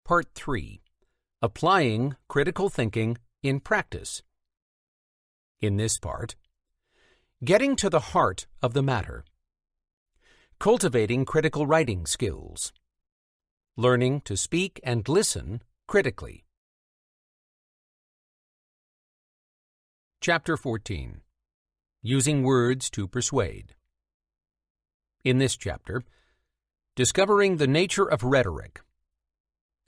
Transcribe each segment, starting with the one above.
Part 3. Applying Critical Thinking in Practice. In this part, getting to the heart of the matter, cultivating critical writing skills, learning to speak and listen critically. Chapter 14. Using Words to Persuade. In this chapter, discovering the nature of rhetoric,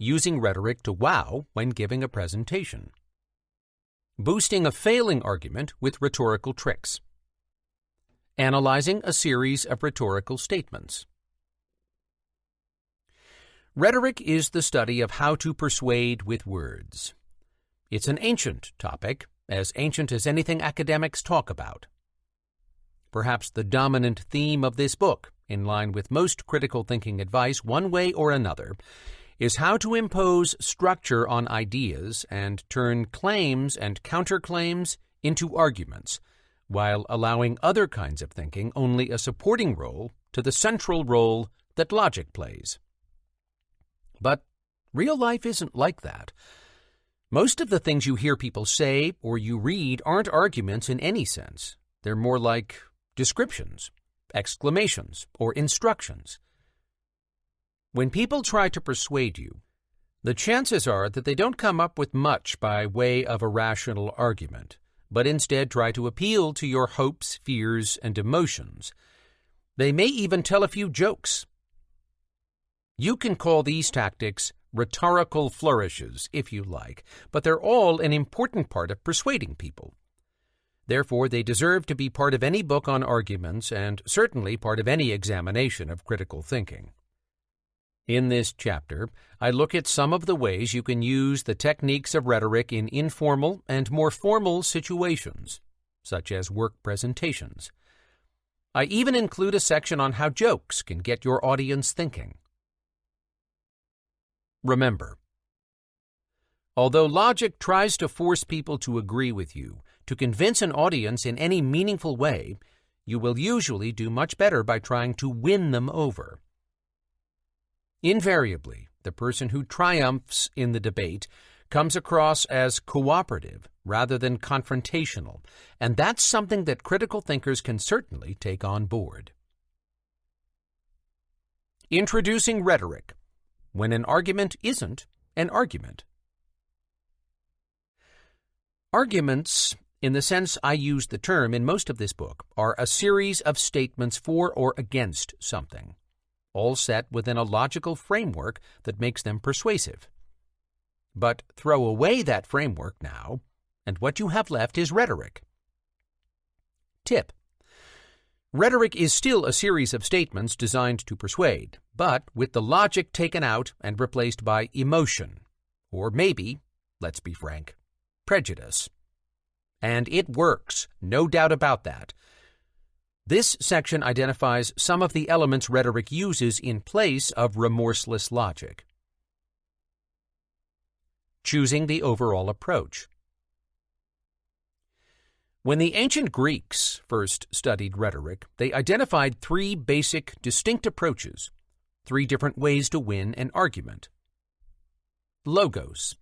using rhetoric to wow when giving a presentation, boosting a failing argument with rhetorical tricks, analyzing a series of rhetorical statements. Rhetoric is the study of how to persuade with words. It's an ancient topic, as ancient as anything academics talk about. Perhaps the dominant theme of this book, in line with most critical thinking advice one way or another, is how to impose structure on ideas and turn claims and counterclaims into arguments, while allowing other kinds of thinking only a supporting role to the central role that logic plays. But real life isn't like that. Most of the things you hear people say or you read aren't arguments in any sense. They're more like descriptions, exclamations, or instructions. When people try to persuade you, the chances are that they don't come up with much by way of a rational argument, but instead try to appeal to your hopes, fears, and emotions. They may even tell a few jokes. You can call these tactics rhetorical flourishes, if you like, but they're all an important part of persuading people. Therefore, they deserve to be part of any book on arguments and certainly part of any examination of critical thinking. In this chapter, I look at some of the ways you can use the techniques of rhetoric in informal and more formal situations, such as work presentations. I even include a section on how jokes can get your audience thinking. Remember, although logic tries to force people to agree with you, to convince an audience in any meaningful way, you will usually do much better by trying to win them over. Invariably, the person who triumphs in the debate comes across as cooperative rather than confrontational, and that's something that critical thinkers can certainly take on board. Introducing rhetoric, when an argument isn't an argument. Arguments, in the sense I use the term in most of this book, are a series of statements for or against something, all set within a logical framework that makes them persuasive. But throw away that framework now, and what you have left is rhetoric. Tip: rhetoric is still a series of statements designed to persuade, but with the logic taken out and replaced by emotion, or maybe, let's be frank, prejudice. And it works, no doubt about that. This section identifies some of the elements rhetoric uses in place of remorseless logic. Choosing the overall approach. When the ancient Greeks first studied rhetoric, they identified three basic, distinct approaches, three different ways to win an argument. Logos.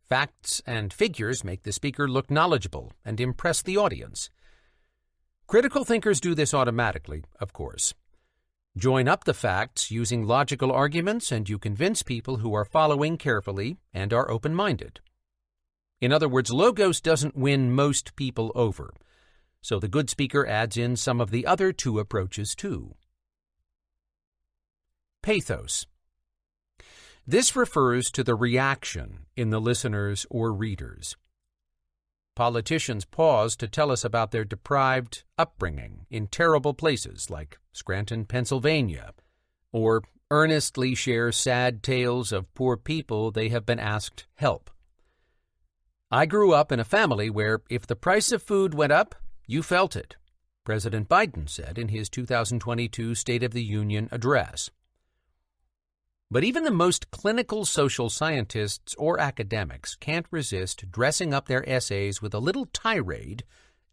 Facts and figures make the speaker look knowledgeable and impress the audience. Critical thinkers do this automatically, of course. Join up the facts using logical arguments and you convince people who are following carefully and are open-minded. In other words, logos doesn't win most people over, so the good speaker adds in some of the other two approaches too. Pathos. This refers to the reaction in the listeners or readers. Politicians pause to tell us about their deprived upbringing in terrible places like Scranton, Pennsylvania, or earnestly share sad tales of poor people they have been asked help. I grew up in a family where if the price of food went up, you felt it, President Biden said in his 2022 State of the Union address. But even the most clinical social scientists or academics can't resist dressing up their essays with a little tirade,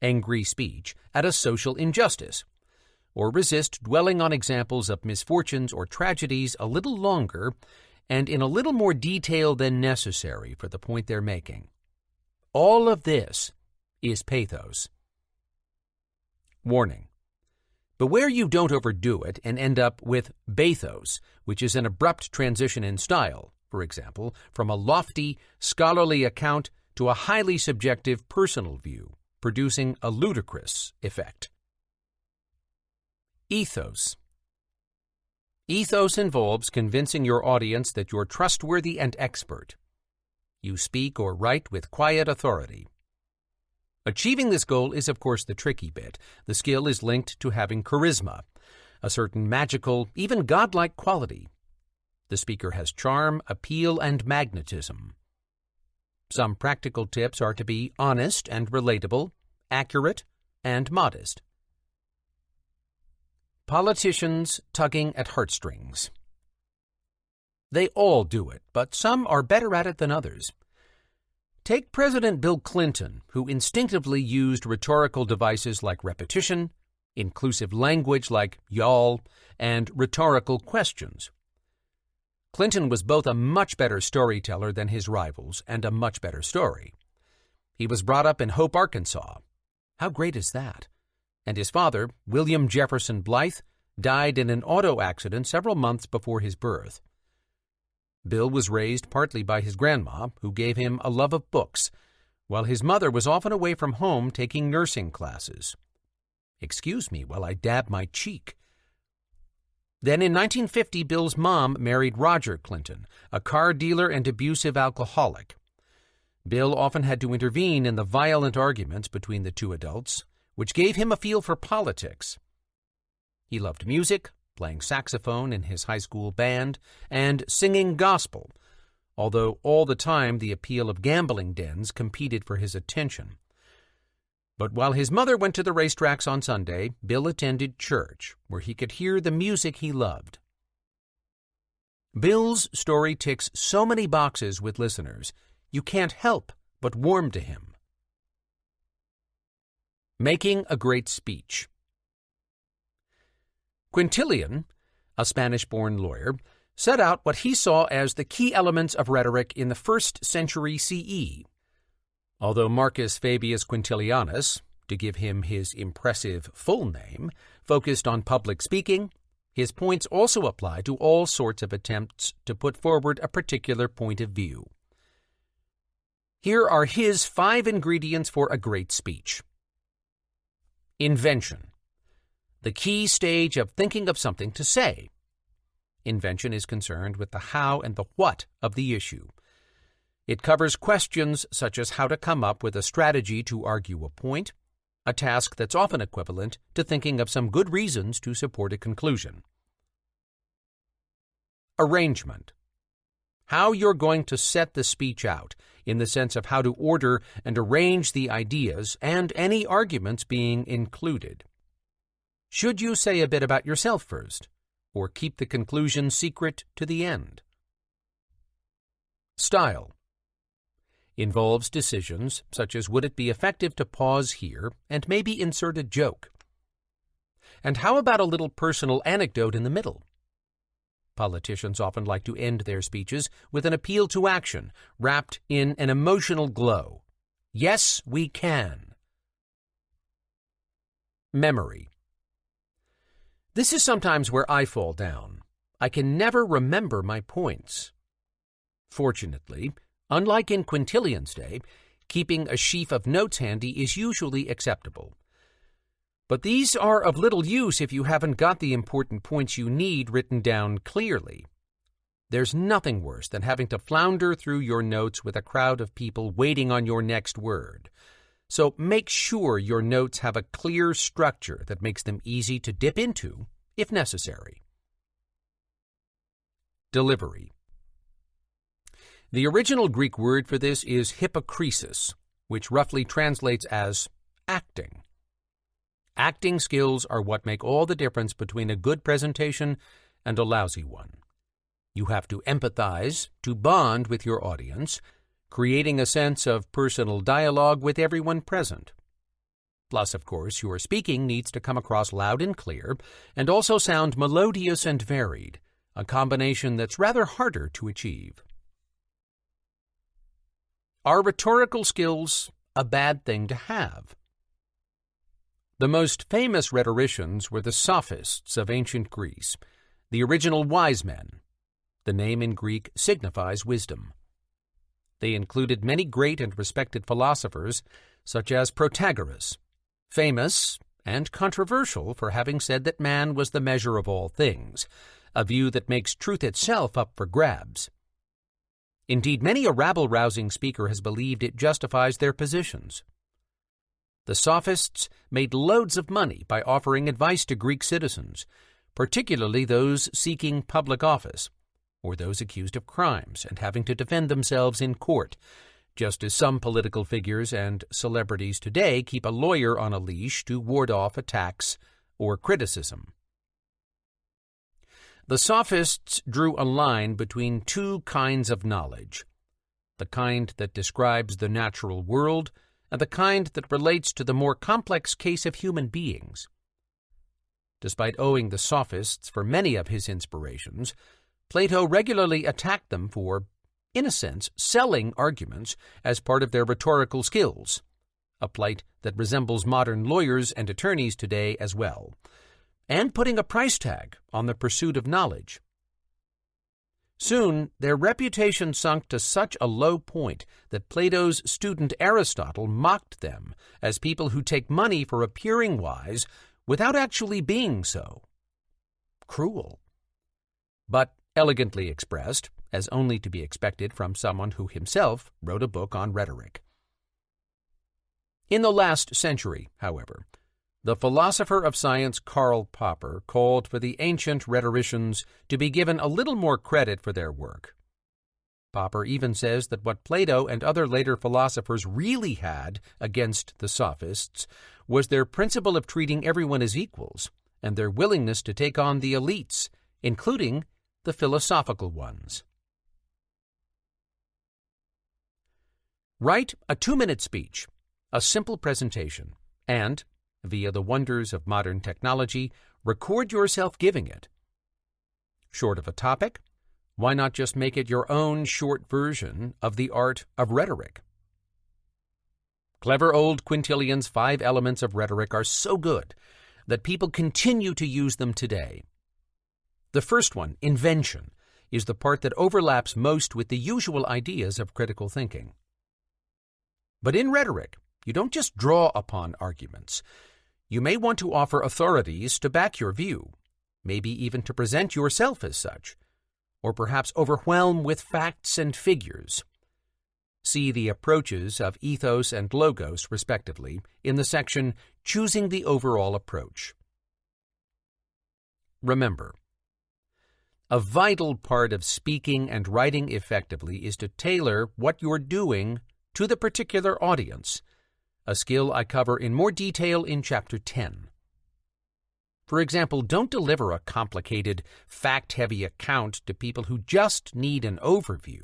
angry speech, at a social injustice, or resist dwelling on examples of misfortunes or tragedies a little longer and in a little more detail than necessary for the point they're making. All of this is pathos. Warning: beware you don't overdo it and end up with bathos, which is an abrupt transition in style, for example, from a lofty, scholarly account to a highly subjective personal view, producing a ludicrous effect. Ethos. Ethos involves convincing your audience that you're trustworthy and expert. You speak or write with quiet authority. Achieving this goal is, of course, the tricky bit. The skill is linked to having charisma, a certain magical, even godlike quality. The speaker has charm, appeal, and magnetism. Some practical tips are to be honest and relatable, accurate, and modest. Politicians tugging at heartstrings. They all do it, but some are better at it than others. Take President Bill Clinton, who instinctively used rhetorical devices like repetition, inclusive language like y'all, and rhetorical questions. Clinton was both a much better storyteller than his rivals and a much better story. He was brought up in Hope, Arkansas. How great is that? And his father, William Jefferson Blythe, died in an auto accident several months before his birth. Bill was raised partly by his grandma, who gave him a love of books, while his mother was often away from home taking nursing classes. Excuse me while I dab my cheek. Then in 1950, Bill's mom married Roger Clinton, a car dealer and abusive alcoholic. Bill often had to intervene in the violent arguments between the two adults, which gave him a feel for politics. He loved music, playing saxophone in his high school band, and singing gospel, although all the time the appeal of gambling dens competed for his attention. But while his mother went to the racetracks on Sunday, Bill attended church, where he could hear the music he loved. Bill's story ticks so many boxes with listeners, you can't help but warm to him. Making a great speech. Quintilian, a Spanish-born lawyer, set out what he saw as the key elements of rhetoric in the 1st century CE. Although Marcus Fabius Quintilianus, to give him his impressive full name, focused on public speaking, his points also apply to all sorts of attempts to put forward a particular point of view. Here are his 5 ingredients for a great speech. Invention. The key stage of thinking of something to say. Invention is concerned with the how and the what of the issue. It covers questions such as how to come up with a strategy to argue a point, a task that's often equivalent to thinking of some good reasons to support a conclusion. Arrangement. How you're going to set the speech out, in the sense of how to order and arrange the ideas and any arguments being included. Should you say a bit about yourself first, or keep the conclusion secret to the end? Style. Involves decisions such as would it be effective to pause here and maybe insert a joke? And how about a little personal anecdote in the middle? Politicians often like to end their speeches with an appeal to action, wrapped in an emotional glow. Yes, we can. Memory. This is sometimes where I fall down. I can never remember my points. Fortunately, unlike in Quintilian's day, keeping a sheaf of notes handy is usually acceptable. But these are of little use if you haven't got the important points you need written down clearly. There's nothing worse than having to flounder through your notes with a crowd of people waiting on your next word. So make sure your notes have a clear structure that makes them easy to dip into, if necessary. Delivery. The original Greek word for this is hypokrisis, which roughly translates as acting. Acting skills are what make all the difference between a good presentation and a lousy one. You have to empathize, to bond with your audience, creating a sense of personal dialogue with everyone present. Plus, of course, your speaking needs to come across loud and clear, and also sound melodious and varied, a combination that's rather harder to achieve. Are rhetorical skills a bad thing to have? The most famous rhetoricians were the sophists of ancient Greece, the original wise men. The name in Greek signifies wisdom. They included many great and respected philosophers, such as Protagoras, famous and controversial for having said that man was the measure of all things, a view that makes truth itself up for grabs. Indeed, many a rabble-rousing speaker has believed it justifies their positions. The sophists made loads of money by offering advice to Greek citizens, particularly those seeking public office, or those accused of crimes and having to defend themselves in court, just as some political figures and celebrities today keep a lawyer on a leash to ward off attacks or criticism. The sophists drew a line between two kinds of knowledge, the kind that describes the natural world and the kind that relates to the more complex case of human beings. Despite owing the sophists for many of his inspirations, Plato regularly attacked them for, in a sense, selling arguments as part of their rhetorical skills, a plight that resembles modern lawyers and attorneys today as well, and putting a price tag on the pursuit of knowledge. Soon, their reputation sunk to such a low point that Plato's student Aristotle mocked them as people who take money for appearing wise without actually being so. Cruel, but elegantly expressed, as only to be expected from someone who himself wrote a book on rhetoric. In the last century, however, the philosopher of science Karl Popper called for the ancient rhetoricians to be given a little more credit for their work. Popper even says that what Plato and other later philosophers really had against the sophists was their principle of treating everyone as equals and their willingness to take on the elites, including the philosophical ones. Write a 2-minute speech, a simple presentation, and, via the wonders of modern technology, record yourself giving it. Short of a topic, why not just make it your own short version of the art of rhetoric? Clever old Quintilian's 5 elements of rhetoric are so good that people continue to use them today. The first one, invention, is the part that overlaps most with the usual ideas of critical thinking. But in rhetoric, you don't just draw upon arguments. You may want to offer authorities to back your view, maybe even to present yourself as such, or perhaps overwhelm with facts and figures. See the approaches of ethos and logos, respectively, in the section Choosing the Overall Approach. Remember, a vital part of speaking and writing effectively is to tailor what you're doing to the particular audience, a skill I cover in more detail in Chapter 10. For example, don't deliver a complicated, fact-heavy account to people who just need an overview,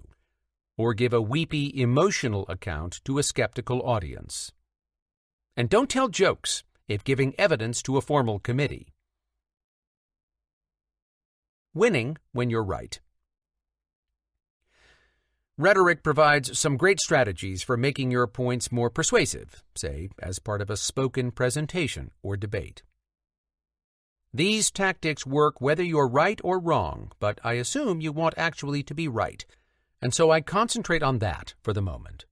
or give a weepy, emotional account to a skeptical audience. And don't tell jokes if giving evidence to a formal committee. Winning when you're right. Rhetoric provides some great strategies for making your points more persuasive, say, as part of a spoken presentation or debate. These tactics work whether you're right or wrong, but I assume you want actually to be right, and so I concentrate on that for the moment.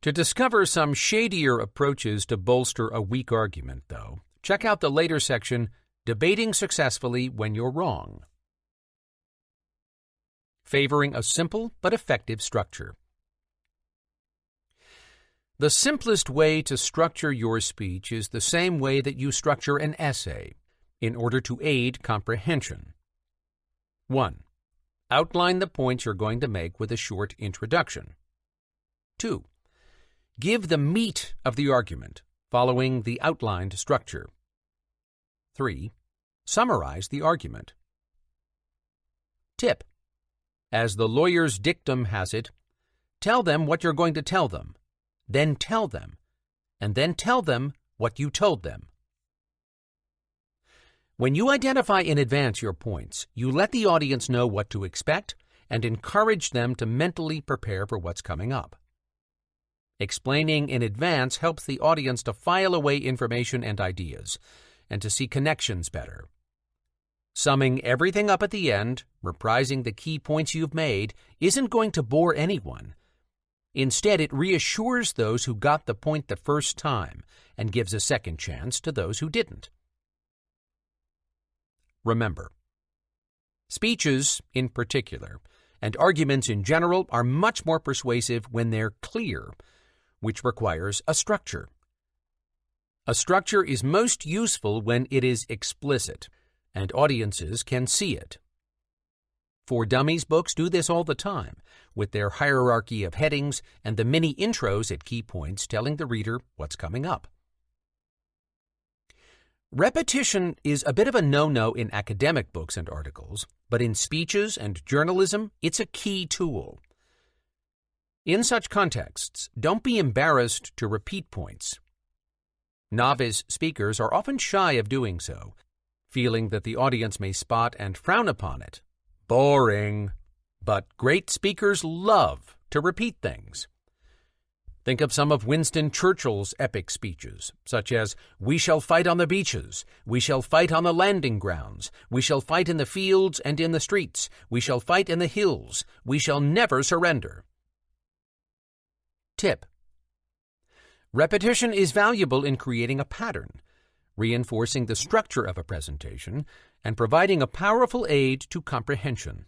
To discover some shadier approaches to bolster a weak argument, though, check out the later section, Debating Successfully When You're Wrong. Favoring a simple but effective structure. The simplest way to structure your speech is the same way that you structure an essay, in order to aid comprehension. 1. Outline the points you're going to make with a short introduction. 2. Give the meat of the argument, following the outlined structure. 3. Summarize the argument. Tip: as the lawyer's dictum has it, tell them what you're going to tell them, then tell them, and then tell them what you told them. When you identify in advance your points, you let the audience know what to expect and encourage them to mentally prepare for what's coming up. Explaining in advance helps the audience to file away information and ideas, and to see connections better. Summing everything up at the end, reprising the key points you've made, isn't going to bore anyone. Instead, it reassures those who got the point the first time and gives a second chance to those who didn't. Remember, speeches in particular, and arguments in general, are much more persuasive when they're clear, which requires a structure. A structure is most useful when it is explicit, and audiences can see it. For Dummies books do this all the time, with their hierarchy of headings and the mini intros at key points telling the reader what's coming up. Repetition is a bit of a no-no in academic books and articles, but in speeches and journalism, it's a key tool. In such contexts, don't be embarrassed to repeat points. Novice speakers are often shy of doing so, feeling that the audience may spot and frown upon it. Boring. But great speakers love to repeat things. Think of some of Winston Churchill's epic speeches, such as, "We shall fight on the beaches, we shall fight on the landing grounds, we shall fight in the fields and in the streets, we shall fight in the hills, we shall never surrender." Tip: repetition is valuable in creating a pattern, reinforcing the structure of a presentation, and providing a powerful aid to comprehension.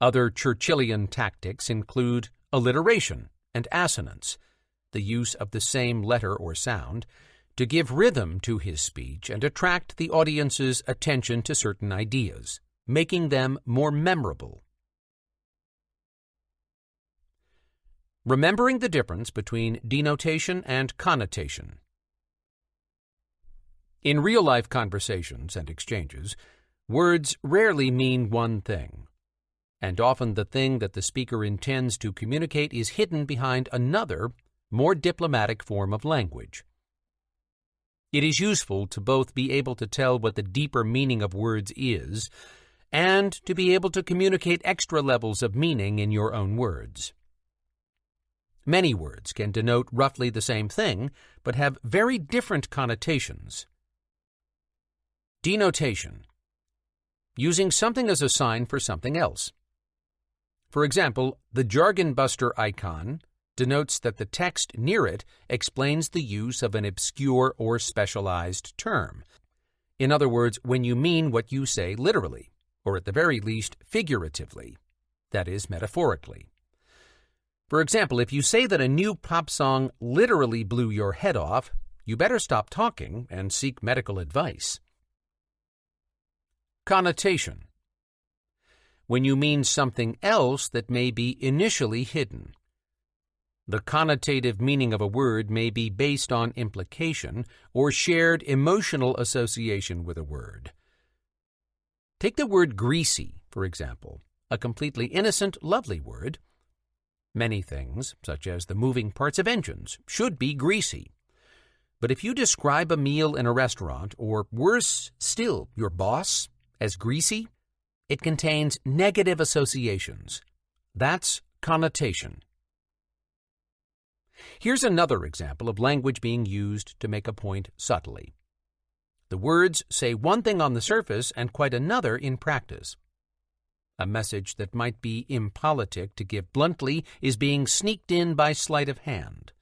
Other Churchillian tactics include alliteration and assonance, the use of the same letter or sound, to give rhythm to his speech and attract the audience's attention to certain ideas, making them more memorable. Remembering the difference between denotation and connotation. In real-life conversations and exchanges, words rarely mean one thing, and often the thing that the speaker intends to communicate is hidden behind another, more diplomatic form of language. It is useful to both be able to tell what the deeper meaning of words is, and to be able to communicate extra levels of meaning in your own words. Many words can denote roughly the same thing, but have very different connotations. Denotation: using something as a sign for something else. For example, the Jargon Buster icon denotes that the text near it explains the use of an obscure or specialized term. In other words, when you mean what you say literally, or at the very least figuratively, that is, metaphorically. For example, if you say that a new pop song literally blew your head off, you better stop talking and seek medical advice. Connotation: when you mean something else that may be initially hidden. The connotative meaning of a word may be based on implication or shared emotional association with a word. Take the word greasy, for example, a completely innocent, lovely word. Many things, such as the moving parts of engines, should be greasy. But if you describe a meal in a restaurant, or worse still, your boss, as greasy, it contains negative associations. That's connotation. Here's another example of language being used to make a point subtly. The words say one thing on the surface and quite another in practice. A message that might be impolitic to give bluntly is being sneaked in by sleight of hand.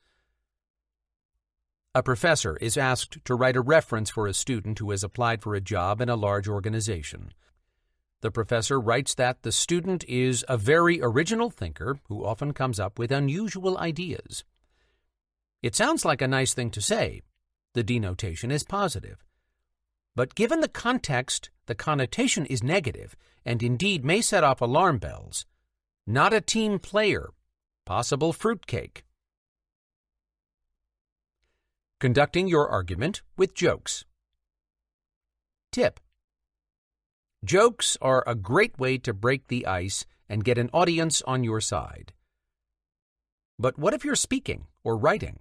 A professor is asked to write a reference for a student who has applied for a job in a large organization. The professor writes that the student is a very original thinker who often comes up with unusual ideas. It sounds like a nice thing to say. The denotation is positive. But given the context, the connotation is negative and indeed may set off alarm bells. Not a team player. Possible fruitcake. Conducting your argument with jokes. Tip: jokes are a great way to break the ice and get an audience on your side. But what if you're speaking or writing?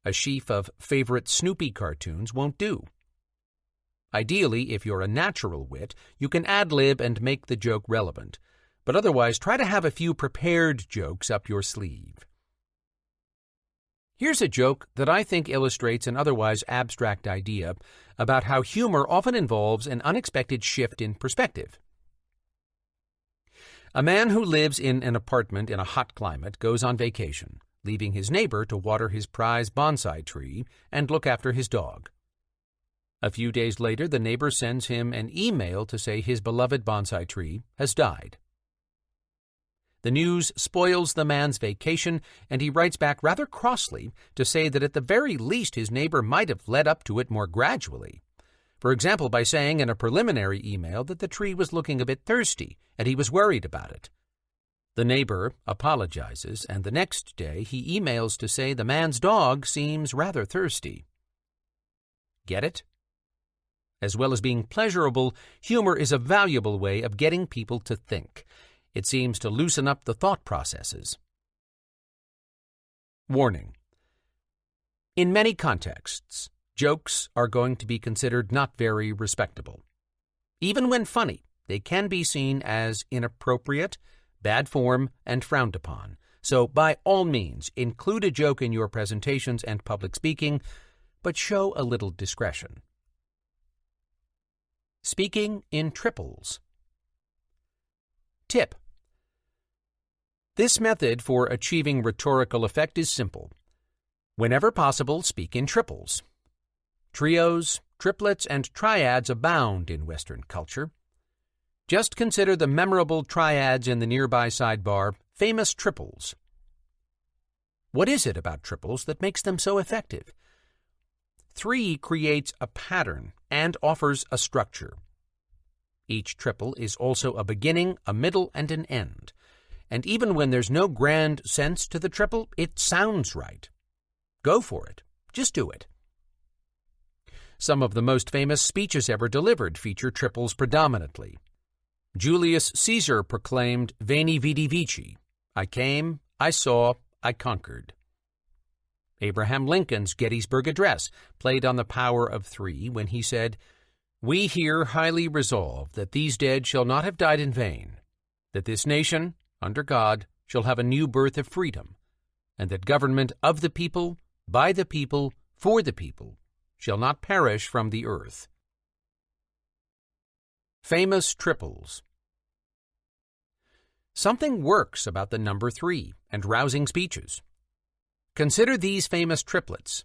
A sheaf of favorite Snoopy cartoons won't do. Ideally, if you're a natural wit, you can ad-lib and make the joke relevant, but otherwise try to have a few prepared jokes up your sleeve. Here's a joke that I think illustrates an otherwise abstract idea about how humor often involves an unexpected shift in perspective. A man who lives in an apartment in a hot climate goes on vacation, leaving his neighbor to water his prize bonsai tree and look after his dog. A few days later, the neighbor sends him an email to say his beloved bonsai tree has died. The news spoils the man's vacation, and he writes back rather crossly to say that at the very least his neighbor might have led up to it more gradually. For example, by saying in a preliminary email that the tree was looking a bit thirsty and he was worried about it. The neighbor apologizes, and the next day he emails to say the man's dog seems rather thirsty. Get it? As well as being pleasurable, humor is a valuable way of getting people to think. It seems to loosen up the thought processes. Warning. In many contexts, jokes are going to be considered not very respectable. Even when funny, they can be seen as inappropriate, bad form, and frowned upon. So, by all means, include a joke in your presentations and public speaking, but show a little discretion. Speaking in triples. Tip. This method for achieving rhetorical effect is simple. Whenever possible, speak in triples. Trios, triplets, and triads abound in Western culture. Just consider the memorable triads in the nearby sidebar, famous triples. What is it about triples that makes them so effective? 3 creates a pattern and offers a structure. Each triple is also a beginning, a middle, and an end. And even when there's no grand sense to the triple, it sounds right. Go for it. Just do it. Some of the most famous speeches ever delivered feature triples predominantly. Julius Caesar proclaimed Veni Vidi Vici. I came, I saw, I conquered. Abraham Lincoln's Gettysburg Address played on the power of 3 when he said, "We here highly resolve that these dead shall not have died in vain, that this nation, under God, shall have a new birth of freedom, and that government of the people, by the people, for the people, shall not perish from the earth." Famous triples. Something works about the number 3 and rousing speeches. Consider these famous triplets.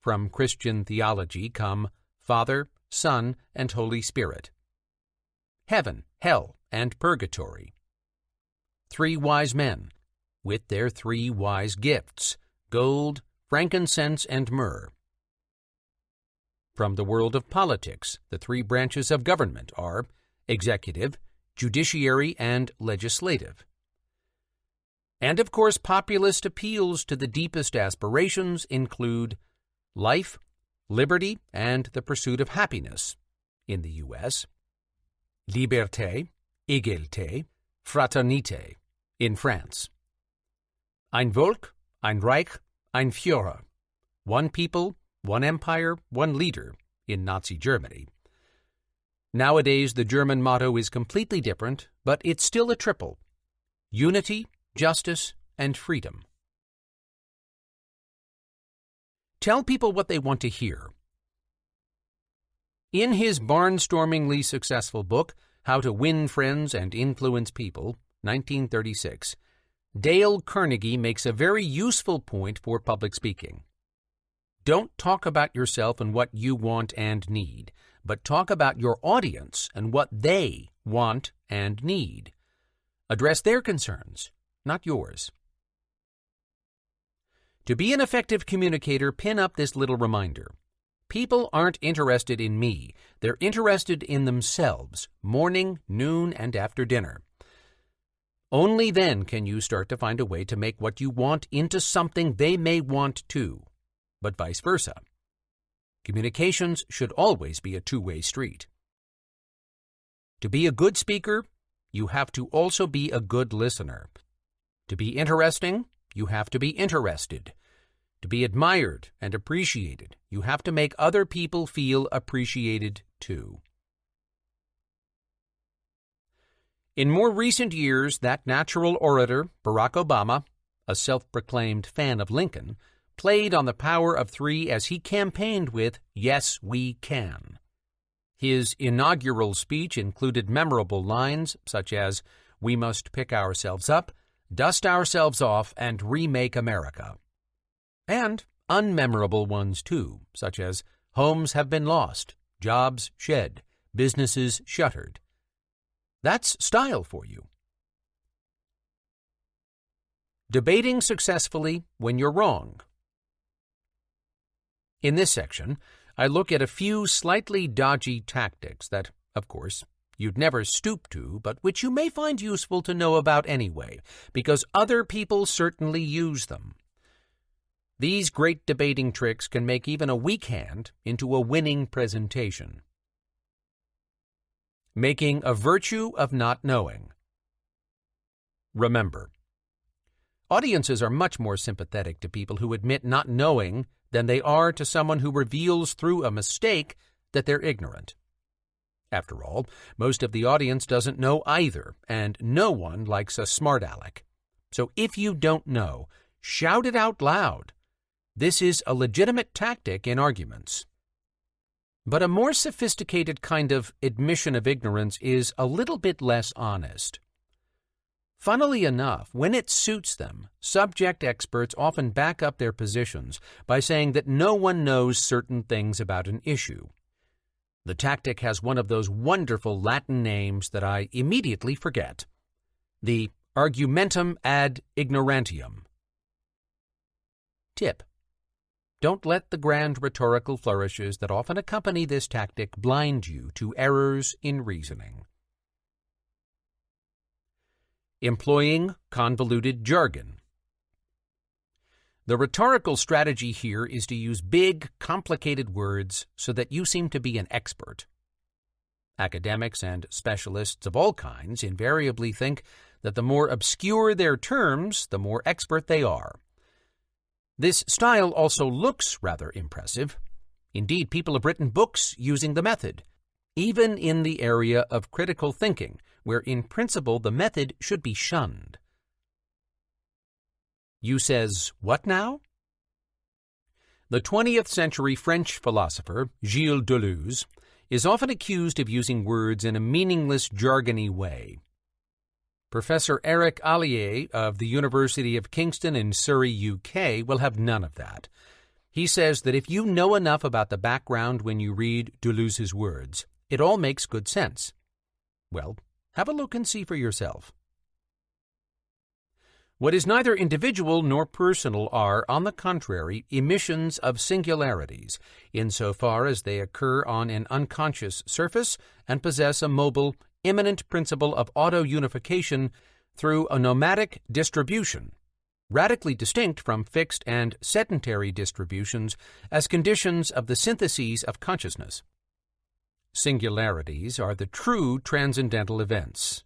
From Christian theology come Father, Son, and Holy Spirit. Heaven, hell, and purgatory. 3 wise men, with their 3 wise gifts, gold, frankincense, and myrrh. From the world of politics, the 3 branches of government are executive, judiciary, and legislative. And of course, populist appeals to the deepest aspirations include life, liberty, and the pursuit of happiness in the U.S., liberté, égalité, fraternité in France. Ein Volk, ein Reich, ein Führer. One people, one empire, one leader in Nazi Germany. Nowadays, the German motto is completely different, but it's still a triple: unity, justice, and freedom. Tell people what they want to hear. In his barnstormingly successful book, How to Win Friends and Influence People, 1936, Dale Carnegie makes a very useful point for public speaking. Don't talk about yourself and what you want and need, but talk about your audience and what they want and need. Address their concerns, not yours. To be an effective communicator, pin up this little reminder. People aren't interested in me. They're interested in themselves, morning, noon, and after dinner. Only then can you start to find a way to make what you want into something they may want too, but vice versa. Communications should always be a two-way street. To be a good speaker, you have to also be a good listener. To be interesting, you have to be interested. To be admired and appreciated, you have to make other people feel appreciated too. In more recent years, that natural orator, Barack Obama, a self-proclaimed fan of Lincoln, played on the power of three as he campaigned with "Yes, we can." His inaugural speech included memorable lines such as, "We must pick ourselves up, dust ourselves off, and remake America." And unmemorable ones too, such as, "Homes have been lost, jobs shed, businesses shuttered." That's style for you. Debating successfully when you're wrong. In this section, I look at a few slightly dodgy tactics that, of course, you'd never stoop to, but which you may find useful to know about anyway, because other people certainly use them. These great debating tricks can make even a weak hand into a winning presentation. Making a virtue of not knowing. Remember, audiences are much more sympathetic to people who admit not knowing than they are to someone who reveals through a mistake that they're ignorant. After all, most of the audience doesn't know either, and no one likes a smart aleck. So if you don't know, shout it out loud. This is a legitimate tactic in arguments. But a more sophisticated kind of admission of ignorance is a little bit less honest. Funnily enough, when it suits them, subject experts often back up their positions by saying that no one knows certain things about an issue. The tactic has one of those wonderful Latin names that I immediately forget: the argumentum ad ignorantium. Tip: don't let the grand rhetorical flourishes that often accompany this tactic blind you to errors in reasoning. Employing convoluted jargon. The rhetorical strategy here is to use big, complicated words so that you seem to be an expert. Academics and specialists of all kinds invariably think that the more obscure their terms, the more expert they are. This style also looks rather impressive. Indeed, people have written books using the method, even in the area of critical thinking, where in principle the method should be shunned. You says, what now? The 20th century French philosopher Gilles Deleuze is often accused of using words in a meaningless, jargony way. Professor Eric Allier of the University of Kingston in Surrey, UK, will have none of that. He says that if you know enough about the background when you read Deleuze's words, it all makes good sense. Well, have a look and see for yourself. What is neither individual nor personal are, on the contrary, emissions of singularities, insofar as they occur on an unconscious surface and possess a mobile, immanent principle of auto-unification through a nomadic distribution, radically distinct from fixed and sedentary distributions as conditions of the syntheses of consciousness. Singularities are the true transcendental events.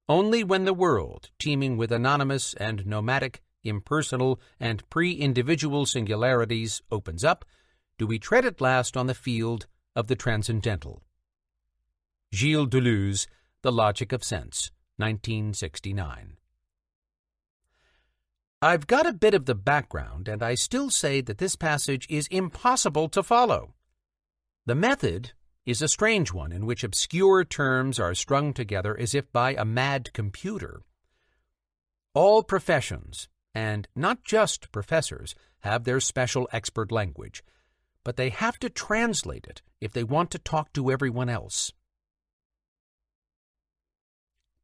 Only when the world, teeming with anonymous and nomadic, impersonal and pre-individual singularities, opens up, do we tread at last on the field of the transcendental. Gilles Deleuze, The Logic of Sense, 1969. I've got a bit of the background, and I still say that this passage is impossible to follow. The method is a strange one in which obscure terms are strung together as if by a mad computer. All professions, and not just professors, have their special expert language, but they have to translate it if they want to talk to everyone else.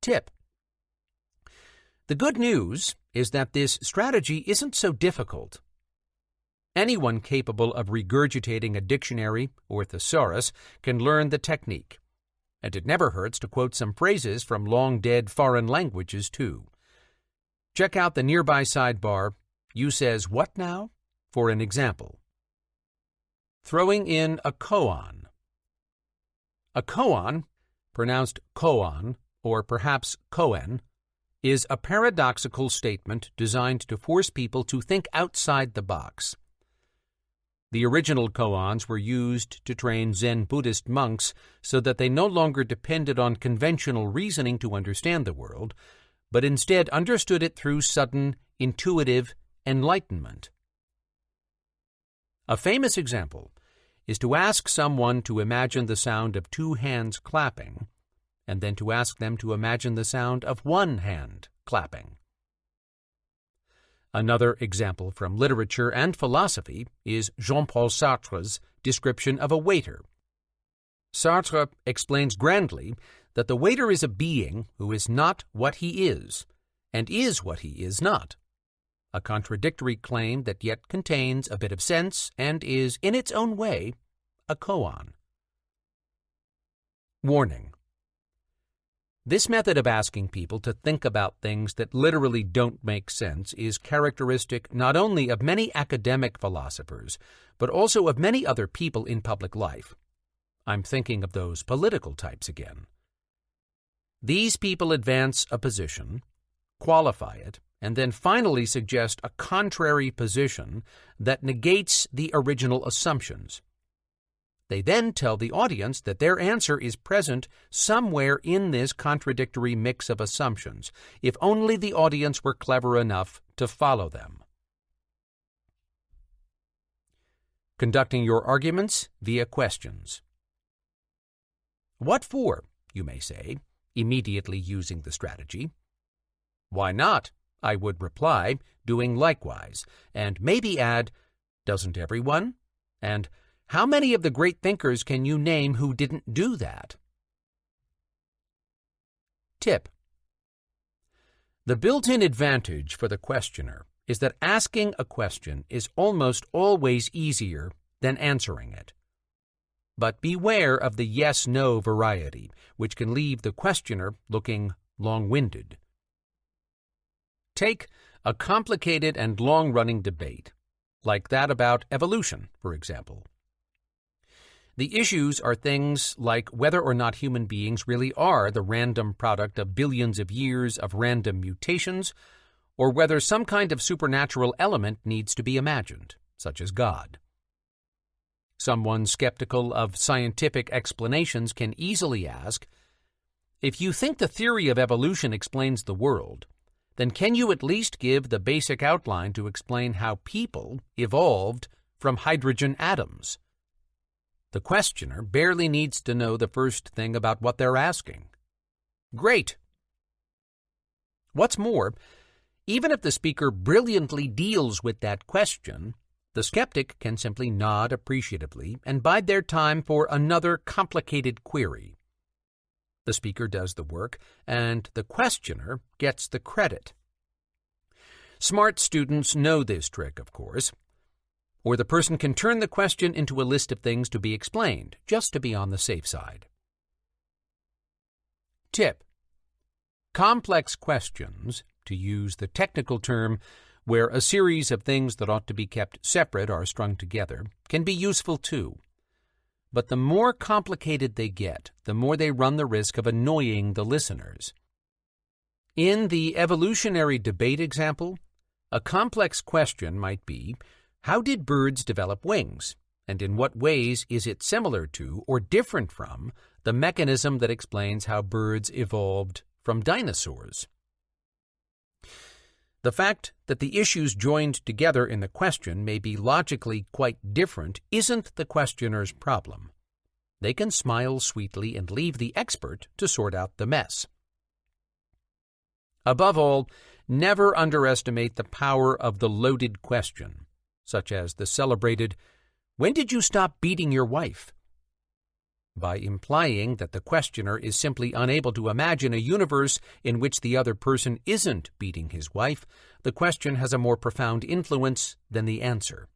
Tip: the good news is that this strategy isn't so difficult. Anyone capable of regurgitating a dictionary or thesaurus can learn the technique, and it never hurts to quote some phrases from long-dead foreign languages, too. Check out the nearby sidebar, You Says What Now, for an example. Throwing in a koan. A koan, pronounced koan, or perhaps koan, is a paradoxical statement designed to force people to think outside the box. The original koans were used to train Zen Buddhist monks so that they no longer depended on conventional reasoning to understand the world, but instead understood it through sudden, intuitive enlightenment. A famous example is to ask someone to imagine the sound of two hands clapping, and then to ask them to imagine the sound of one hand clapping. Another example from literature and philosophy is Jean-Paul Sartre's description of a waiter. Sartre explains grandly that the waiter is a being who is not what he is, and is what he is not, a contradictory claim that yet contains a bit of sense and is, in its own way, a koan. Warning. This method of asking people to think about things that literally don't make sense is characteristic not only of many academic philosophers, but also of many other people in public life. I'm thinking of those political types again. These people advance a position, qualify it, and then finally suggest a contrary position that negates the original assumptions. They then tell the audience that their answer is present somewhere in this contradictory mix of assumptions, if only the audience were clever enough to follow them. Conducting your arguments via questions. What for, you may say, immediately using the strategy. Why not, I would reply, doing likewise, and maybe add, doesn't everyone? And how many of the great thinkers can you name who didn't do that? Tip. The built-in advantage for the questioner is that asking a question is almost always easier than answering it. But beware of the yes-no variety, which can leave the questioner looking long-winded. Take a complicated and long-running debate, like that about evolution, for example. The issues are things like whether or not human beings really are the random product of billions of years of random mutations, or whether some kind of supernatural element needs to be imagined, such as God. Someone skeptical of scientific explanations can easily ask, if you think the theory of evolution explains the world, then can you at least give the basic outline to explain how people evolved from hydrogen atoms? The questioner barely needs to know the first thing about what they're asking. Great! What's more, even if the speaker brilliantly deals with that question, the skeptic can simply nod appreciatively and bide their time for another complicated query. The speaker does the work, and the questioner gets the credit. Smart students know this trick, of course. Or the person can turn the question into a list of things to be explained, just to be on the safe side. Tip. Complex questions, to use the technical term, where a series of things that ought to be kept separate are strung together, can be useful too. But the more complicated they get, the more they run the risk of annoying the listeners. In the evolutionary debate example, a complex question might be, how did birds develop wings, and in what ways is it similar to or different from the mechanism that explains how birds evolved from dinosaurs? The fact that the issues joined together in the question may be logically quite different isn't the questioner's problem. They can smile sweetly and leave the expert to sort out the mess. Above all, never underestimate the power of the loaded question, such as the celebrated, "When did you stop beating your wife?" By implying that the questioner is simply unable to imagine a universe in which the other person isn't beating his wife, the question has a more profound influence than the answer.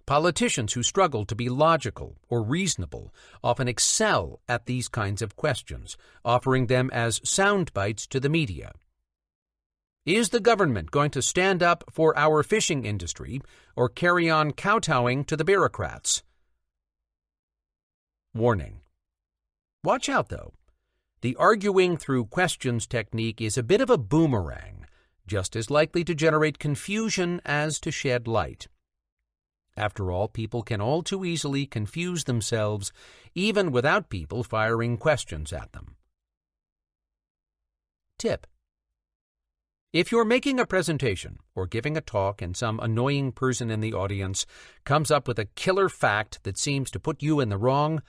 Politicians who struggle to be logical or reasonable often excel at these kinds of questions, offering them as sound bites to the media. Is the government going to stand up for our fishing industry or carry on kowtowing to the bureaucrats? Warning. Watch out, though. The arguing through questions technique is a bit of a boomerang, just as likely to generate confusion as to shed light. After all, people can all too easily confuse themselves, even without people firing questions at them. Tip: if you're making a presentation or giving a talk and some annoying person in the audience comes up with a killer fact that seems to put you in the wrong,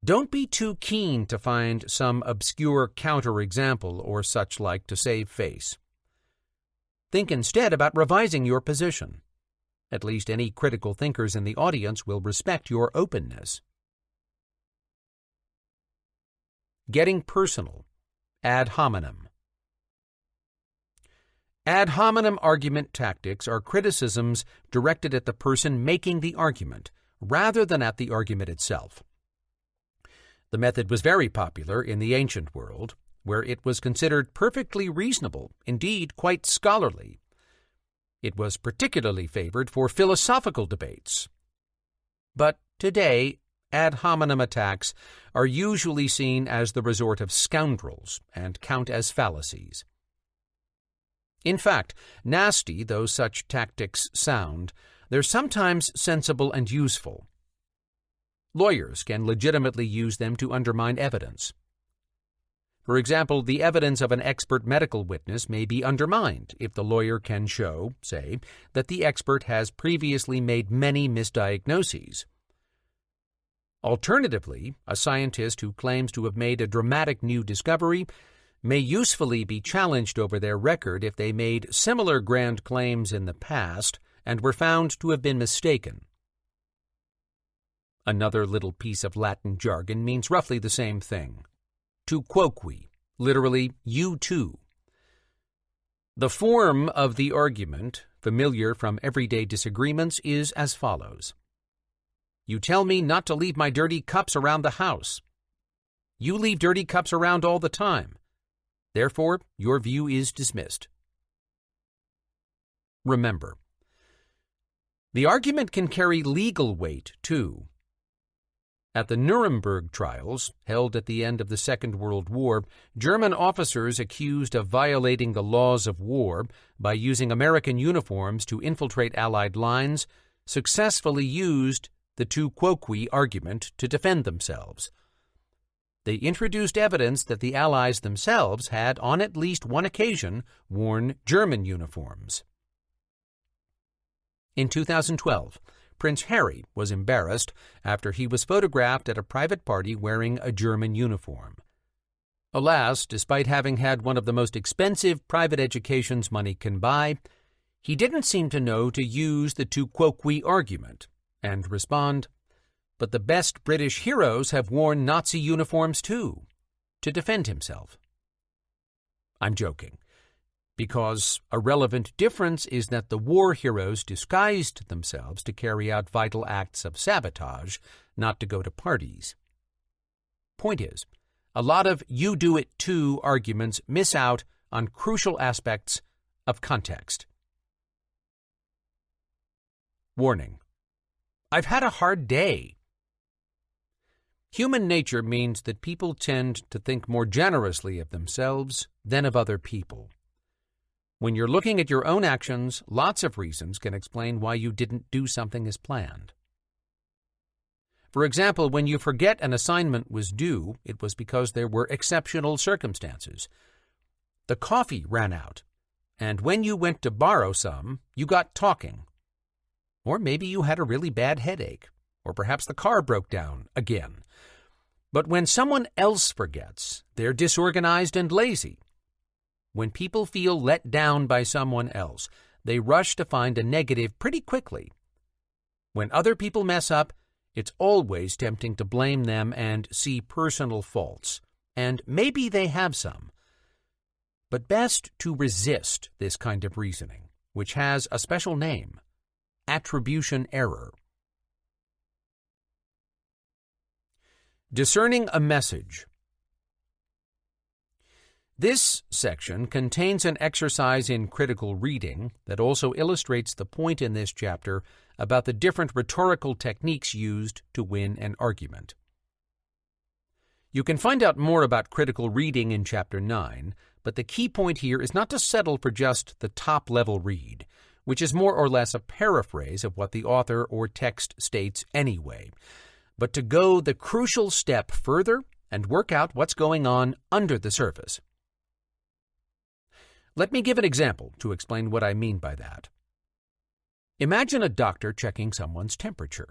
don't be too keen to find some obscure counterexample or such like to save face. Think instead about revising your position. At least any critical thinkers in the audience will respect your openness. Getting personal. Ad hominem. Ad hominem argument tactics are criticisms directed at the person making the argument, rather than at the argument itself. The method was very popular in the ancient world, where it was considered perfectly reasonable, indeed quite scholarly. It was particularly favored for philosophical debates. But today, ad hominem attacks are usually seen as the resort of scoundrels and count as fallacies. In fact, nasty though such tactics sound, they're sometimes sensible and useful. Lawyers can legitimately use them to undermine evidence. For example, the evidence of an expert medical witness may be undermined if the lawyer can show, say, that the expert has previously made many misdiagnoses. Alternatively, a scientist who claims to have made a dramatic new discovery may usefully be challenged over their record if they made similar grand claims in the past and were found to have been mistaken. Another little piece of Latin jargon means roughly the same thing. Tu quoque, literally, you too. The form of the argument, familiar from everyday disagreements, is as follows. You tell me not to leave my dirty cups around the house. You leave dirty cups around all the time. Therefore, your view is dismissed. Remember, the argument can carry legal weight, too. At the Nuremberg trials, held at the end of the Second World War, German officers accused of violating the laws of war by using American uniforms to infiltrate Allied lines successfully used the tu quoque argument to defend themselves. They introduced evidence that the Allies themselves had, on at least one occasion, worn German uniforms. In 2012, Prince Harry was embarrassed after he was photographed at a private party wearing a German uniform. Alas, despite having had one of the most expensive private educations money can buy, he didn't seem to know to use the tu quoque argument and respond, "But the best British heroes have worn Nazi uniforms too," to defend himself. I'm joking, because a relevant difference is that the war heroes disguised themselves to carry out vital acts of sabotage, not to go to parties. Point is, a lot of you do it too arguments miss out on crucial aspects of context. Warning: I've had a hard day. Human nature means that people tend to think more generously of themselves than of other people. When you're looking at your own actions, lots of reasons can explain why you didn't do something as planned. For example, when you forget an assignment was due, it was because there were exceptional circumstances. The coffee ran out, and when you went to borrow some, you got talking. Or maybe you had a really bad headache, or perhaps the car broke down again. But when someone else forgets, they're disorganized and lazy. When people feel let down by someone else, they rush to find a negative pretty quickly. When other people mess up, it's always tempting to blame them and see personal faults, and maybe they have some. But best to resist this kind of reasoning, which has a special name: attribution error. Discerning a message. This section contains an exercise in critical reading that also illustrates the point in this chapter about the different rhetorical techniques used to win an argument. You can find out more about critical reading in Chapter 9, but the key point here is not to settle for just the top-level read, which is more or less a paraphrase of what the author or text states anyway, but to go the crucial step further and work out what's going on under the surface. Let me give an example to explain what I mean by that. Imagine a doctor checking someone's temperature.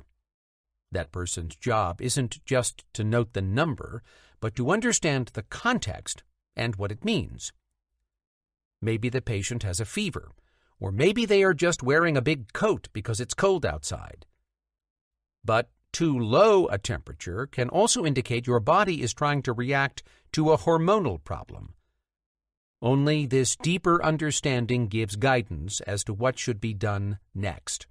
That person's job isn't just to note the number, but to understand the context and what it means. Maybe the patient has a fever, or maybe they are just wearing a big coat because it's cold outside. But too low a temperature can also indicate your body is trying to react to a hormonal problem. Only this deeper understanding gives guidance as to what should be done next.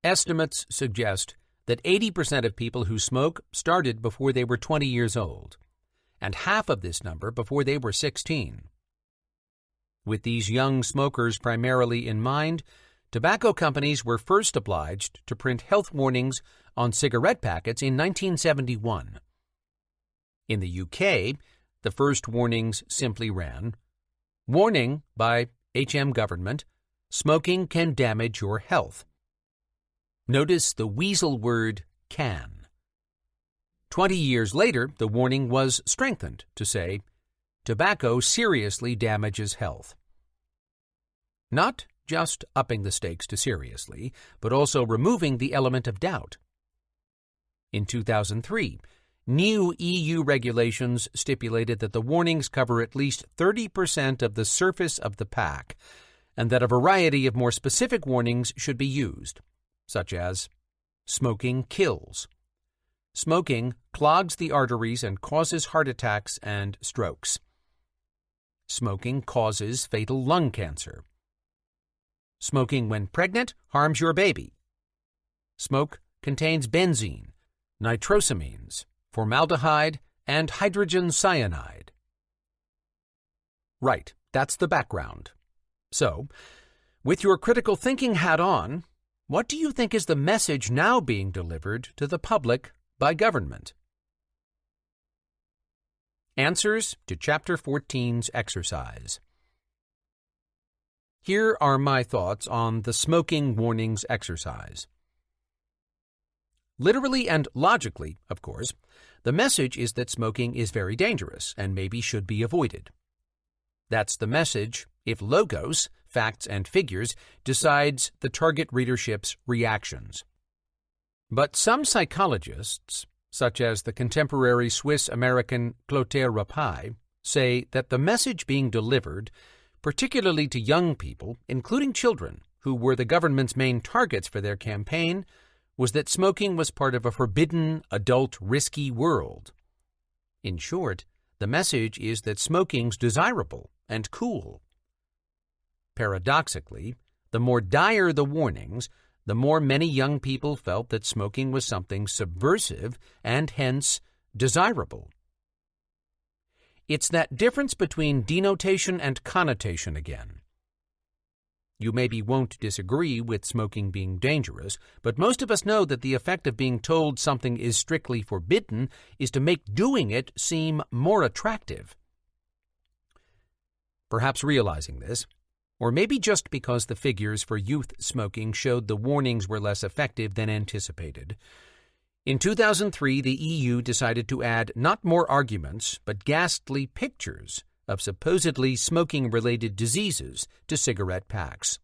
Estimates suggest that 80% of people who smoke started before they were 20 years old, and half of this number before they were 16. With these young smokers primarily in mind, tobacco companies were first obliged to print health warnings on cigarette packets in 1971. In the UK, the first warnings simply ran, "Warning by HM Government, smoking can damage your health." Notice the weasel word can. 20 years later, the warning was strengthened to say, "Tobacco seriously damages health." Not just upping the stakes to seriously, but also removing the element of doubt. In 2003, new EU regulations stipulated that the warnings cover at least 30% of the surface of the pack, and that a variety of more specific warnings should be used, such as smoking kills. Smoking clogs the arteries and causes heart attacks and strokes. Smoking causes fatal lung cancer. Smoking when pregnant harms your baby. Smoke contains benzene, nitrosamines, formaldehyde, and hydrogen cyanide. Right, that's the background. So, with your critical thinking hat on, what do you think is the message now being delivered to the public by government? Answers to Chapter 14's exercise. Here are my thoughts on the smoking warnings exercise. Literally and logically, of course, the message is that smoking is very dangerous and maybe should be avoided. That's the message if logos, facts and figures, decides the target readership's reactions. But some psychologists, such as the contemporary Swiss-American Clotaire Rapaille, say that the message being delivered, particularly to young people, including children, who were the government's main targets for their campaign, was that smoking was part of a forbidden, adult, risky world. In short, the message is that smoking's desirable and cool. Paradoxically, the more dire the warnings, the more many young people felt that smoking was something subversive and hence desirable. It's that difference between denotation and connotation again. You maybe won't disagree with smoking being dangerous, but most of us know that the effect of being told something is strictly forbidden is to make doing it seem more attractive. Perhaps realizing this, or maybe just because the figures for youth smoking showed the warnings were less effective than anticipated, in 2003 the EU decided to add not more arguments but ghastly pictures of supposedly smoking-related diseases to cigarette packs.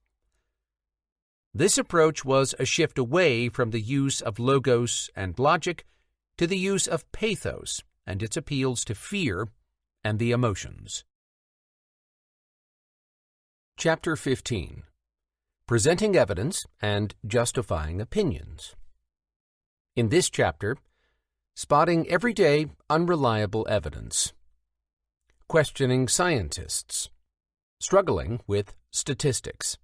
This approach was a shift away from the use of logos and logic to the use of pathos and its appeals to fear and the emotions. Chapter 15. Presenting Evidence and Justifying Opinions. In this chapter, spotting everyday, unreliable evidence. Questioning scientists. Struggling with statistics.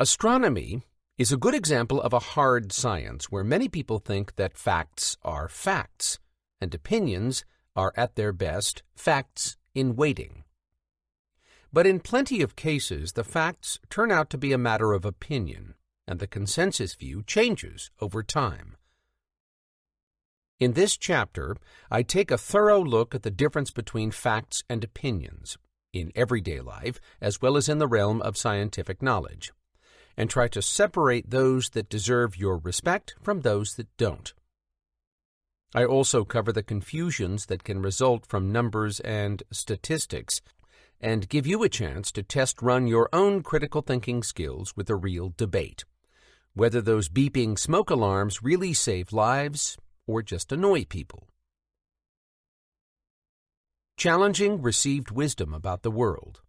Astronomy is a good example of a hard science where many people think that facts are facts, and opinions are at their best facts in waiting. But in plenty of cases, the facts turn out to be a matter of opinion, and the consensus view changes over time. In this chapter, I take a thorough look at the difference between facts and opinions in everyday life as well as in the realm of scientific knowledge, and try to separate those that deserve your respect from those that don't. I also cover the confusions that can result from numbers and statistics, and give you a chance to test run your own critical thinking skills with a real debate, whether those beeping smoke alarms really save lives or just annoy people. Challenging received wisdom about the world.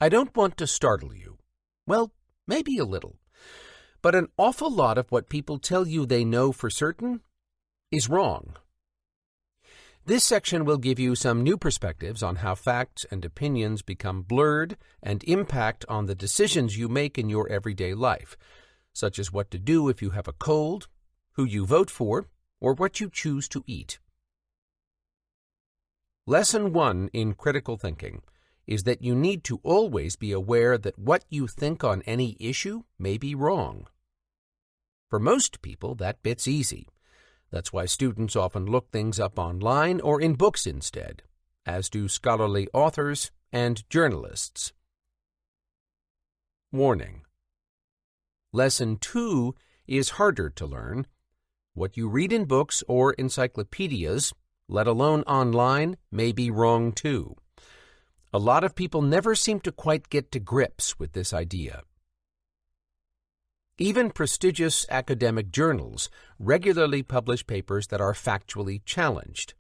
I don't want to startle you. Well, maybe a little. But an awful lot of what people tell you they know for certain is wrong. This section will give you some new perspectives on how facts and opinions become blurred and impact on the decisions you make in your everyday life, such as what to do if you have a cold, who you vote for, or what you choose to eat. Lesson 1 in critical thinking is that you need to always be aware that what you think on any issue may be wrong. For most people, that bit's easy. That's why students often look things up online or in books instead, as do scholarly authors and journalists. Warning. Lesson 2 is harder to learn. What you read in books or encyclopedias, let alone online, may be wrong too. A lot of people never seem to quite get to grips with this idea. Even prestigious academic journals regularly publish papers that are factually challenged.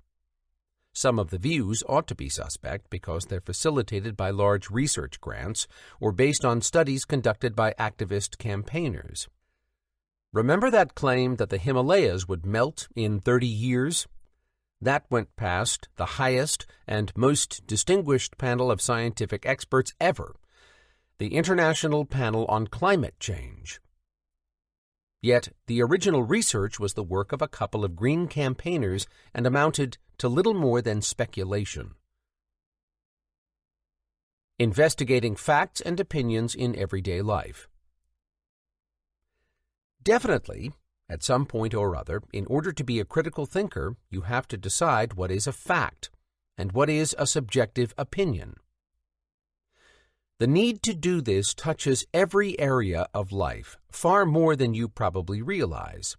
Some of the views ought to be suspect because they're facilitated by large research grants or based on studies conducted by activist campaigners. Remember that claim that the Himalayas would melt in 30 years? That went past the highest and most distinguished panel of scientific experts ever, the International Panel on Climate Change. Yet, the original research was the work of a couple of green campaigners and amounted to little more than speculation. Investigating facts and opinions in everyday life. Definitely, at some point or other, in order to be a critical thinker, you have to decide what is a fact and what is a subjective opinion. The need to do this touches every area of life, far more than you probably realize.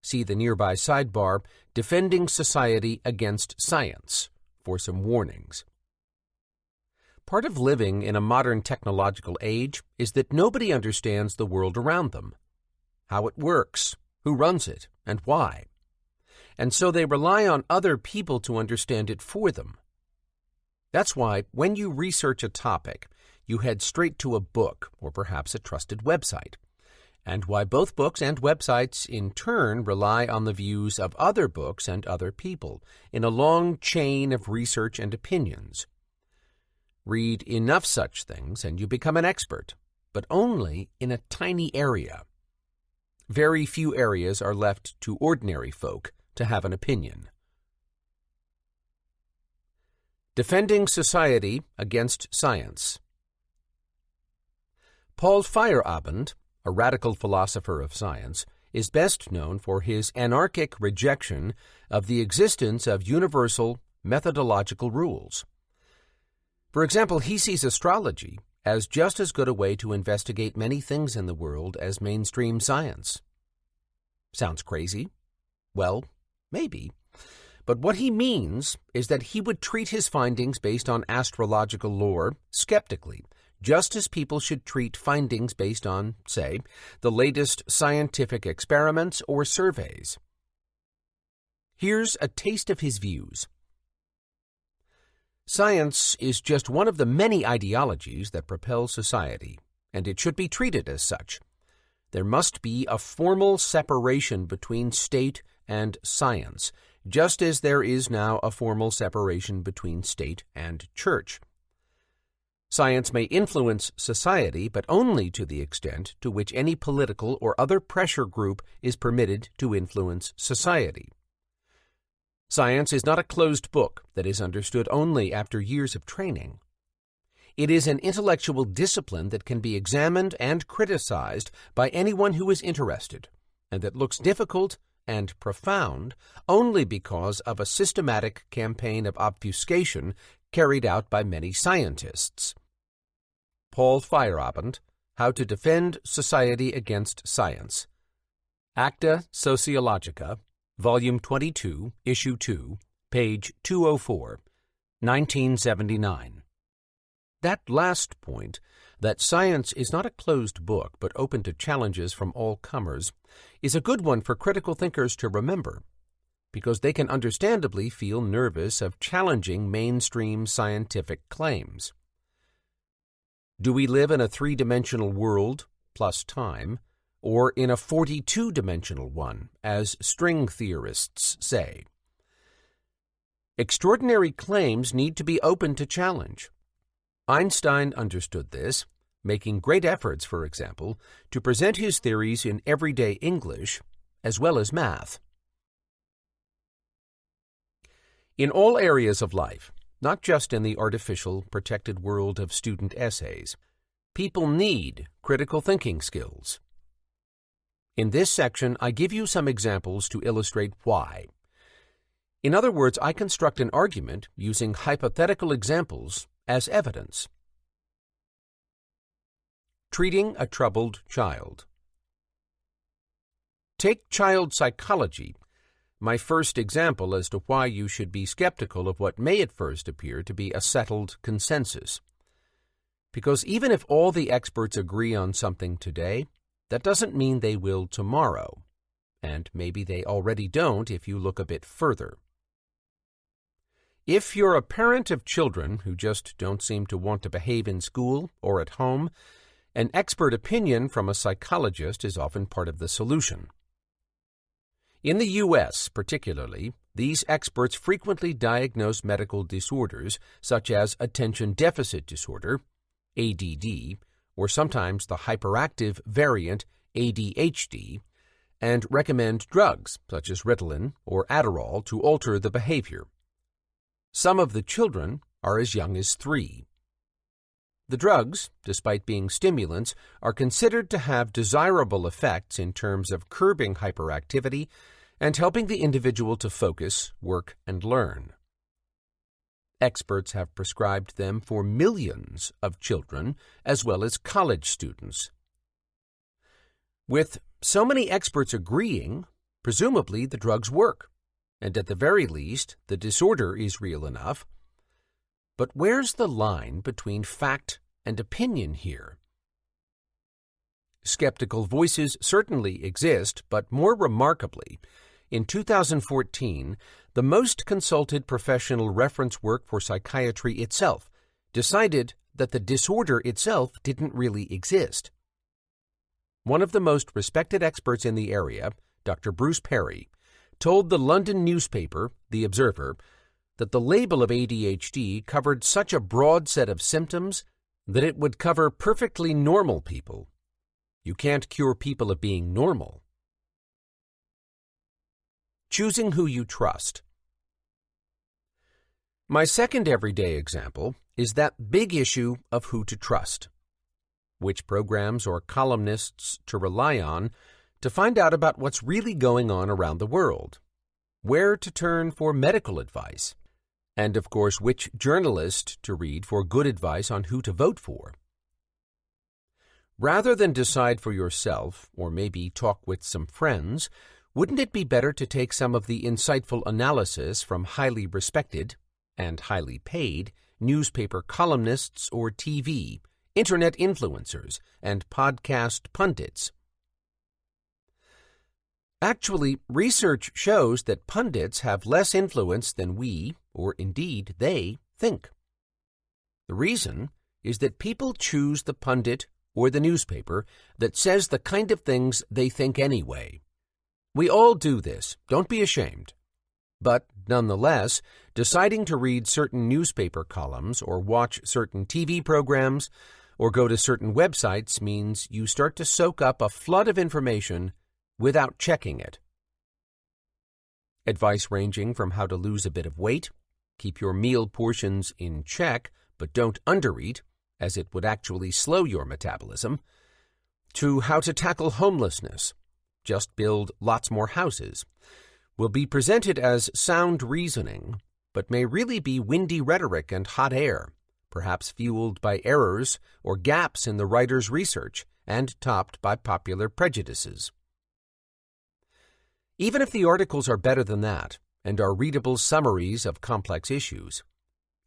See the nearby sidebar, Defending Society Against Science, for some warnings. Part of living in a modern technological age is that nobody understands the world around them, how it works, who runs it, and why. And so they rely on other people to understand it for them. That's why when you research a topic, you head straight to a book or perhaps a trusted website, and why both books and websites in turn rely on the views of other books and other people in a long chain of research and opinions. Read enough such things and you become an expert, but only in a tiny area. Very few areas are left to ordinary folk to have an opinion. Defending Society Against Science. Paul Feyerabend, a radical philosopher of science, is best known for his anarchic rejection of the existence of universal methodological rules. For example, he sees astrology as just as good a way to investigate many things in the world as mainstream science. Sounds crazy? Well, maybe. But what he means is that he would treat his findings based on astrological lore skeptically, just as people should treat findings based on, say, the latest scientific experiments or surveys. Here's a taste of his views. Science is just one of the many ideologies that propel society, and it should be treated as such. There must be a formal separation between state and science, just as there is now a formal separation between state and church. Science may influence society, but only to the extent to which any political or other pressure group is permitted to influence society. Science is not a closed book that is understood only after years of training. It is an intellectual discipline that can be examined and criticized by anyone who is interested, and that looks difficult and profound only because of a systematic campaign of obfuscation carried out by many scientists. Paul Feyerabend, How to Defend Society Against Science. Acta Sociologica, Volume 22, Issue 2, page 204, 1979. That last point, that science is not a closed book but open to challenges from all comers, is a good one for critical thinkers to remember, because they can understandably feel nervous of challenging mainstream scientific claims. Do we live in a three-dimensional world, plus time, or in a 42-dimensional one, as string theorists say? Extraordinary claims need to be open to challenge. Einstein understood this, making great efforts, for example, to present his theories in everyday English as well as math. In all areas of life, not just in the artificial, protected world of student essays, people need critical thinking skills. In this section, I give you some examples to illustrate why. In other words, I construct an argument using hypothetical examples as evidence. Treating a troubled child. Take child psychology, my first example as to why you should be skeptical of what may at first appear to be a settled consensus. Because even if all the experts agree on something today, that doesn't mean they will tomorrow, and maybe they already don't if you look a bit further. If you're a parent of children who just don't seem to want to behave in school or at home, an expert opinion from a psychologist is often part of the solution. In the U.S., particularly, these experts frequently diagnose medical disorders such as attention deficit disorder, ADD, or sometimes the hyperactive variant ADHD, and recommend drugs such as Ritalin or Adderall to alter the behavior. Some of the children are as young as 3. The drugs, despite being stimulants, are considered to have desirable effects in terms of curbing hyperactivity and helping the individual to focus, work, and learn. Experts have prescribed them for millions of children as well as college students. With so many experts agreeing, presumably the drugs work, and at the very least, the disorder is real enough. But where's the line between fact and opinion here? Skeptical voices certainly exist, but more remarkably, in 2014, the most consulted professional reference work for psychiatry itself decided that the disorder itself didn't really exist. One of the most respected experts in the area, Dr. Bruce Perry, told the London newspaper, The Observer, that the label of ADHD covered such a broad set of symptoms that it would cover perfectly normal people. You can't cure people of being normal. Choosing who you trust. My second everyday example is that big issue of who to trust. Which programs or columnists to rely on to find out about what's really going on around the world, where to turn for medical advice, and of course which journalist to read for good advice on who to vote for. Rather than decide for yourself, or maybe talk with some friends, wouldn't it be better to take some of the insightful analysis from highly respected and highly paid newspaper columnists or TV, internet influencers, and podcast pundits? Actually, research shows that pundits have less influence than we, or indeed they, think. The reason is that people choose the pundit or the newspaper that says the kind of things they think anyway. We all do this, don't be ashamed. But, nonetheless, deciding to read certain newspaper columns or watch certain TV programs or go to certain websites means you start to soak up a flood of information without checking it. Advice ranging from how to lose a bit of weight, keep your meal portions in check, but don't undereat, as it would actually slow your metabolism, to how to tackle homelessness, just build lots more houses, will be presented as sound reasoning, but may really be windy rhetoric and hot air, perhaps fueled by errors or gaps in the writer's research and topped by popular prejudices. Even if the articles are better than that and are readable summaries of complex issues,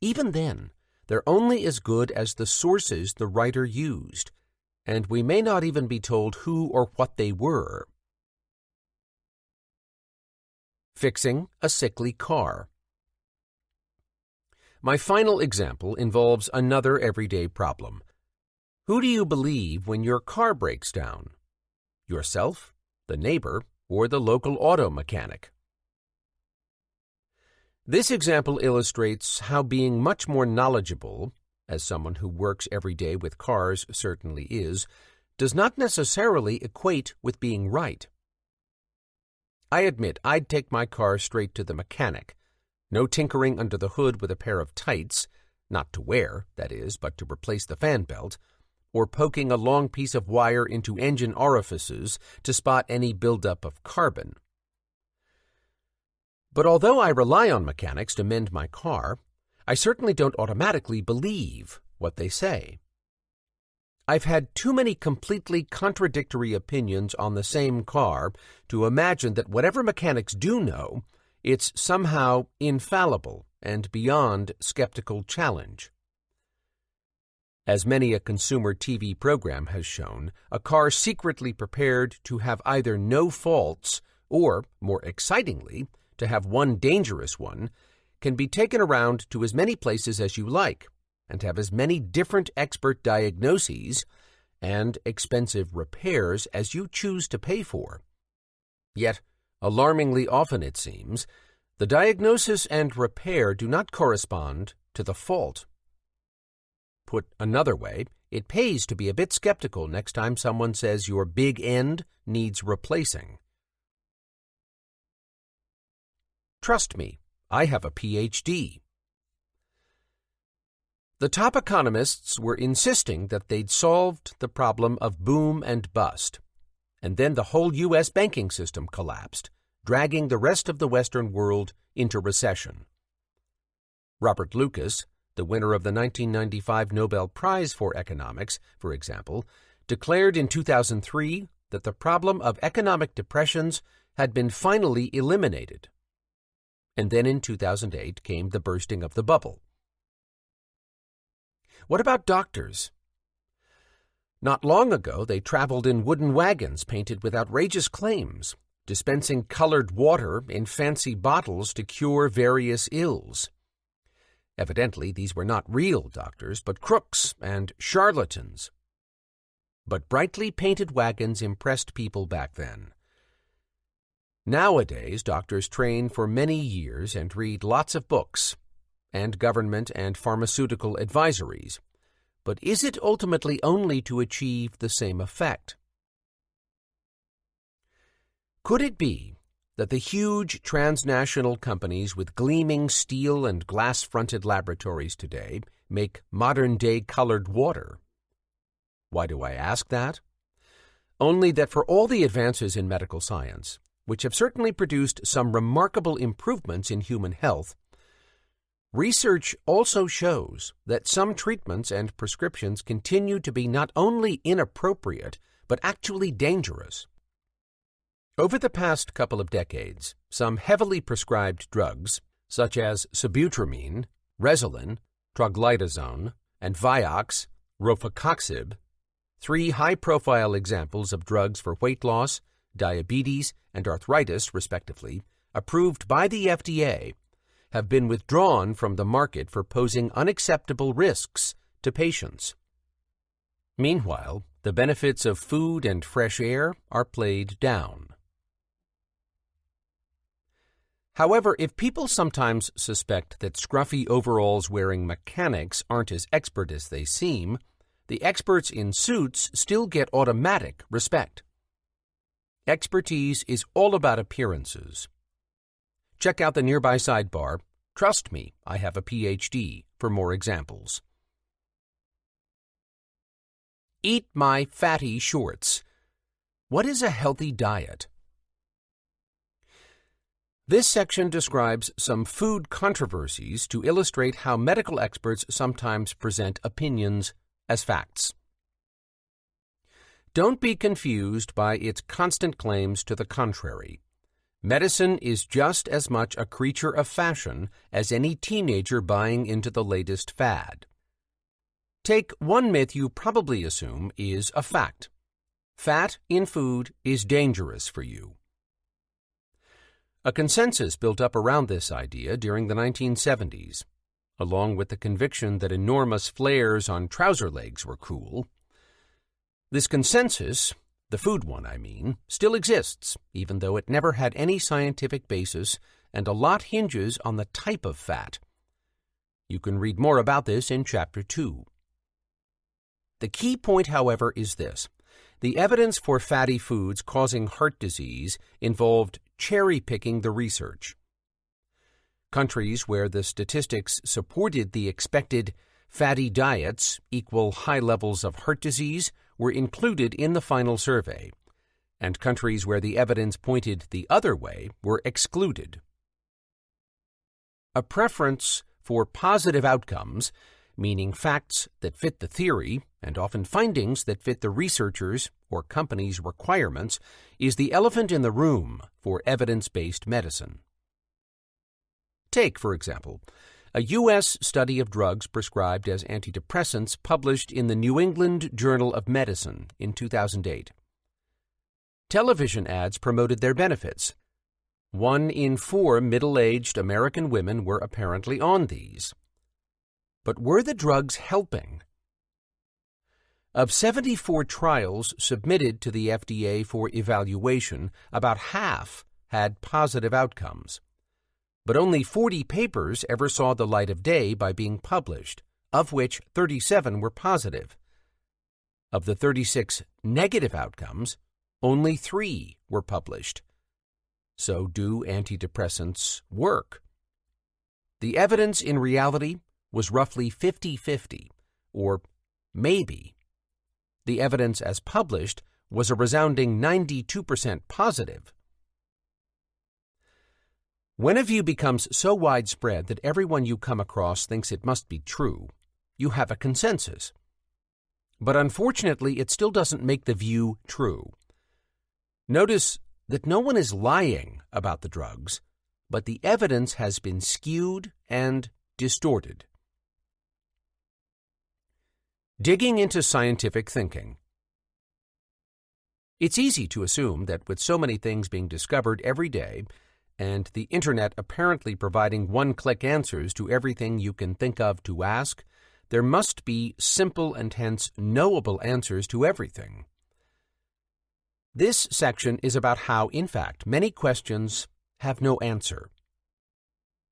even then, they're only as good as the sources the writer used, and we may not even be told who or what they were. Fixing a sickly car. My final example involves another everyday problem. Who do you believe when your car breaks down? Yourself, the neighbor, or the local auto mechanic? This example illustrates how being much more knowledgeable, as someone who works every day with cars certainly is, does not necessarily equate with being right. I admit I'd take my car straight to the mechanic. No tinkering under the hood with a pair of tights, not to wear, that is, but to replace the fan belt, or poking a long piece of wire into engine orifices to spot any buildup of carbon. But although I rely on mechanics to mend my car, I certainly don't automatically believe what they say. I've had too many completely contradictory opinions on the same car to imagine that whatever mechanics do know, it's somehow infallible and beyond skeptical challenge. As many a consumer TV program has shown, a car secretly prepared to have either no faults or, more excitingly, to have one dangerous one, can be taken around to as many places as you like and have as many different expert diagnoses and expensive repairs as you choose to pay for. Yet, alarmingly often it seems, the diagnosis and repair do not correspond to the fault. Put another way, it pays to be a bit skeptical next time someone says your big end needs replacing. Trust me, I have a PhD. The top economists were insisting that they'd solved the problem of boom and bust, and then the whole U.S. banking system collapsed, dragging the rest of the Western world into recession. Robert Lucas, the winner of the 1995 Nobel Prize for Economics, for example, declared in 2003 that the problem of economic depressions had been finally eliminated. And then in 2008 came the bursting of the bubble. What about doctors? Not long ago, they traveled in wooden wagons painted with outrageous claims, dispensing colored water in fancy bottles to cure various ills. Evidently, these were not real doctors, but crooks and charlatans. But brightly painted wagons impressed people back then. Nowadays, doctors train for many years and read lots of books and government and pharmaceutical advisories. But is it ultimately only to achieve the same effect? Could it be that the huge transnational companies with gleaming steel and glass-fronted laboratories today make modern-day colored water? Why do I ask that? Only that for all the advances in medical science, which have certainly produced some remarkable improvements in human health, research also shows that some treatments and prescriptions continue to be not only inappropriate, but actually dangerous. Over the past couple of decades, some heavily prescribed drugs, such as sibutramine, Resolin, troglitazone, and Vioxx, rofecoxib, three high-profile examples of drugs for weight loss, diabetes, and arthritis, respectively, approved by the FDA, have been withdrawn from the market for posing unacceptable risks to patients. Meanwhile, the benefits of food and fresh air are played down. However, if people sometimes suspect that scruffy overalls-wearing mechanics aren't as expert as they seem, the experts in suits still get automatic respect. Expertise is all about appearances. Check out the nearby sidebar, "Trust me, I have a PhD," for more examples. Eat my fatty shorts. What is a healthy diet? This section describes some food controversies to illustrate how medical experts sometimes present opinions as facts. Don't be confused by its constant claims to the contrary. Medicine is just as much a creature of fashion as any teenager buying into the latest fad. Take one myth you probably assume is a fact. Fat in food is dangerous for you. A consensus built up around this idea during the 1970s, along with the conviction that enormous flares on trouser legs were cool. This consensus, the food one I mean, still exists, even though it never had any scientific basis, and a lot hinges on the type of fat. You can read more about this in Chapter 2. The key point, however, is this. The evidence for fatty foods causing heart disease involved cherry-picking the research. Countries where the statistics supported the expected fatty diets equal high levels of heart disease were included in the final survey, and countries where the evidence pointed the other way were excluded. A preference for positive outcomes, meaning facts that fit the theory, and often findings that fit the researchers' or companies' requirements, is the elephant in the room for evidence-based medicine. Take, for example, a U.S. study of drugs prescribed as antidepressants published in the New England Journal of Medicine in 2008. Television ads promoted their benefits. 1 in 4 middle-aged American women were apparently on these. But were the drugs helping? Of 74 trials submitted to the FDA for evaluation, about half had positive outcomes. But only 40 papers ever saw the light of day by being published, of which 37 were positive. Of the 36 negative outcomes, only 3 were published. So do antidepressants work? The evidence in reality was roughly 50-50, or maybe. The evidence as published was a resounding 92% positive. When a view becomes so widespread that everyone you come across thinks it must be true, you have a consensus. But unfortunately, it still doesn't make the view true. Notice that no one is lying about the drugs, but the evidence has been skewed and distorted. Digging into scientific thinking. It's easy to assume that with so many things being discovered every day, and the Internet apparently providing one-click answers to everything you can think of to ask, there must be simple and hence knowable answers to everything. This section is about how, in fact, many questions have no answer.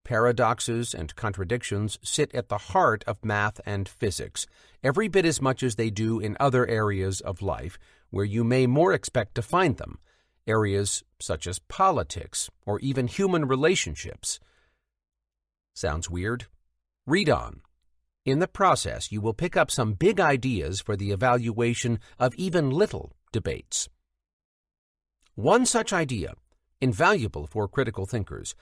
Paradoxes and contradictions sit at the heart of math and physics, every bit as much as they do in other areas of life, where you may more expect to find them, areas such as politics or even human relationships. Sounds weird? Read on. In the process, you will pick up some big ideas for the evaluation of even little debates. One such idea, invaluable for critical thinkers,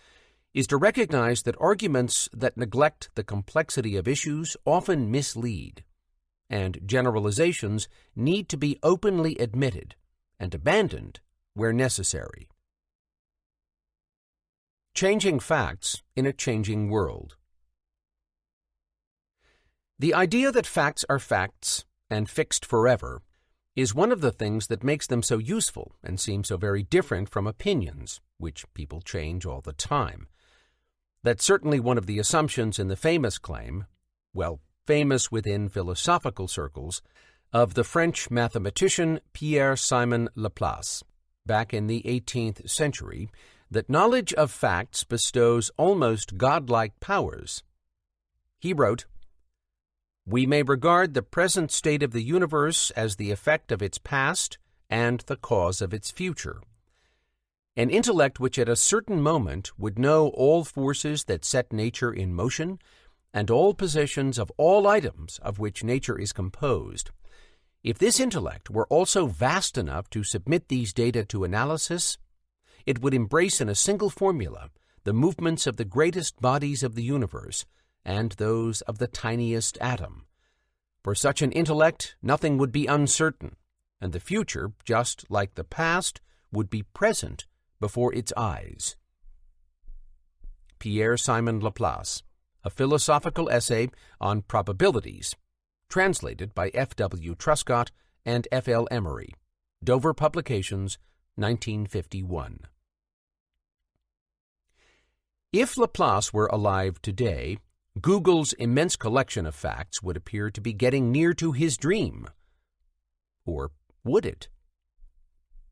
is to recognize that arguments that neglect the complexity of issues often mislead, and generalizations need to be openly admitted and abandoned where necessary. Changing facts in a changing world. The idea that facts are facts and fixed forever is one of the things that makes them so useful and seem so very different from opinions, which people change all the time. That's certainly one of the assumptions in the famous claim, well, famous within philosophical circles, of the French mathematician Pierre-Simon Laplace, back in the 18th century, that knowledge of facts bestows almost godlike powers. He wrote, "We may regard the present state of the universe as the effect of its past and the cause of its future. An intellect which at a certain moment would know all forces that set nature in motion and all positions of all items of which nature is composed, If this intellect were also vast enough to submit these data to analysis, it would embrace in a single formula the movements of the greatest bodies of the universe and those of the tiniest atom. For such an intellect, nothing would be uncertain, and the future, just like the past, would be present before its eyes. Pierre-Simon Laplace, A Philosophical Essay on Probabilities, translated by F.W. Truscott and F.L. Emery, Dover Publications, 1951. If Laplace were alive today, Google's immense collection of facts would appear to be getting near to his dream. Or would it?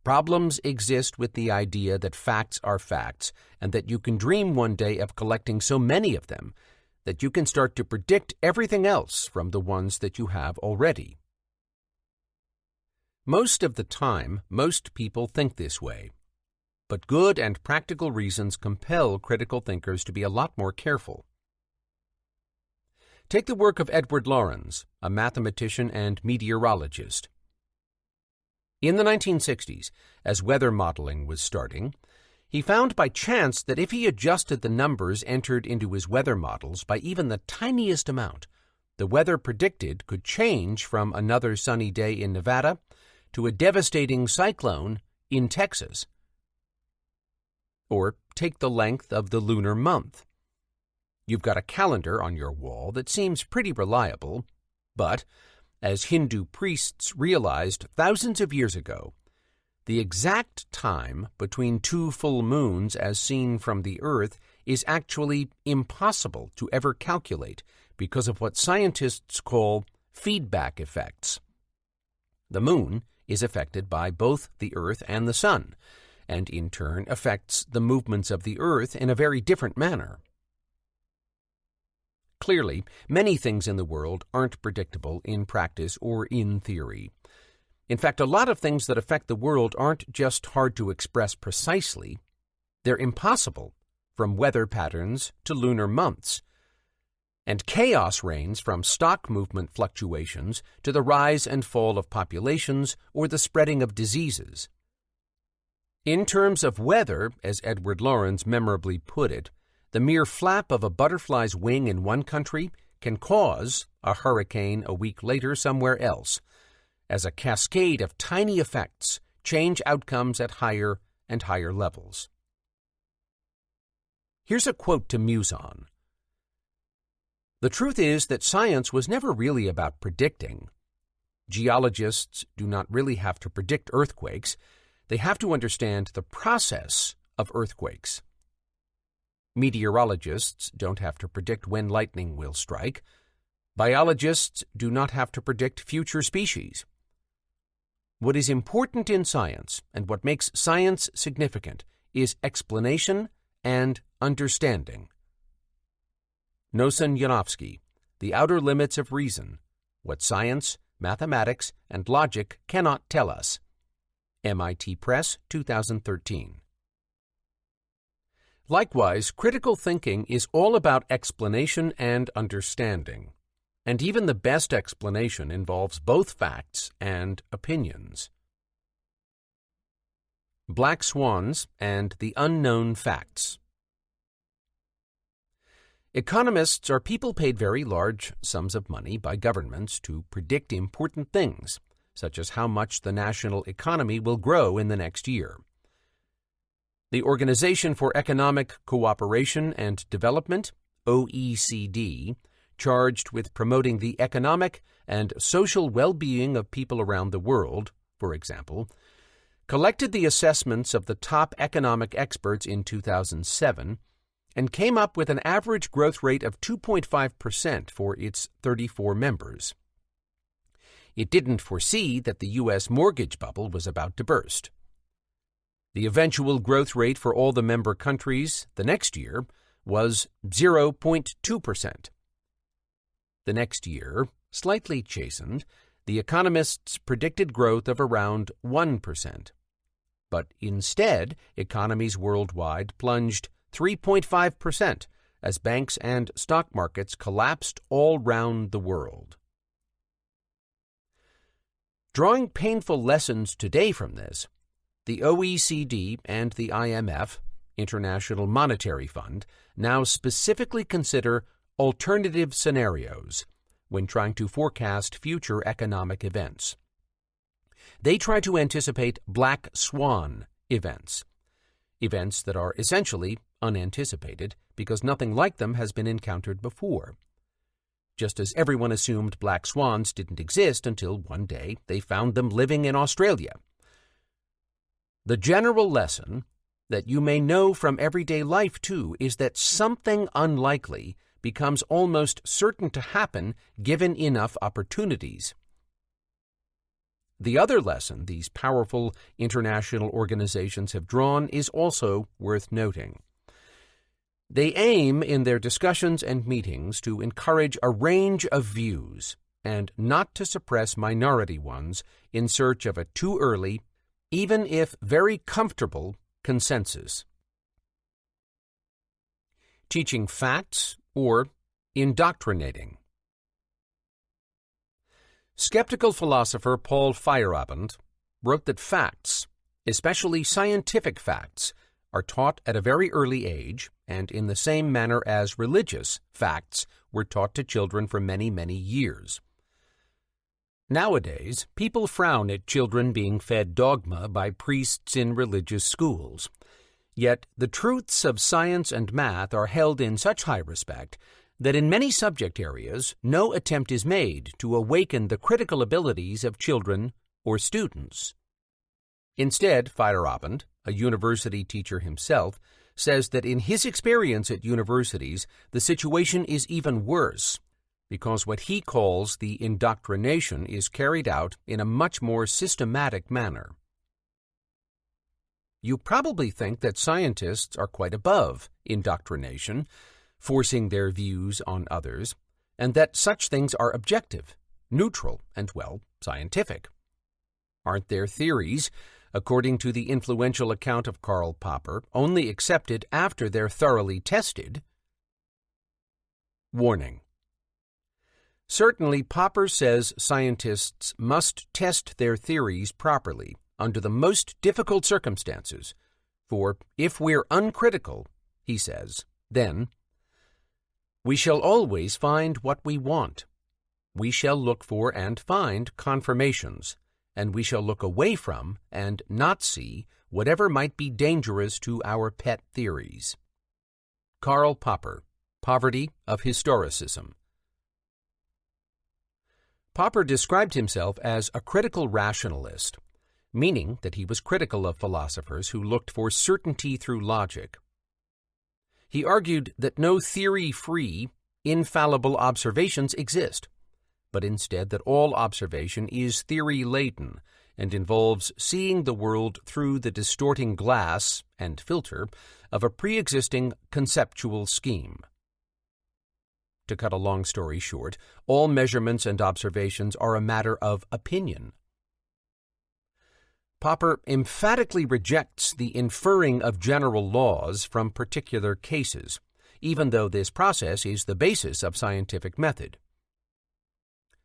Problems exist with the idea that facts are facts, and that you can dream one day of collecting so many of them that you can start to predict everything else from the ones that you have already. Most of the time, most people think this way, but good and practical reasons compel critical thinkers to be a lot more careful. Take the work of Edward Lorenz, a mathematician and meteorologist. In the 1960s, as weather modeling was starting, he found by chance that if he adjusted the numbers entered into his weather models by even the tiniest amount, the weather predicted could change from another sunny day in Nevada to a devastating cyclone in Texas. Or take the length of the lunar month. You've got a calendar on your wall that seems pretty reliable, but, as Hindu priests realized thousands of years ago, the exact time between two full moons as seen from the Earth is actually impossible to ever calculate because of what scientists call feedback effects. The moon is affected by both the Earth and the Sun, and in turn affects the movements of the Earth in a very different manner. Clearly, many things in the world aren't predictable in practice or in theory. In fact, a lot of things that affect the world aren't just hard to express precisely, they're impossible, from weather patterns to lunar months. And chaos reigns from stock movement fluctuations to the rise and fall of populations or the spreading of diseases. In terms of weather, as Edward Lorenz memorably put it, the mere flap of a butterfly's wing in one country can cause a hurricane a week later somewhere else, as a cascade of tiny effects change outcomes at higher and higher levels. Here's a quote to muse on. The truth is that science was never really about predicting. Geologists do not really have to predict earthquakes. They have to understand the process of earthquakes. Meteorologists don't have to predict when lightning will strike. Biologists do not have to predict future species. What is important in science, and what makes science significant, is explanation and understanding. Noson Yanofsky, The Outer Limits of Reason, What Science, Mathematics, and Logic Cannot Tell Us. MIT Press, 2013. Likewise, critical thinking is all about explanation and understanding, and even the best explanation involves both facts and opinions. Black Swans and the Unknown Facts. Economists are people paid very large sums of money by governments to predict important things, such as how much the national economy will grow in the next year. The Organization for Economic Cooperation and Development, OECD, charged with promoting the economic and social well-being of people around the world, for example, collected the assessments of the top economic experts in 2007 and came up with an average growth rate of 2.5% for its 34 members. It didn't foresee that the U.S. mortgage bubble was about to burst. The eventual growth rate for all the member countries the next year was 0.2%. The next year, slightly chastened, the economists predicted growth of around 1%. But instead, economies worldwide plunged 3.5% as banks and stock markets collapsed all round the world. Drawing painful lessons today from this, the OECD and the IMF, International Monetary Fund, now specifically consider alternative scenarios when trying to forecast future economic events. They try to anticipate black swan events that are essentially unanticipated because nothing like them has been encountered before. Just as everyone assumed black swans didn't exist until one day they found them living in Australia. The general lesson that you may know from everyday life, too, is that something unlikely becomes almost certain to happen given enough opportunities. The other lesson these powerful international organizations have drawn is also worth noting. They aim in their discussions and meetings to encourage a range of views and not to suppress minority ones in search of a too early, even if very comfortable, consensus. Teaching facts or indoctrinating. Skeptical philosopher Paul Feyerabend wrote that facts, especially scientific facts, are taught at a very early age and in the same manner as religious facts were taught to children for many, many years. Nowadays, people frown at children being fed dogma by priests in religious schools. Yet the truths of science and math are held in such high respect that in many subject areas no attempt is made to awaken the critical abilities of children or students. Instead, Feyerabend, a university teacher himself, says that in his experience at universities, the situation is even worse, because what he calls the indoctrination is carried out in a much more systematic manner. You probably think that scientists are quite above indoctrination, forcing their views on others, and that such things are objective, neutral, and, well, scientific. Aren't their theories, according to the influential account of Karl Popper, only accepted after they're thoroughly tested? Warning. Certainly, Popper says scientists must test their theories properly under the most difficult circumstances, for if we're uncritical, he says, then we shall always find what we want. We shall look for and find confirmations, and we shall look away from and not see whatever might be dangerous to our pet theories. Karl Popper, Poverty of Historicism. Popper described himself as a critical rationalist, meaning that he was critical of philosophers who looked for certainty through logic. He argued that no theory-free, infallible observations exist, but instead that all observation is theory-laden and involves seeing the world through the distorting glass and filter of a pre-existing conceptual scheme. To cut a long story short, all measurements and observations are a matter of opinion. Popper emphatically rejects the inferring of general laws from particular cases, even though this process is the basis of scientific method.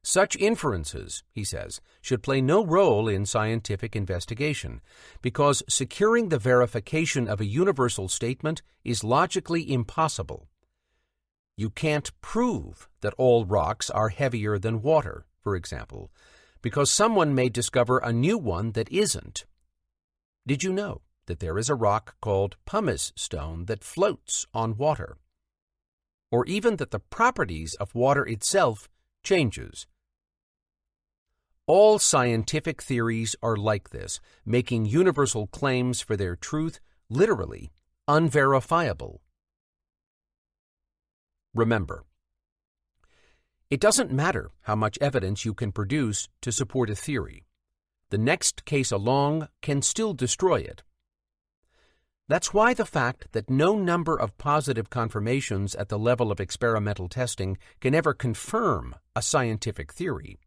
Such inferences, he says, should play no role in scientific investigation, because securing the verification of a universal statement is logically impossible. You can't prove that all rocks are heavier than water, for example, because someone may discover a new one that isn't. Did you know that there is a rock called pumice stone that floats on water? Or even that the properties of water itself changes? All scientific theories are like this, making universal claims for their truth literally unverifiable. Remember, it doesn't matter how much evidence you can produce to support a theory. The next case along can still destroy it. That's why the fact that no number of positive confirmations at the level of experimental testing can ever confirm a scientific theory.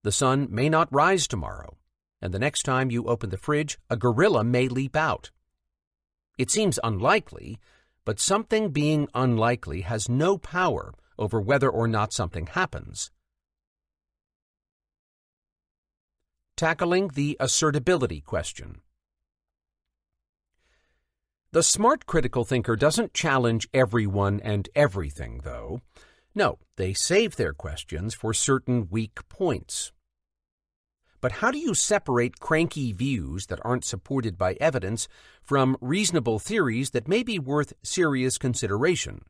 The sun may not rise tomorrow, and the next time you open the fridge, a gorilla may leap out. It seems unlikely, but something being unlikely has no power over whether or not something happens. tackling the assertability question. The smart critical thinker doesn't challenge everyone and everything, though. No, they save their questions for certain weak points. But how do you separate cranky views that aren't supported by evidence from reasonable theories that may be worth serious consideration?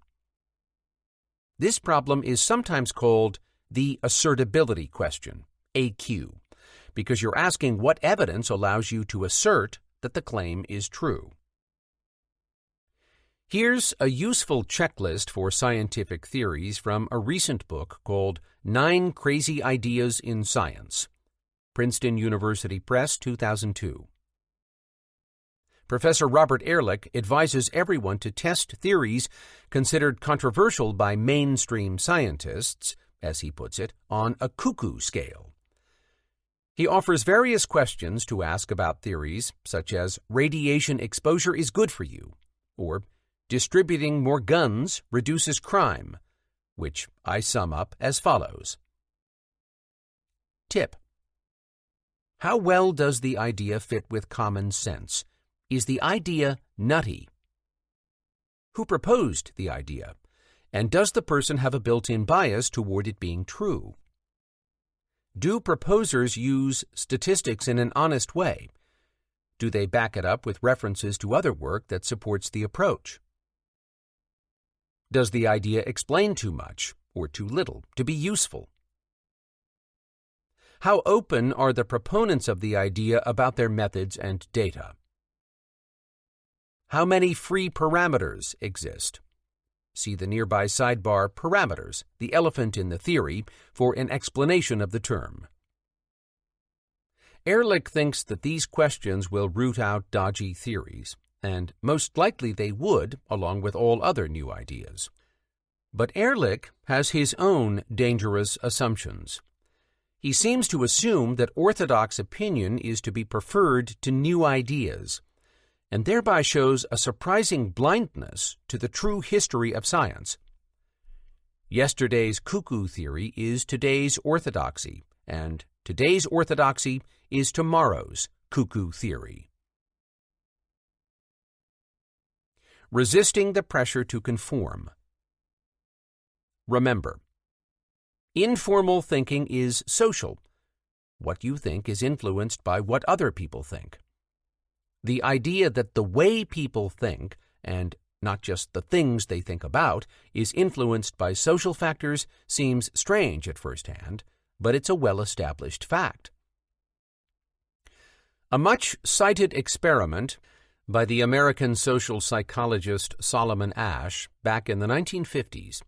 This problem is sometimes called the assertability question, AQ, because you're asking what evidence allows you to assert that the claim is true. Here's a useful checklist for scientific theories from a recent book called 9 Crazy Ideas in Science, Princeton University Press, 2002. Professor Robert Ehrlich advises everyone to test theories considered controversial by mainstream scientists, as he puts it, on a cuckoo scale. He offers various questions to ask about theories, such as radiation exposure is good for you, or distributing more guns reduces crime, which I sum up as follows. Tip: how well does the idea fit with common sense? Is the idea nutty? Who proposed the idea? And does the person have a built-in bias toward it being true? Do proposers use statistics in an honest way? Do they back it up with references to other work that supports the approach? Does the idea explain too much or too little to be useful? How open are the proponents of the idea about their methods and data? How many free parameters exist? See the nearby sidebar Parameters, the elephant in the theory, for an explanation of the term. Ehrlich thinks that these questions will root out dodgy theories, and most likely they would, along with all other new ideas. But Ehrlich has his own dangerous assumptions. He seems to assume that orthodox opinion is to be preferred to new ideas, and thereby shows a surprising blindness to the true history of science. Yesterday's cuckoo theory is today's orthodoxy, and today's orthodoxy is tomorrow's cuckoo theory. Resisting the pressure to conform. Remember, informal thinking is social. What you think is influenced by what other people think. The idea that the way people think, and not just the things they think about, is influenced by social factors seems strange at first hand, but it's a well-established fact. A much-cited experiment by the American social psychologist Solomon Asch back in the 1950s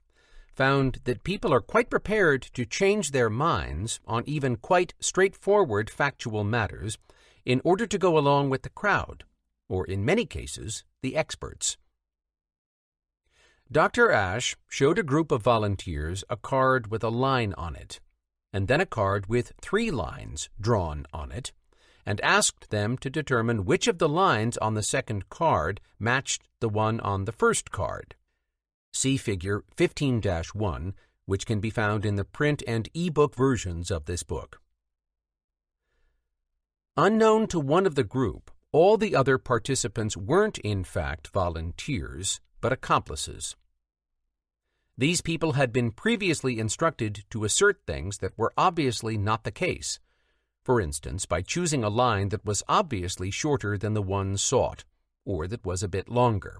found that people are quite prepared to change their minds on even quite straightforward factual matters in order to go along with the crowd, or in many cases, the experts. Dr. Asch showed a group of volunteers a card with a line on it, and then a card with 3 lines drawn on it, and asked them to determine which of the lines on the second card matched the one on the first card. See Figure 15-1, which can be found in the print and e-book versions of this book. Unknown to one of the group, all the other participants weren't in fact volunteers, but accomplices. These people had been previously instructed to assert things that were obviously not the case, for instance, by choosing a line that was obviously shorter than the one sought, or that was a bit longer.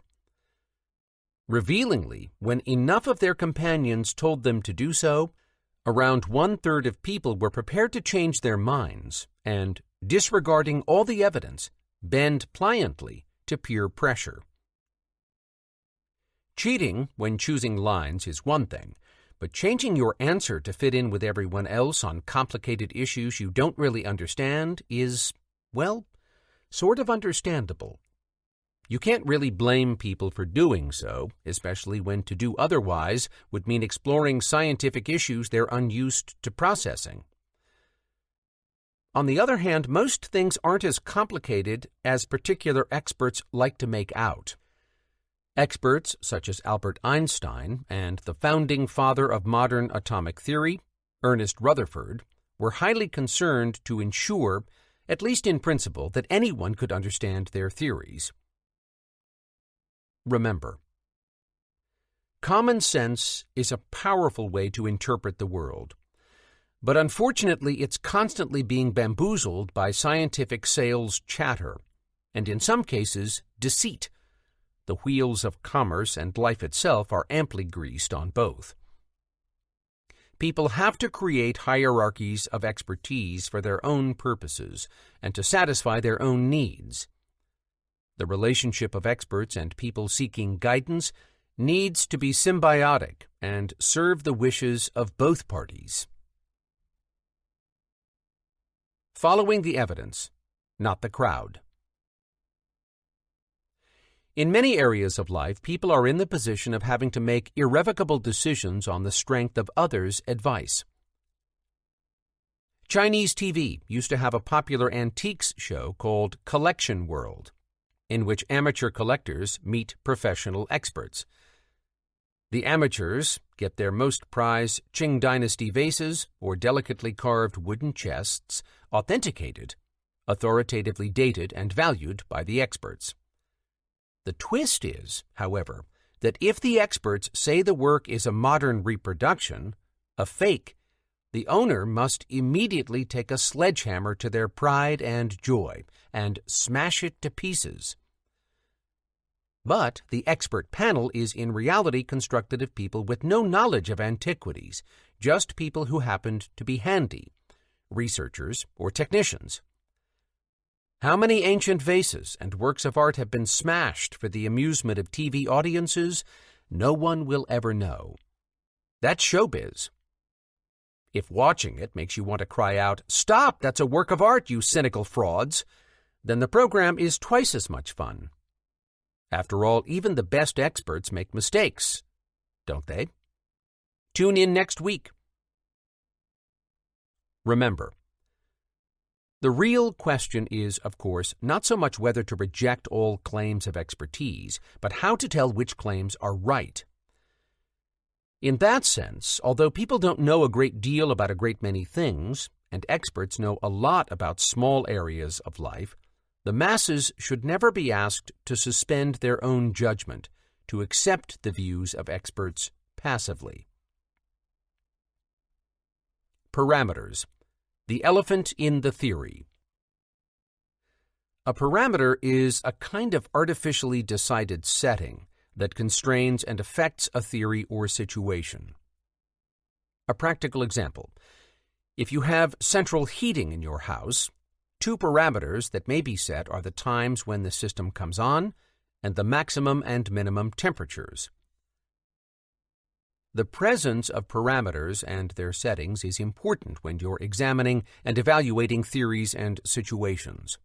Revealingly, when enough of their companions told them to do so, around 1/3 of people were prepared to change their minds and, disregarding all the evidence, bend pliantly to peer pressure. Cheating when choosing lines is one thing, but changing your answer to fit in with everyone else on complicated issues you don't really understand is, well, sort of understandable. You can't really blame people for doing so, especially when to do otherwise would mean exploring scientific issues they're unused to processing. On the other hand, most things aren't as complicated as particular experts like to make out. Experts such as Albert Einstein and the founding father of modern atomic theory, Ernest Rutherford, were highly concerned to ensure, at least in principle, that anyone could understand their theories. Remember, common sense is a powerful way to interpret the world, but unfortunately it's constantly being bamboozled by scientific sales chatter, and in some cases, deceit. The wheels of commerce and life itself are amply greased on both. People have to create hierarchies of expertise for their own purposes and to satisfy their own needs. The relationship of experts and people seeking guidance needs to be symbiotic and serve the wishes of both parties. Following the evidence, not the crowd. In many areas of life, people are in the position of having to make irrevocable decisions on the strength of others' advice. Chinese TV used to have a popular antiques show called Collection World, in which amateur collectors meet professional experts. The amateurs get their most prized Qing Dynasty vases or delicately carved wooden chests authenticated, authoritatively dated, and valued by the experts. The twist is, however, that if the experts say the work is a modern reproduction, a fake, the owner must immediately take a sledgehammer to their pride and joy and smash it to pieces. But the expert panel is in reality constructed of people with no knowledge of antiquities, just people who happened to be handy, researchers or technicians. How many ancient vases and works of art have been smashed for the amusement of TV audiences? No one will ever know. That's showbiz. If watching it makes you want to cry out, "Stop, that's a work of art, you cynical frauds," then the program is twice as much fun. After all, even the best experts make mistakes, don't they? Tune in next week. Remember, the real question is, of course, not so much whether to reject all claims of expertise, but how to tell which claims are right. In that sense, although people don't know a great deal about a great many things, and experts know a lot about small areas of life, the masses should never be asked to suspend their own judgment, to accept the views of experts passively. Parameters. The elephant in the theory. A parameter is a kind of artificially decided setting that constrains and affects a theory or situation. A practical example. If you have central heating in your house, two parameters that may be set are the times when the system comes on and the maximum and minimum temperatures. The presence of parameters and their settings is important when you're examining and evaluating theories and situations.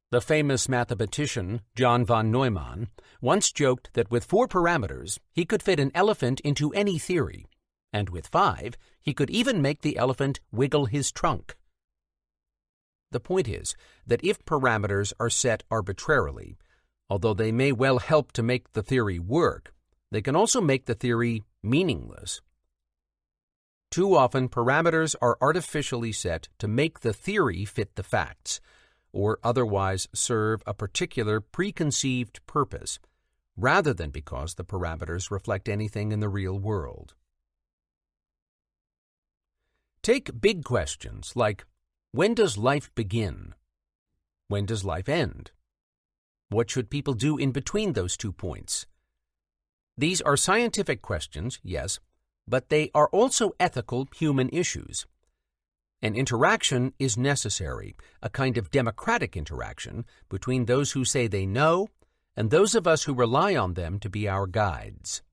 The famous mathematician John von Neumann once joked that with 4 parameters he could fit an elephant into any theory, and with 5 he could even make the elephant wiggle his trunk. The point is that if parameters are set arbitrarily, although they may well help to make the theory work, they can also make the theory meaningless. Too often, parameters are artificially set to make the theory fit the facts, or otherwise serve a particular preconceived purpose, rather than because the parameters reflect anything in the real world. Take big questions like, when does life begin? When does life end? What should people do in between those 2 points? These are scientific questions, yes, but they are also ethical human issues. An interaction is necessary, a kind of democratic interaction between those who say they know and those of us who rely on them to be our guides.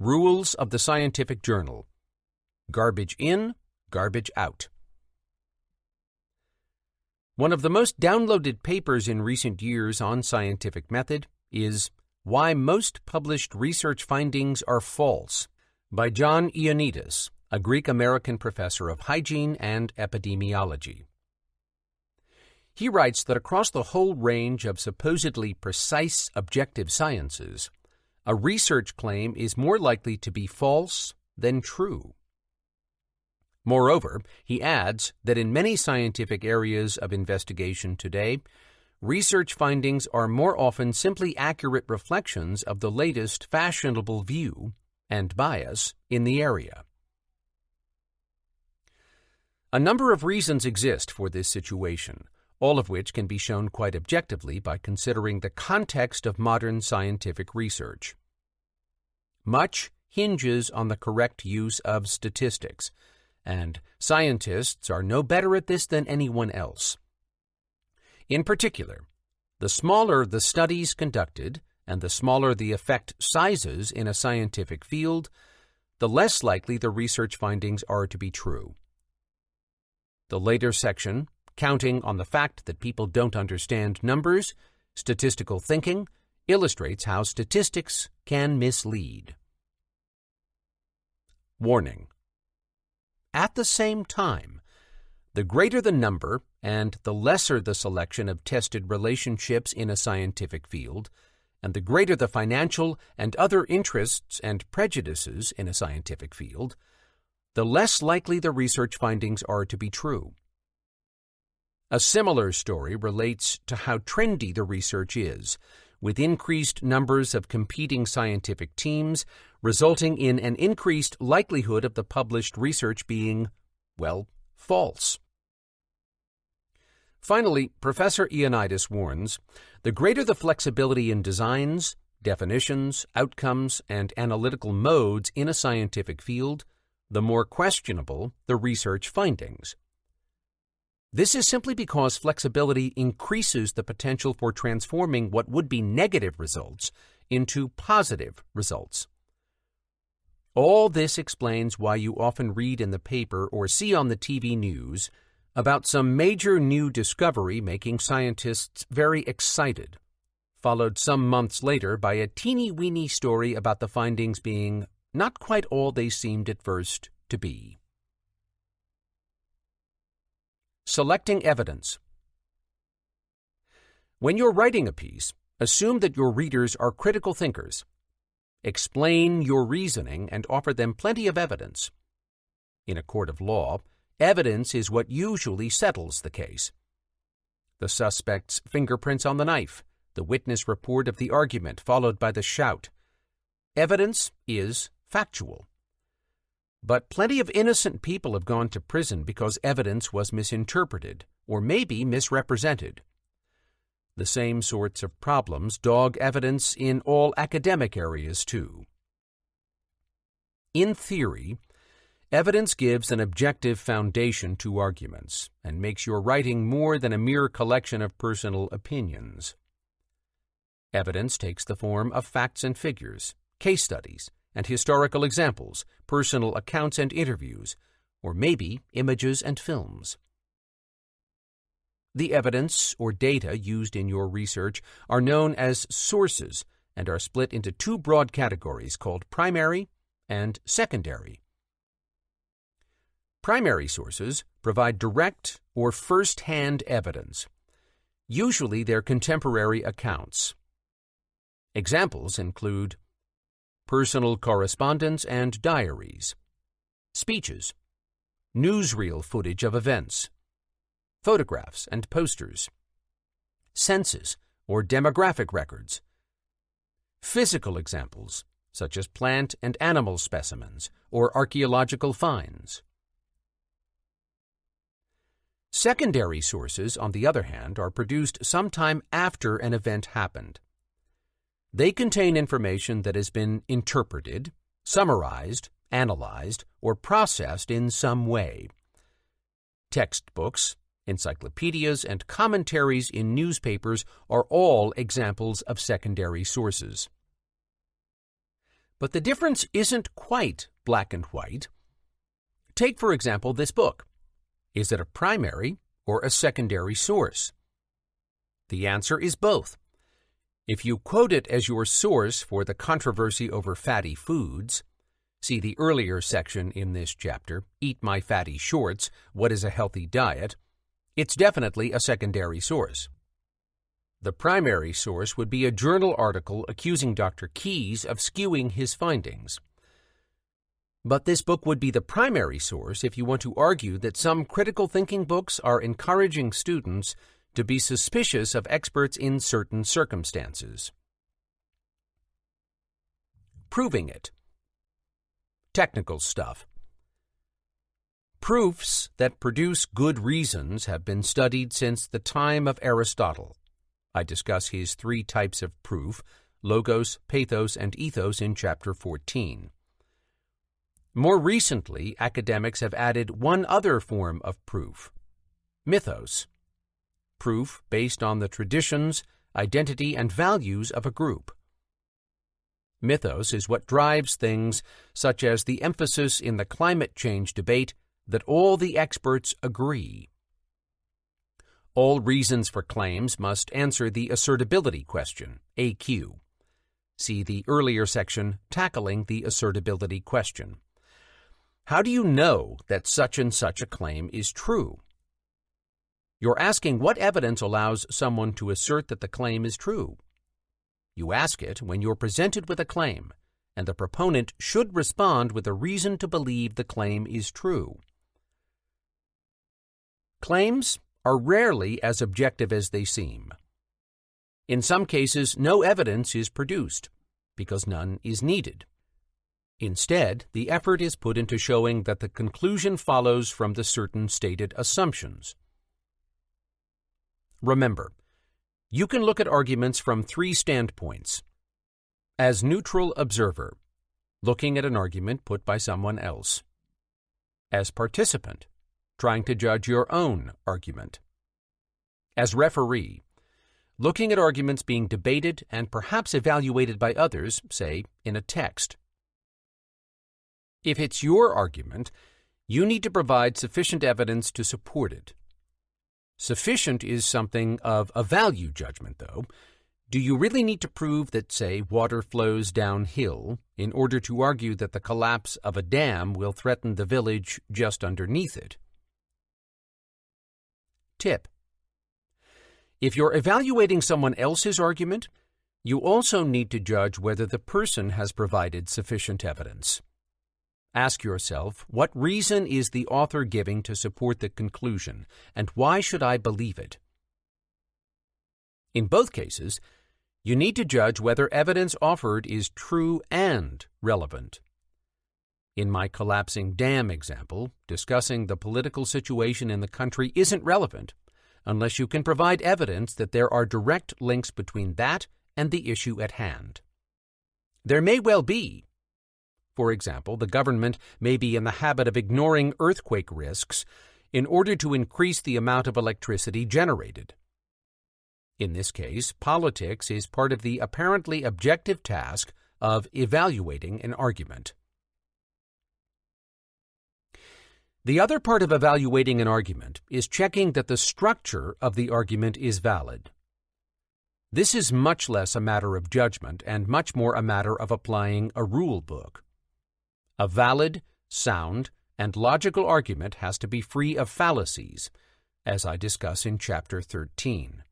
Rules of the Scientific Journal. Garbage in, garbage out. One of the most downloaded papers in recent years on scientific method is Why Most Published Research Findings Are False by John Ioannidis, a Greek-American professor of hygiene and epidemiology. He writes that across the whole range of supposedly precise objective sciences, a research claim is more likely to be false than true. Moreover, he adds that in many scientific areas of investigation today, research findings are more often simply accurate reflections of the latest fashionable view and bias in the area. A number of reasons exist for this situation, all of which can be shown quite objectively by considering the context of modern scientific research. Much hinges on the correct use of statistics, and scientists are no better at this than anyone else. In particular, the smaller the studies conducted and the smaller the effect sizes in a scientific field, the less likely the research findings are to be true. The later section, counting on the fact that people don't understand numbers, statistical thinking, illustrates how statistics can mislead. Warning. At the same time, the greater the number and the lesser the selection of tested relationships in a scientific field, and the greater the financial and other interests and prejudices in a scientific field, the less likely the research findings are to be true. A similar story relates to how trendy the research is, with increased numbers of competing scientific teams resulting in an increased likelihood of the published research being, well, false. Finally, Professor Ioannidis warns, the greater the flexibility in designs, definitions, outcomes, and analytical modes in a scientific field, the more questionable the research findings. This is simply because flexibility increases the potential for transforming what would be negative results into positive results. All this explains why you often read in the paper or see on the TV news about some major new discovery making scientists very excited, followed some months later by a teeny-weeny story about the findings being not quite all they seemed at first to be. Selecting evidence. When you're writing a piece, assume that your readers are critical thinkers. Explain your reasoning and offer them plenty of evidence. In a court of law, evidence is what usually settles the case. The suspect's fingerprints on the knife, the witness report of the argument followed by the shout. Evidence is factual. But plenty of innocent people have gone to prison because evidence was misinterpreted or maybe misrepresented. The same sorts of problems dog evidence in all academic areas too. In theory, evidence gives an objective foundation to arguments and makes your writing more than a mere collection of personal opinions. Evidence takes the form of facts and figures, case studies, and historical examples, personal accounts and interviews, or maybe images and films. The evidence or data used in your research are known as sources and are split into two broad categories called primary and secondary. Primary sources provide direct or first-hand evidence. Usually they're contemporary accounts. Examples include personal correspondence and diaries, speeches, newsreel footage of events, photographs and posters, census or demographic records, physical examples such as plant and animal specimens or archaeological finds. Secondary sources, on the other hand, are produced sometime after an event happened. They contain information that has been interpreted, summarized, analyzed, or processed in some way. Textbooks, encyclopedias, and commentaries in newspapers are all examples of secondary sources. But the difference isn't quite black and white. Take, for example, this book. Is it a primary or a secondary source? The answer is both. If you quote it as your source for the controversy over fatty foods, see the earlier section in this chapter, Eat My Fatty Shorts, What is a Healthy Diet, it's definitely a secondary source. The primary source would be a journal article accusing Dr. Keyes of skewing his findings. But this book would be the primary source if you want to argue that some critical thinking books are encouraging students to be suspicious of experts in certain circumstances. Proving it. Technical stuff. Proofs that produce good reasons have been studied since the time of Aristotle. I discuss his 3 types of proof, logos, pathos, and ethos, in Chapter 14. More recently, academics have added one other form of proof, mythos, proof based on the traditions, identity, and values of a group. Mythos is what drives things such as the emphasis in the climate change debate that all the experts agree. All reasons for claims must answer the assertability question, AQ. See the earlier section, Tackling the Assertability Question. How do you know that such and such a claim is true? You're asking what evidence allows someone to assert that the claim is true. You ask it when you're presented with a claim, and the proponent should respond with a reason to believe the claim is true. Claims are rarely as objective as they seem. In some cases, no evidence is produced, because none is needed. Instead, the effort is put into showing that the conclusion follows from the certain stated assumptions. Remember, you can look at arguments from 3 standpoints. As neutral observer, looking at an argument put by someone else. As participant, trying to judge your own argument. As referee, looking at arguments being debated and perhaps evaluated by others, say, in a text. If it's your argument, you need to provide sufficient evidence to support it. Sufficient is something of a value judgment, though. Do you really need to prove that, say, water flows downhill in order to argue that the collapse of a dam will threaten the village just underneath it? Tip. If you're evaluating someone else's argument, you also need to judge whether the person has provided sufficient evidence. Ask yourself, what reason is the author giving to support the conclusion, and why should I believe it? In both cases, you need to judge whether evidence offered is true and relevant. In my collapsing dam example, discussing the political situation in the country isn't relevant unless you can provide evidence that there are direct links between that and the issue at hand. There may well be. For example, the government may be in the habit of ignoring earthquake risks in order to increase the amount of electricity generated. In this case, politics is part of the apparently objective task of evaluating an argument. The other part of evaluating an argument is checking that the structure of the argument is valid. This is much less a matter of judgment and much more a matter of applying a rule book. A valid, sound, and logical argument has to be free of fallacies, as I discuss in Chapter 13.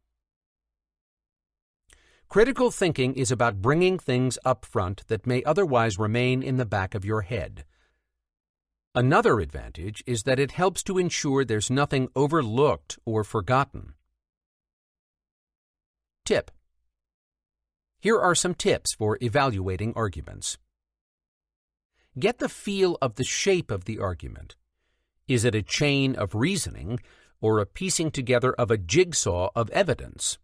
Critical thinking is about bringing things up front that may otherwise remain in the back of your head. Another advantage is that it helps to ensure there's nothing overlooked or forgotten. Tip. Here are some tips for evaluating arguments. Get the feel of the shape of the argument. Is it a chain of reasoning or a piecing together of a jigsaw of evidence?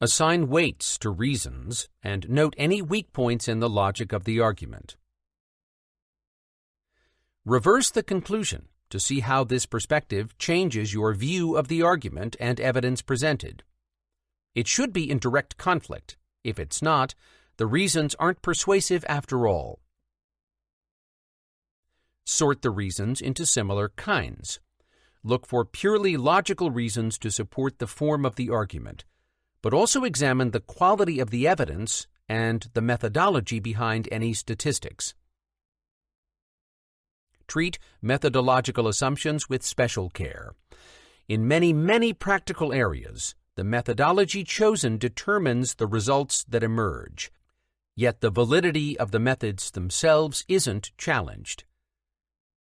Assign weights to reasons and note any weak points in the logic of the argument. Reverse the conclusion to see how this perspective changes your view of the argument and evidence presented. It should be in direct conflict. If it's not, the reasons aren't persuasive after all. Sort the reasons into similar kinds. Look for purely logical reasons to support the form of the argument, but also examine the quality of the evidence and the methodology behind any statistics. Treat methodological assumptions with special care. In many practical areas, the methodology chosen determines the results that emerge. yet the validity of the methods themselves isn't challenged.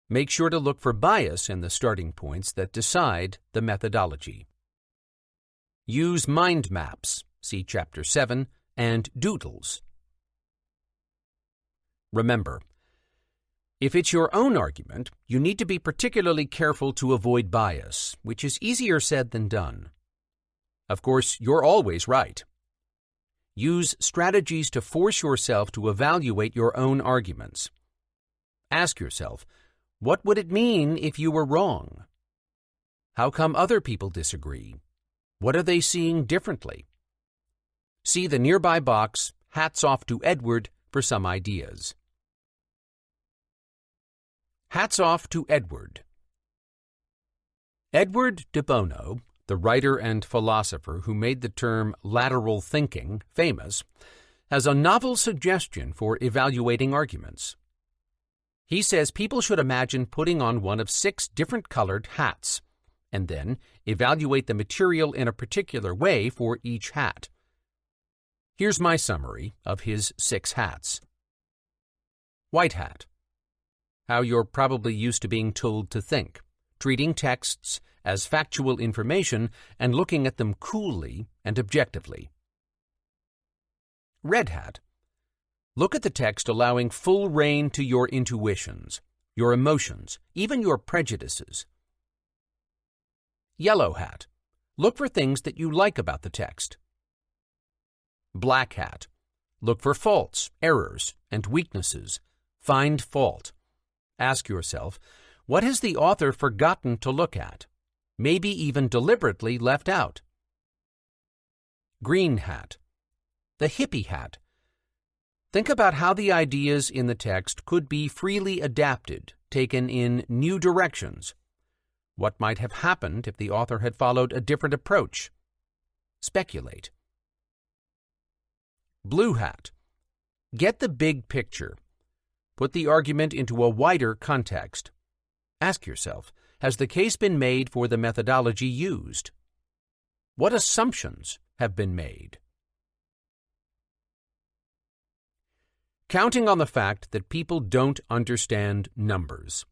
Make sure to look for bias in the starting points that decide the methodology. Use mind maps, see Chapter 7, and doodles. Remember, if it's your own argument, you need to be particularly careful to avoid bias, which is easier said than done. Of course, you're always right. Use strategies to force yourself to evaluate your own arguments. Ask yourself, what would it mean if you were wrong? How come other people disagree? What are they seeing differently? See the nearby box, Hats Off to Edward, for some ideas. Hats off to Edward. Edward de Bono, the writer and philosopher who made the term lateral thinking famous, has a novel suggestion for evaluating arguments. He says people should imagine putting on one of 6 different colored hats, and then evaluate the material in a particular way for each hat. Here's my summary of his 6 hats. White hat. How you're probably used to being told to think, treating texts as factual information and looking at them coolly and objectively. Red hat. Look at the text allowing full rein to your intuitions, your emotions, even your prejudices. Yellow hat. Look for things that you like about the text. Black hat. Look for faults, errors, and weaknesses. Find fault. Ask yourself, what has the author forgotten to look at? Maybe even deliberately left out. Green hat. The hippie hat. Think about how the ideas in the text could be freely adapted, taken in new directions. What might have happened if the author had followed a different approach? Speculate. Blue hat. Get the big picture. Put the argument into a wider context. Ask yourself, has the case been made for the methodology used? What assumptions have been made? Counting on the fact that people don't understand numbers.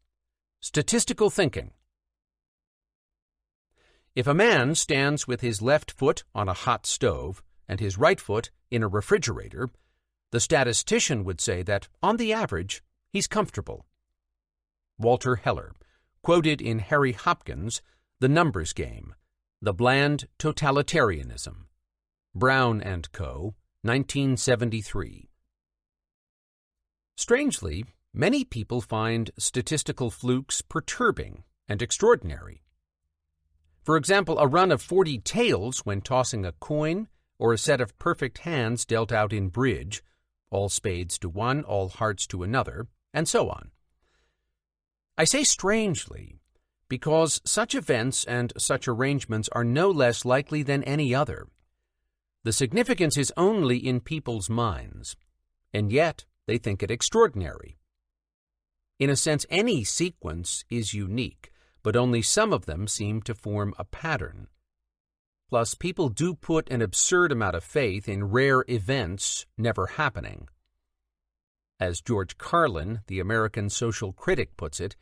Statistical thinking. If a man stands with his left foot on a hot stove and his right foot in a refrigerator, the statistician would say that, on the average, he's comfortable. Walter Heller, quoted in Harry Hopkins' The Numbers Game, The Bland Totalitarianism. Brown and Co., 1973. Strangely, many people find statistical flukes perturbing and extraordinary. For example, a run of 40 tails when tossing a coin, or a set of perfect hands dealt out in bridge, all spades to one, all hearts to another, and so on. I say strangely because such events and such arrangements are no less likely than any other. The significance is only in people's minds, and yet they think it extraordinary. In a sense, any sequence is unique, but only some of them seem to form a pattern. Plus, people do put an absurd amount of faith in rare events never happening. As George Carlin, the American social critic, puts it,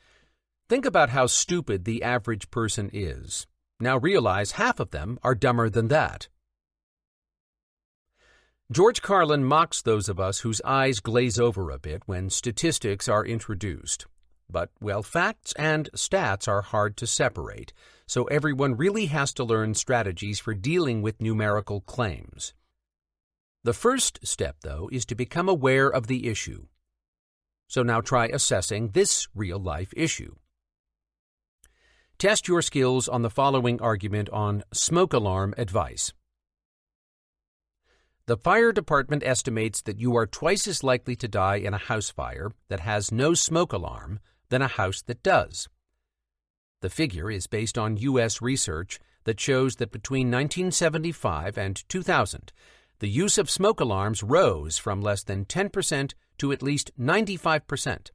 think about how stupid the average person is. Now realize half of them are dumber than that. George Carlin mocks those of us whose eyes glaze over a bit when statistics are introduced. But, well, facts and stats are hard to separate, so everyone really has to learn strategies for dealing with numerical claims. The first step, though, is to become aware of the issue. So now try assessing this real-life issue. Test your skills on the following argument on smoke alarm advice. The fire department estimates that you are twice as likely to die in a house fire that has no smoke alarm than a house that does. The figure is based on U.S. research that shows that between 1975 and 2000, the use of smoke alarms rose from less than 10% to at least 95%,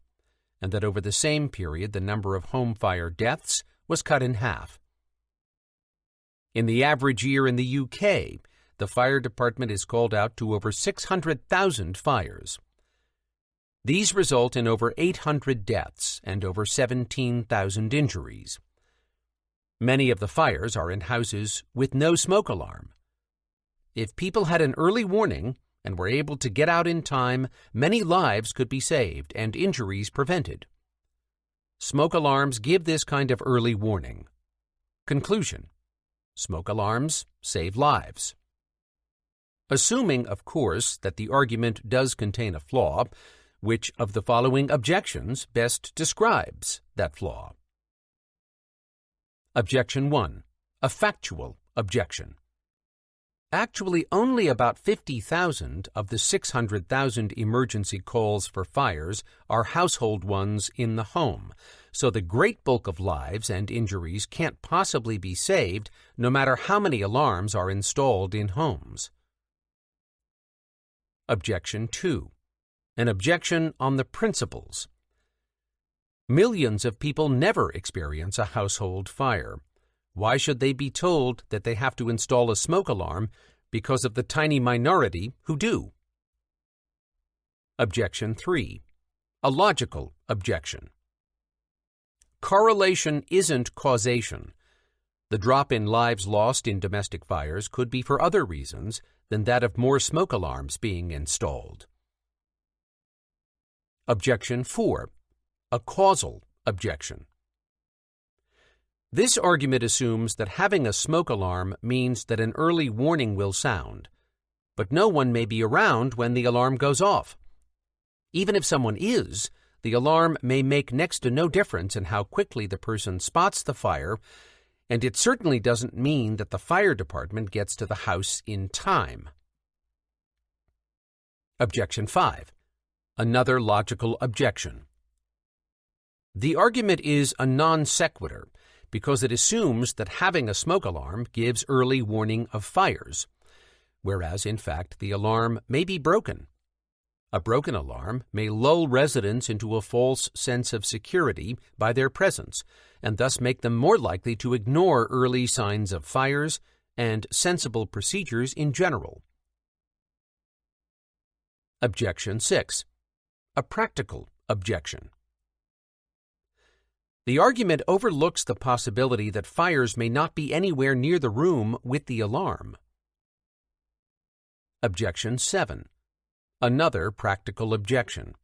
and that over the same period the number of home fire deaths was cut in half. In the average year in the UK, the fire department is called out to over 600,000 fires. These result in over 800 deaths and over 17,000 injuries. Many of the fires are in houses with no smoke alarm. If people had an early warning and were able to get out in time, many lives could be saved and injuries prevented. Smoke alarms give this kind of early warning. Conclusion: smoke alarms save lives. Assuming, of course, that the argument does contain a flaw, which of the following objections best describes that flaw? Objection 1. A factual objection. Actually, only about 50,000 of the 600,000 emergency calls for fires are household ones in the home, so the great bulk of lives and injuries can't possibly be saved no matter how many alarms are installed in homes. Objection 2. An objection on the principles. Millions of people never experience a household fire. Why should they be told that they have to install a smoke alarm because of the tiny minority who do? Objection 3. A logical objection. Correlation isn't causation. The drop in lives lost in domestic fires could be for other reasons than that of more smoke alarms being installed. Objection 4. A causal objection. This argument assumes that having a smoke alarm means that an early warning will sound, but no one may be around when the alarm goes off. Even if someone is, the alarm may make next to no difference in how quickly the person spots the fire, and it certainly doesn't mean that the fire department gets to the house in time. Objection 5. Another logical objection. The argument is a non sequitur because it assumes that having a smoke alarm gives early warning of fires, whereas in fact the alarm may be broken. A broken alarm may lull residents into a false sense of security by their presence, and thus make them more likely to ignore early signs of fires and sensible procedures in general. Objection 6. A practical objection. The argument overlooks the possibility that fires may not be anywhere near the room with the alarm. Objection 7. Another practical objection.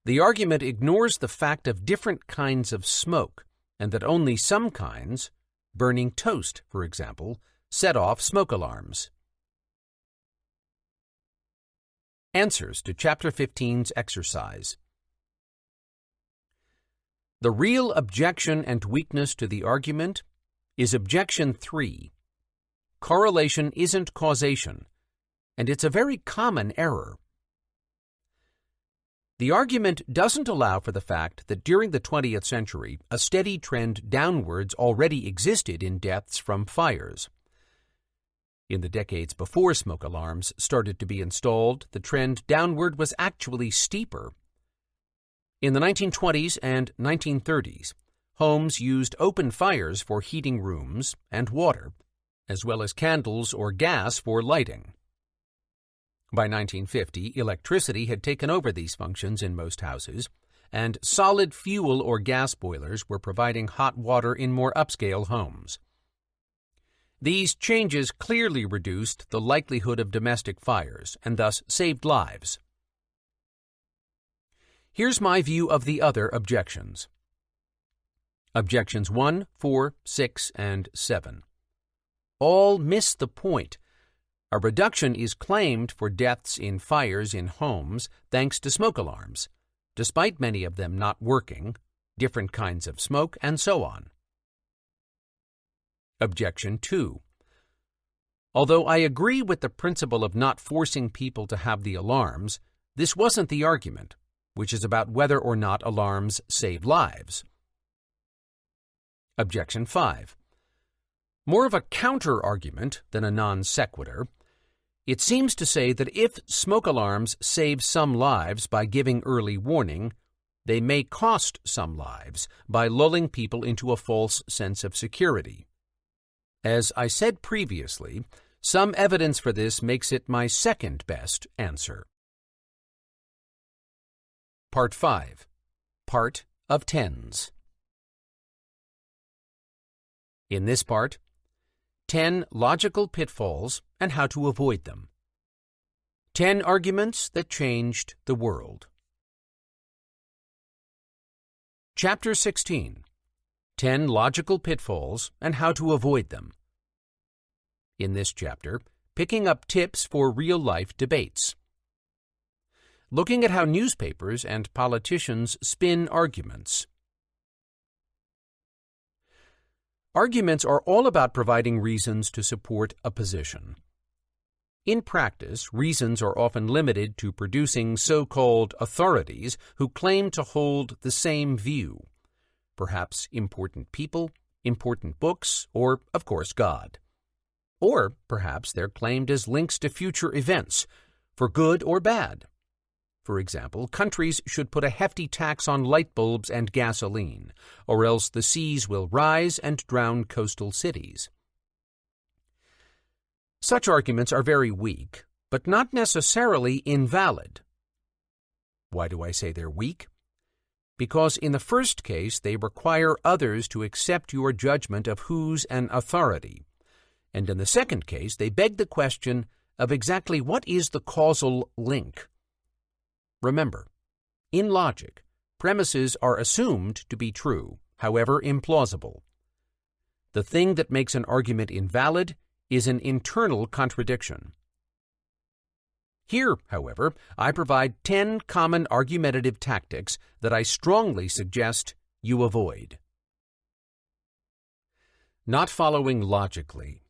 The argument ignores the fact of different kinds of smoke, and that only some kinds, burning toast, for example, set off smoke alarms. Answers to Chapter 15's exercise. The real objection and weakness to the argument is Objection 3. Correlation isn't causation, and it's a very common error. The argument doesn't allow for the fact that during the 20th century, a steady trend downwards already existed in deaths from fires. In the decades before smoke alarms started to be installed, the trend downward was actually steeper. In the 1920s and 1930s, homes used open fires for heating rooms and water, as well as candles or gas for lighting. By 1950, electricity had taken over these functions in most houses, and solid fuel or gas boilers were providing hot water in more upscale homes. These changes clearly reduced the likelihood of domestic fires and thus saved lives. Here's my view of the other objections. Objections 1, 4, 6, and 7. All miss the point. A reduction is claimed for deaths in fires in homes thanks to smoke alarms, despite many of them not working, different kinds of smoke, and so on. Objection 2. Although I agree with the principle of not forcing people to have the alarms, this wasn't the argument, which is about whether or not alarms save lives. Objection 5. More of a counter-argument than a non sequitur, it seems to say that if smoke alarms save some lives by giving early warning, they may cost some lives by lulling people into a false sense of security. As I said previously, Some evidence for this makes it my second best answer. Part 5. Part of Tens. In this part, 10 logical pitfalls and how to avoid them. 10 arguments that changed the world. Chapter 16. 10 logical pitfalls and how to avoid them. In this chapter, picking up tips for real-life debates. Looking at how newspapers and politicians spin arguments. Arguments are all about providing reasons to support a position. In practice, reasons are often limited to producing so-called authorities who claim to hold the same view. Perhaps important people, important books, or, of course, God. Or perhaps they're claimed as links to future events, for good or bad. For example, countries should put a hefty tax on light bulbs and gasoline, or else the seas will rise and drown coastal cities. Such arguments are very weak, but not necessarily invalid. Why do I say they're weak? Because in the first case, they require others to accept your judgment of who's an authority, and in the second case, they beg the question of exactly what is the causal link. Remember, in logic, premises are assumed to be true, however implausible. The thing that makes an argument invalid is an internal contradiction. Here, however, I provide 10 common argumentative tactics that I strongly suggest you avoid. Not following logically.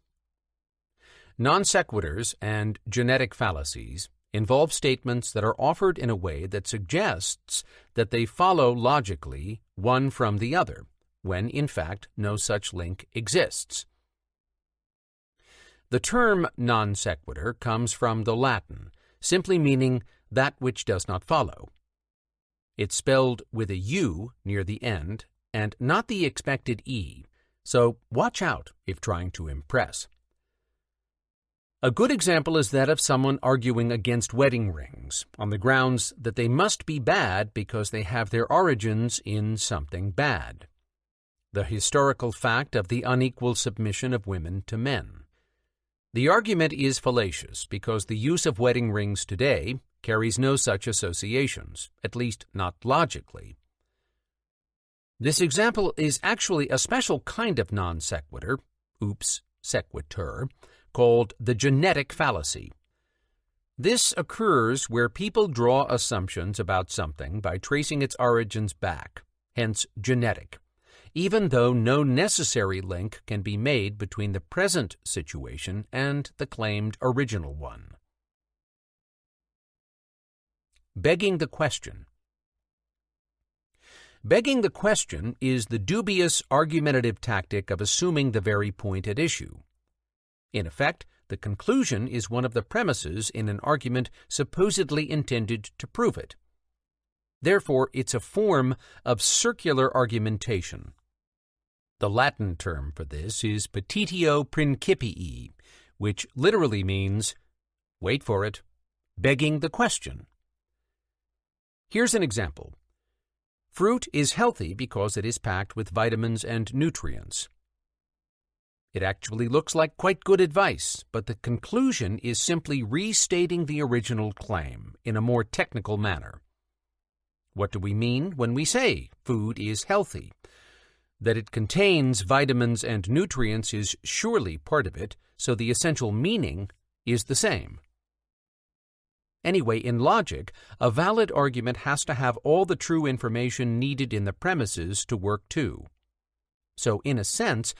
Non sequiturs and genetic fallacies involve statements that are offered in a way that suggests that they follow logically one from the other, when in fact no such link exists. The term non sequitur comes from the Latin, simply meaning that which does not follow. It's spelled with a U near the end and not the expected E, so watch out if trying to impress. A good example is that of someone arguing against wedding rings on the grounds that they must be bad because they have their origins in something bad. The historical fact of the unequal submission of women to men. The argument is fallacious because the use of wedding rings today carries no such associations, at least not logically. This example is actually a special kind of non sequitur, sequitur, called the genetic fallacy. This occurs where people draw assumptions about something by tracing its origins back, hence genetic, even though no necessary link can be made between the present situation and the claimed original one. Begging the question. Begging the question is the dubious argumentative tactic of assuming the very point at issue. In effect, the conclusion is one of the premises in an argument supposedly intended to prove it. Therefore, it's a form of circular argumentation. The Latin term for this is petitio principii, which literally means, wait for it, begging the question. Here's an example. Fruit is healthy because it is packed with vitamins and nutrients. It actually looks like quite good advice, but the conclusion is simply restating the original claim in a more technical manner. What do we mean when we say food is healthy? That it contains vitamins and nutrients is surely part of it, so the essential meaning is the same. Anyway, in logic, a valid argument has to have all the true information needed in the premises to work too. So, in a sense,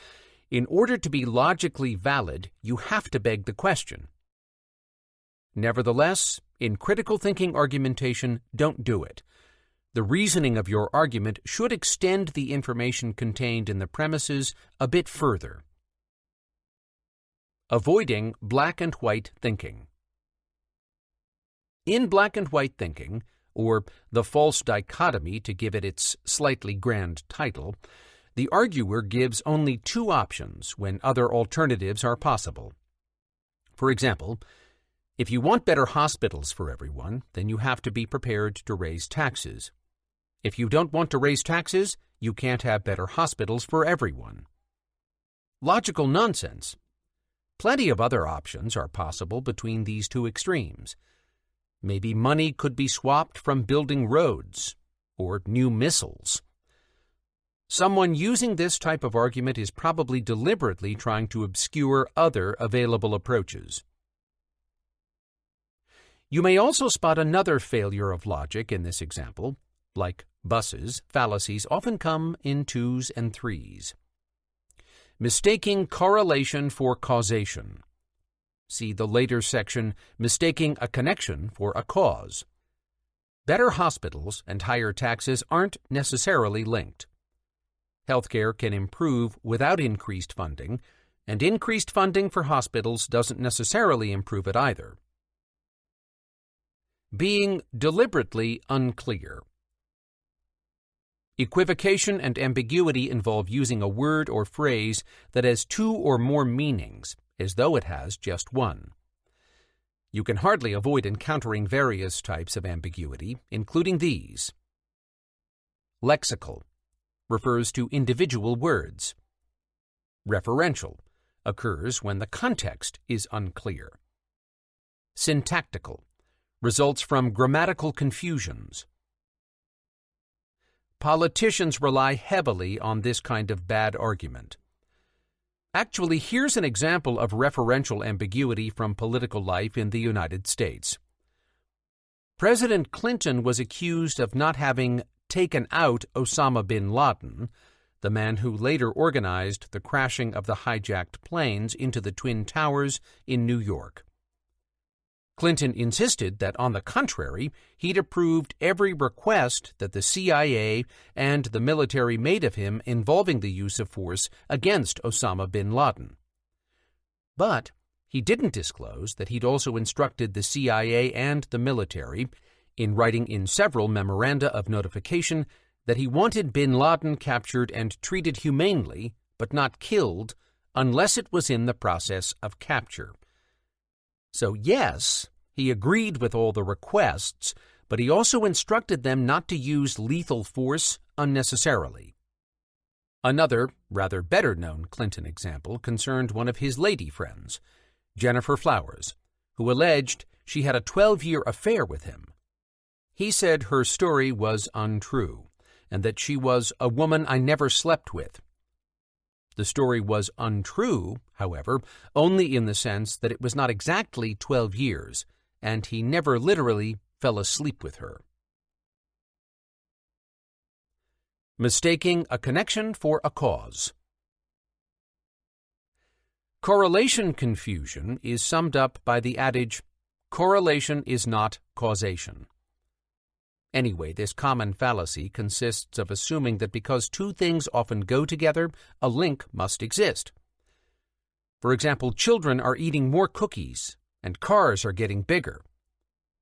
in order to be logically valid, you have to beg the question. Nevertheless, in critical thinking argumentation, don't do it. The reasoning of your argument should extend the information contained in the premises a bit further. Avoiding black and white thinking. In black and white thinking, or the false dichotomy to give it its slightly grand title, the arguer gives only two options when other alternatives are possible. For example, if you want better hospitals for everyone, then you have to be prepared to raise taxes. If you don't want to raise taxes, you can't have better hospitals for everyone. Logical nonsense. Plenty of other options are possible between these two extremes. Maybe money could be swapped from building roads or new missiles. Someone using this type of argument is probably deliberately trying to obscure other available approaches. You may also spot another failure of logic in this example. Like buses, fallacies often come in twos and threes. Mistaking correlation for causation. See the later section, Mistaking a Connection for a Cause. Better hospitals and higher taxes aren't necessarily linked. Healthcare can improve without increased funding, and increased funding for hospitals doesn't necessarily improve it either. Being deliberately unclear. Equivocation and ambiguity involve using a word or phrase that has two or more meanings, as though it has just one. You can hardly avoid encountering various types of ambiguity, including these. Lexical refers to individual words. Referential occurs when the context is unclear. Syntactical results from grammatical confusions. Politicians rely heavily on this kind of bad argument. Actually, here's an example of referential ambiguity from political life in the United States. President Clinton was accused of not having taken out Osama bin Laden, the man who later organized the crashing of the hijacked planes into the Twin Towers in New York. Clinton insisted that, on the contrary, he'd approved every request that the CIA and the military made of him involving the use of force against Osama bin Laden. But he didn't disclose that he'd also instructed the CIA and the military, in writing in several memoranda of notification, that he wanted bin Laden captured and treated humanely, but not killed, unless it was in the process of capture. So yes, he agreed with all the requests, but he also instructed them not to use lethal force unnecessarily. Another, rather better-known Clinton example concerned one of his lady friends, Gennifer Flowers, who alleged she had a 12-year affair with him. He said her story was untrue, and that she was a woman I never slept with. The story was untrue, however, only in the sense that it was not exactly 12 years, and he never literally fell asleep with her. Mistaking a connection for a cause. Correlation confusion is summed up by the adage, correlation is not causation. Anyway, this common fallacy consists of assuming that because two things often go together, a link must exist. For example, children are eating more cookies, and cars are getting bigger.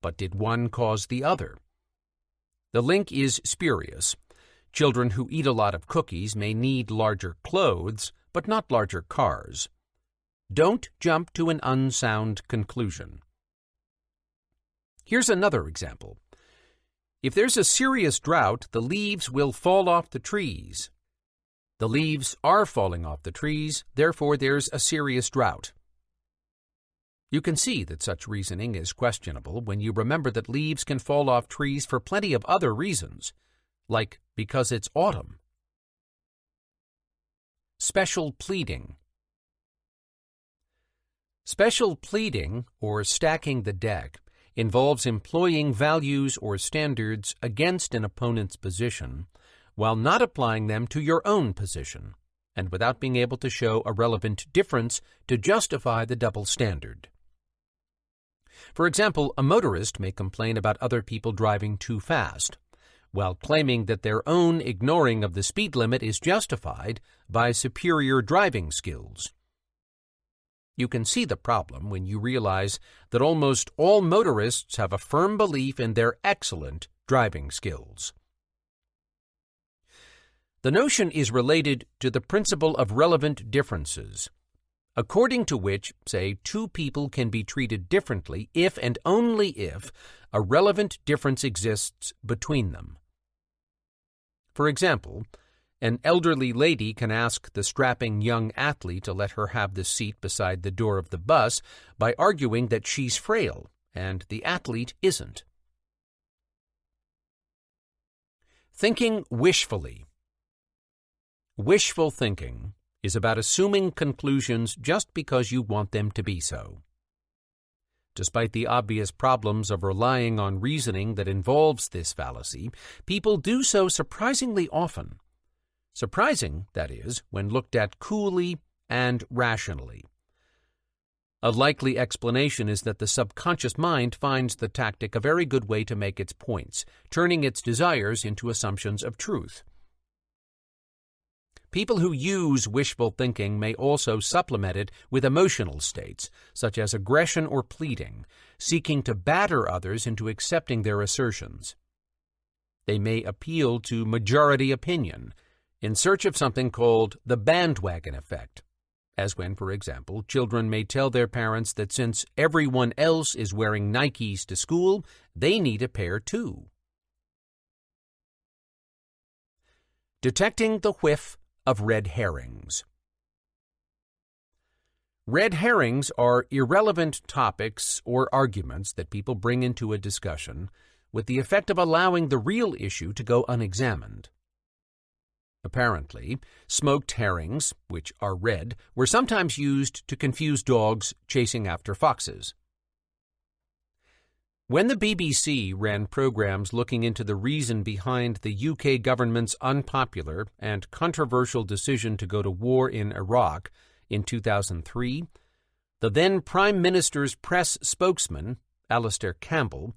But did one cause the other? The link is spurious. Children who eat a lot of cookies may need larger clothes, but not larger cars. Don't jump to an unsound conclusion. Here's another example. If there's a serious drought, the leaves will fall off the trees. The leaves are falling off the trees, therefore there's a serious drought. You can see that such reasoning is questionable when you remember that leaves can fall off trees for plenty of other reasons, like because it's autumn. Special pleading. Special pleading, or stacking the deck, involves employing values or standards against an opponent's position while not applying them to your own position, and without being able to show a relevant difference to justify the double standard. For example, a motorist may complain about other people driving too fast, while claiming that their own ignoring of the speed limit is justified by superior driving skills. You can see the problem when you realize that almost all motorists have a firm belief in their excellent driving skills. The notion is related to the principle of relevant differences. according to which, say, two people can be treated differently if and only if a relevant difference exists between them. For example, an elderly lady can ask the strapping young athlete to let her have the seat beside the door of the bus by arguing that she's frail and the athlete isn't. Thinking wishfully. Wishful thinking is about assuming conclusions just because you want them to be so. Despite the obvious problems of relying on reasoning that involves this fallacy, people do so surprisingly often. Surprising, that is, when looked at coolly and rationally. A likely explanation is that the subconscious mind finds the tactic a very good way to make its points, turning its desires into assumptions of truth. People who use wishful thinking may also supplement it with emotional states, such as aggression or pleading, seeking to batter others into accepting their assertions. They may appeal to majority opinion, in search of something called the bandwagon effect, as when, for example, children may tell their parents that since everyone else is wearing Nikes to school, they need a pair too. Detecting the whiff of red herrings. Red herrings are irrelevant topics or arguments that people bring into a discussion with the effect of allowing the real issue to go unexamined. Apparently, smoked herrings, which are red, were sometimes used to confuse dogs chasing after foxes. When the BBC ran programs looking into the reason behind the UK government's unpopular and controversial decision to go to war in Iraq in 2003, the then Prime Minister's press spokesman, Alastair Campbell,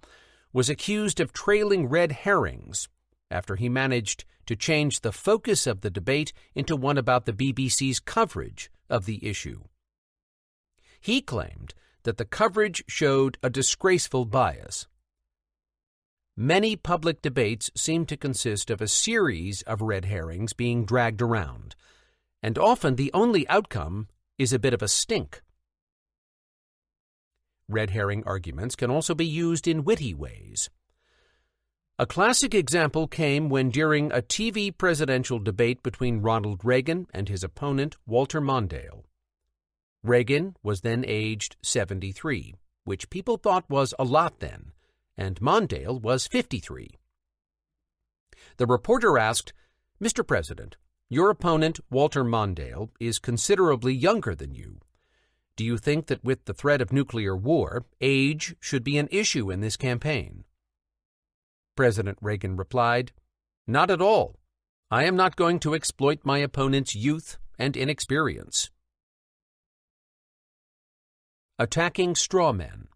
was accused of trailing red herrings after he managed to change the focus of the debate into one about the BBC's coverage of the issue. He claimed that the coverage showed a disgraceful bias. Many public debates seem to consist of a series of red herrings being dragged around, and often the only outcome is a bit of a stink. Red herring arguments can also be used in witty ways. A classic example came when, during a TV presidential debate between Ronald Reagan and his opponent, Walter Mondale. Reagan was then aged 73, which people thought was a lot then, and Mondale was 53. The reporter asked, "Mr. President, your opponent, Walter Mondale, is considerably younger than you. Do you think that with the threat of nuclear war, age should be an issue in this campaign?" President Reagan replied, "Not at all. I am not going to exploit my opponent's youth and inexperience." Attacking straw men.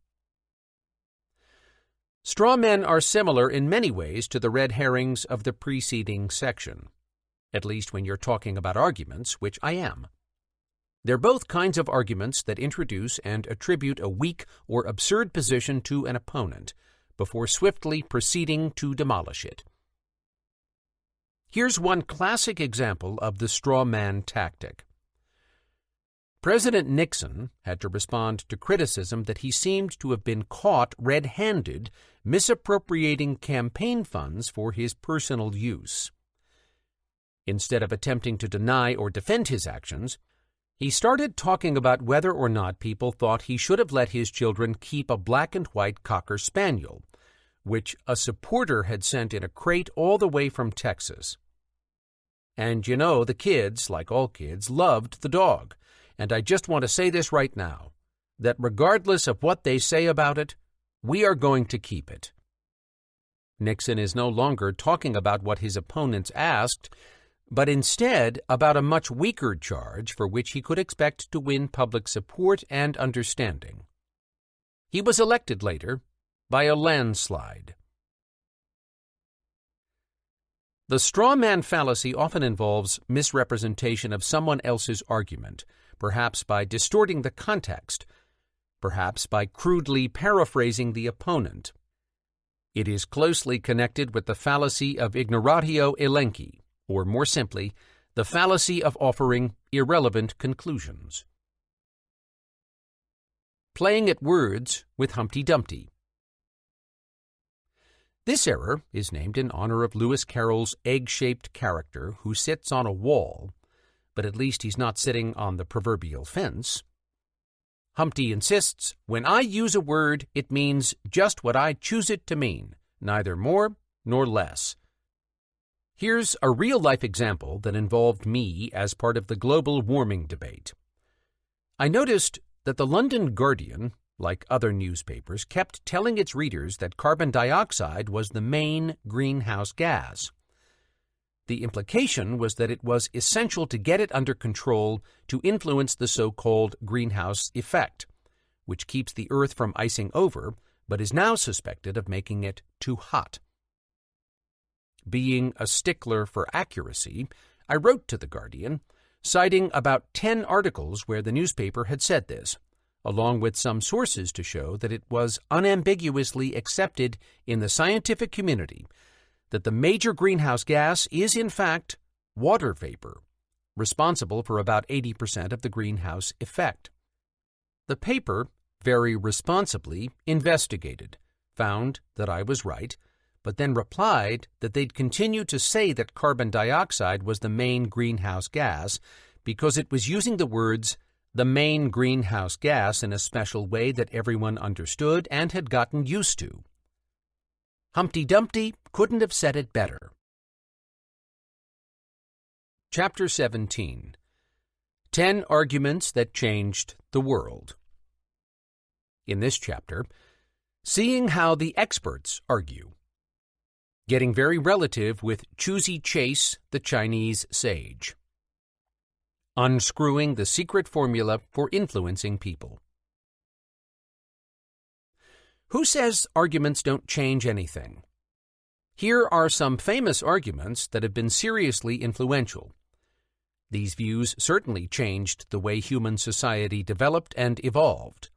Straw men are similar in many ways to the red herrings of the preceding section, at least when you're talking about arguments, which I am. They're both kinds of arguments that introduce and attribute a weak or absurd position to an opponent before swiftly proceeding to demolish it. Here's one classic example of the straw man tactic. President Nixon had to respond to criticism that he seemed to have been caught red-handed misappropriating campaign funds for his personal use. Instead of attempting to deny or defend his actions, he started talking about whether or not people thought he should have let his children keep a black and white Cocker Spaniel, which a supporter had sent in a crate all the way from Texas. And you know, the kids, like all kids, loved the dog. And I just want to say this right now, that regardless of what they say about it, we are going to keep it. Nixon is no longer talking about what his opponents asked, but instead about a much weaker charge for which he could expect to win public support and understanding. He was elected later by a landslide. The straw man fallacy often involves misrepresentation of someone else's argument, perhaps by distorting the context, perhaps by crudely paraphrasing the opponent. It is closely connected with the fallacy of ignoratio elenchi, or more simply, the fallacy of offering irrelevant conclusions. Playing at Words with Humpty Dumpty. This error is named in honor of Lewis Carroll's egg-shaped character who sits on a wall, but at least he's not sitting on the proverbial fence. Humpty insists, when I use a word, it means just what I choose it to mean, neither more nor less. Here's a real-life example that involved me as part of the global warming debate. I noticed that the London Guardian, like other newspapers, kept telling its readers that carbon dioxide was the main greenhouse gas. The implication was that it was essential to get it under control to influence the so-called greenhouse effect, which keeps the Earth from icing over, but is now suspected of making it too hot. Being a stickler for accuracy, I wrote to The Guardian, citing about 10 articles where the newspaper had said this, along with some sources to show that it was unambiguously accepted in the scientific community that the major greenhouse gas is, in fact, water vapor, responsible for about 80% of the greenhouse effect. The paper, very responsibly, investigated, found that I was right, but then replied that they'd continue to say that carbon dioxide was the main greenhouse gas because it was using the words the main greenhouse gas in a special way that everyone understood and had gotten used to. Humpty Dumpty couldn't have said it better. Chapter 17. 10 Arguments that Changed the World. In this chapter, seeing how the experts argue. Getting very relative with Chuzi Chase, the Chinese sage. Unscrewing the secret formula for influencing people. Who says arguments don't change anything? Here are some famous arguments that have been seriously influential. These views certainly changed the way human society developed and evolved.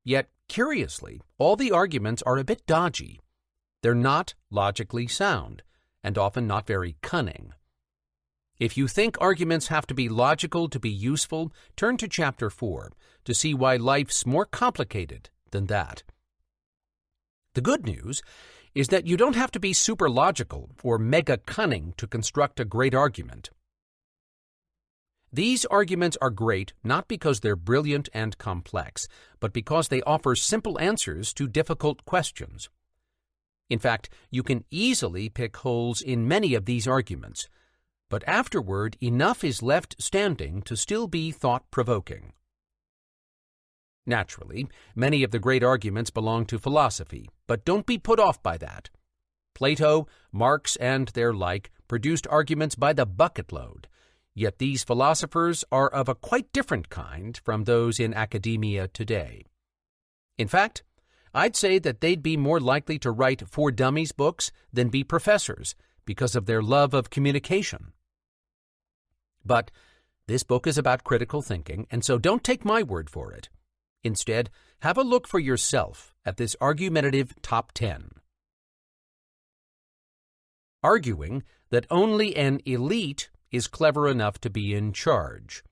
Yet, curiously, all the arguments are a bit dodgy. They're not logically sound, and often not very cunning. If you think arguments have to be logical to be useful, turn to Chapter 4 to see why life's more complicated than that. The good news is that you don't have to be super logical or mega cunning to construct a great argument. These arguments are great not because they're brilliant and complex, but because they offer simple answers to difficult questions. In fact, you can easily pick holes in many of these arguments, but afterward enough is left standing to still be thought-provoking. Naturally, many of the great arguments belong to philosophy, but don't be put off by that. Plato, Marx, and their like produced arguments by the bucket load, yet these philosophers are of a quite different kind from those in academia today. In fact, I'd say that they'd be more likely to write For Dummies books than be professors because of their love of communication. But this book is about critical thinking, and so don't take my word for it. Instead, have a look for yourself at this argumentative top 10. Arguing that only an elite is clever enough to be in charge.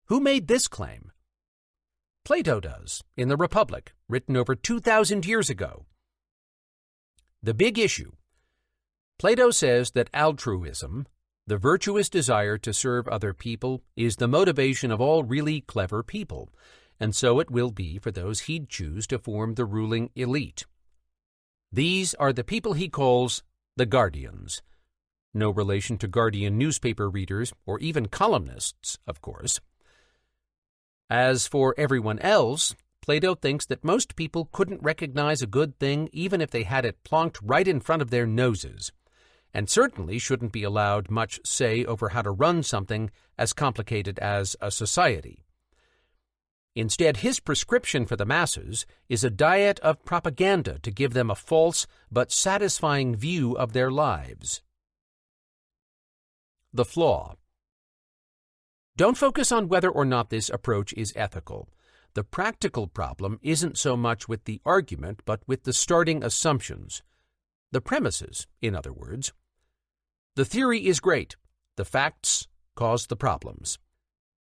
Who made this claim? Plato does, in the Republic, written over 2,000 years ago. The big issue. Plato says that altruism, the virtuous desire to serve other people, is the motivation of all really clever people, and so it will be for those he'd choose to form the ruling elite. These are the people he calls the Guardians. No relation to Guardian newspaper readers or even columnists, of course. As for everyone else, Plato thinks that most people couldn't recognize a good thing even if they had it plonked right in front of their noses, and certainly shouldn't be allowed much say over how to run something as complicated as a society. Instead, his prescription for the masses is a diet of propaganda to give them a false but satisfying view of their lives. The flaw. Don't focus on whether or not this approach is ethical. The practical problem isn't so much with the argument, but with the starting assumptions. The premises, in other words. The theory is great. The facts cause the problems.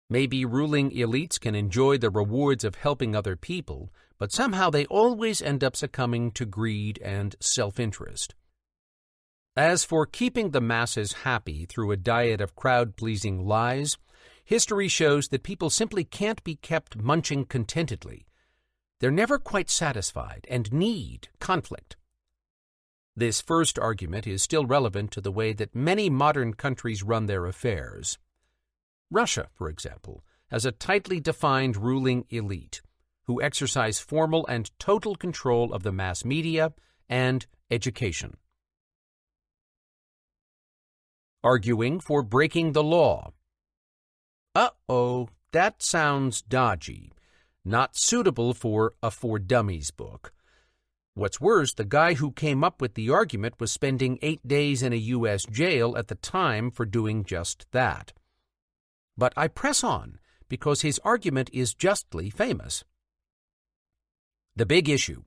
Maybe ruling elites can enjoy the rewards of helping other people, but somehow they always end up succumbing to greed and self-interest. As for keeping the masses happy through a diet of crowd-pleasing lies, history shows that people simply can't be kept munching contentedly. They're never quite satisfied and need conflict. This first argument is still relevant to the way that many modern countries run their affairs. Russia, for example, has a tightly defined ruling elite who exercise formal and total control of the mass media and education. Arguing for breaking the law. Uh-oh, that sounds dodgy. Not suitable for a For Dummies book. What's worse, the guy who came up with the argument was spending 8 days in a U.S. jail at the time for doing just that. But I press on because his argument is justly famous. The big issue.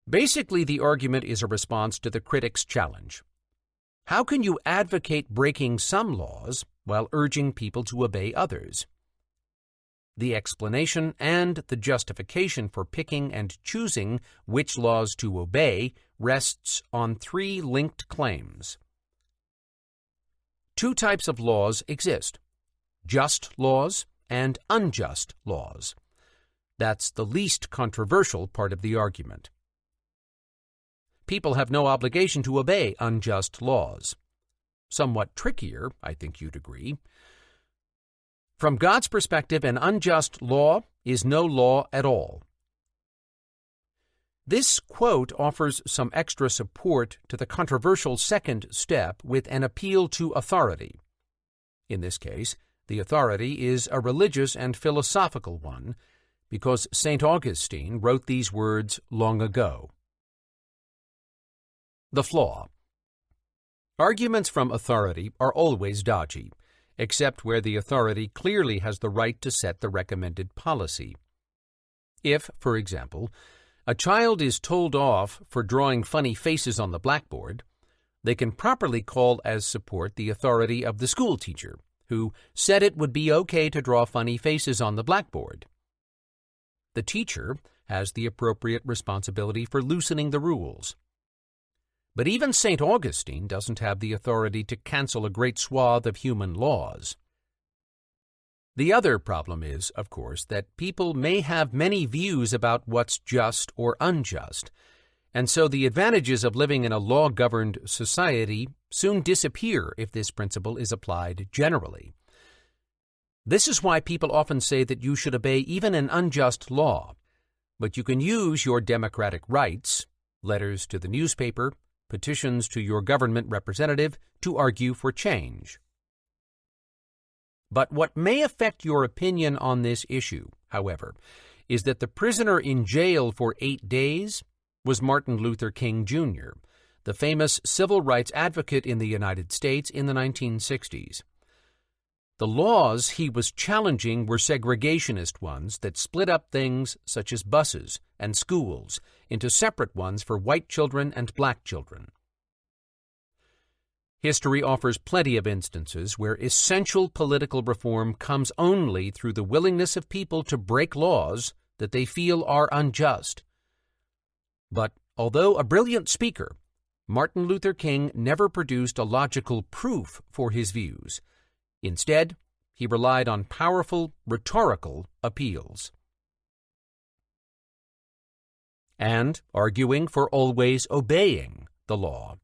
Basically, the argument is a response to the critic's challenge. How can you advocate breaking some laws while urging people to obey others? The explanation and the justification for picking and choosing which laws to obey rests on 3 linked claims. 2 types of laws exist: just laws and unjust laws. That's the least controversial part of the argument. People have no obligation to obey unjust laws. Somewhat trickier, I think you'd agree. From God's perspective, an unjust law is no law at all. This quote offers some extra support to the controversial second step with an appeal to authority. In this case, the authority is a religious and philosophical one, because St. Augustine wrote these words long ago. The flaw. Arguments from authority are always dodgy, except where the authority clearly has the right to set the recommended policy. If, for example, a child is told off for drawing funny faces on the blackboard, they can properly call as support the authority of the school teacher, who said it would be okay to draw funny faces on the blackboard. The teacher has the appropriate responsibility for loosening the rules. But even St. Augustine doesn't have the authority to cancel a great swath of human laws. The other problem is, of course, that people may have many views about what's just or unjust, and so the advantages of living in a law-governed society soon disappear if this principle is applied generally. This is why people often say that you should obey even an unjust law, but you can use your democratic rights, letters to the newspaper, petitions to your government representative, to argue for change. But what may affect your opinion on this issue, however, is that the prisoner in jail for 8 days was Martin Luther King Jr., the famous civil rights advocate in the United States in the 1960s. The laws he was challenging were segregationist ones that split up things such as buses and schools into separate ones for white children and black children. History offers plenty of instances where essential political reform comes only through the willingness of people to break laws that they feel are unjust. But although a brilliant speaker, Martin Luther King never produced a logical proof for his views. Instead, he relied on powerful rhetorical appeals. And arguing for always obeying the law.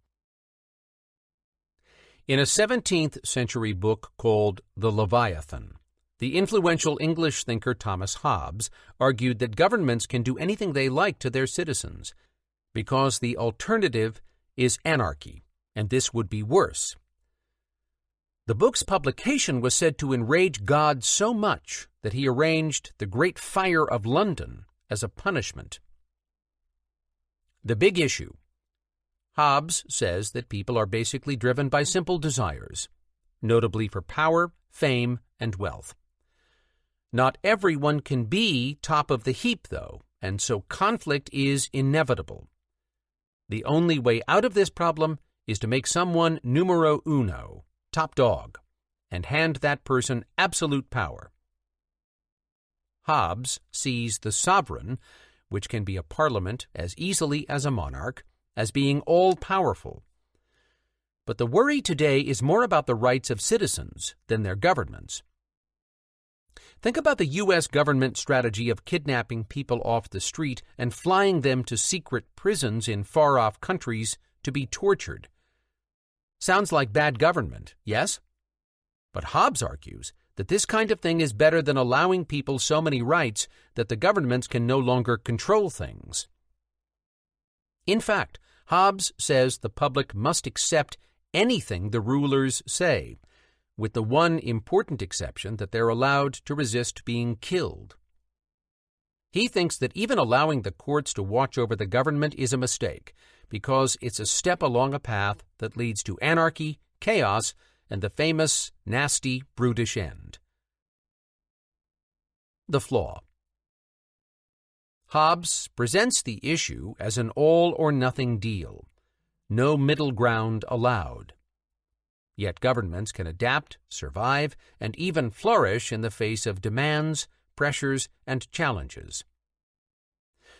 In a 17th century book called The Leviathan, the influential English thinker Thomas Hobbes argued that governments can do anything they like to their citizens, because the alternative is anarchy, and this would be worse. The book's publication was said to enrage God so much that he arranged the Great Fire of London as a punishment. The big issue. Hobbes says that people are basically driven by simple desires, notably for power, fame, and wealth. Not everyone can be top of the heap, though, and so conflict is inevitable. The only way out of this problem is to make someone numero uno, top dog. and hand that person absolute power. Hobbes sees the sovereign, which can be a parliament as easily as a monarch, as being all-powerful. But the worry today is more about the rights of citizens than their governments. Think about the U.S. government strategy of kidnapping people off the street and flying them to secret prisons in far-off countries to be tortured. Sounds like bad government, yes? But Hobbes argues that this kind of thing is better than allowing people so many rights that the governments can no longer control things. In fact, Hobbes says the public must accept anything the rulers say, with the one important exception that they're allowed to resist being killed. He thinks that even allowing the courts to watch over the government is a mistake, because it's a step along a path that leads to anarchy, chaos, and the famous, nasty, brutish end. The flaw. Hobbes presents the issue as an all-or-nothing deal. No middle ground allowed. Yet governments can adapt, survive, and even flourish in the face of demands, pressures, and challenges.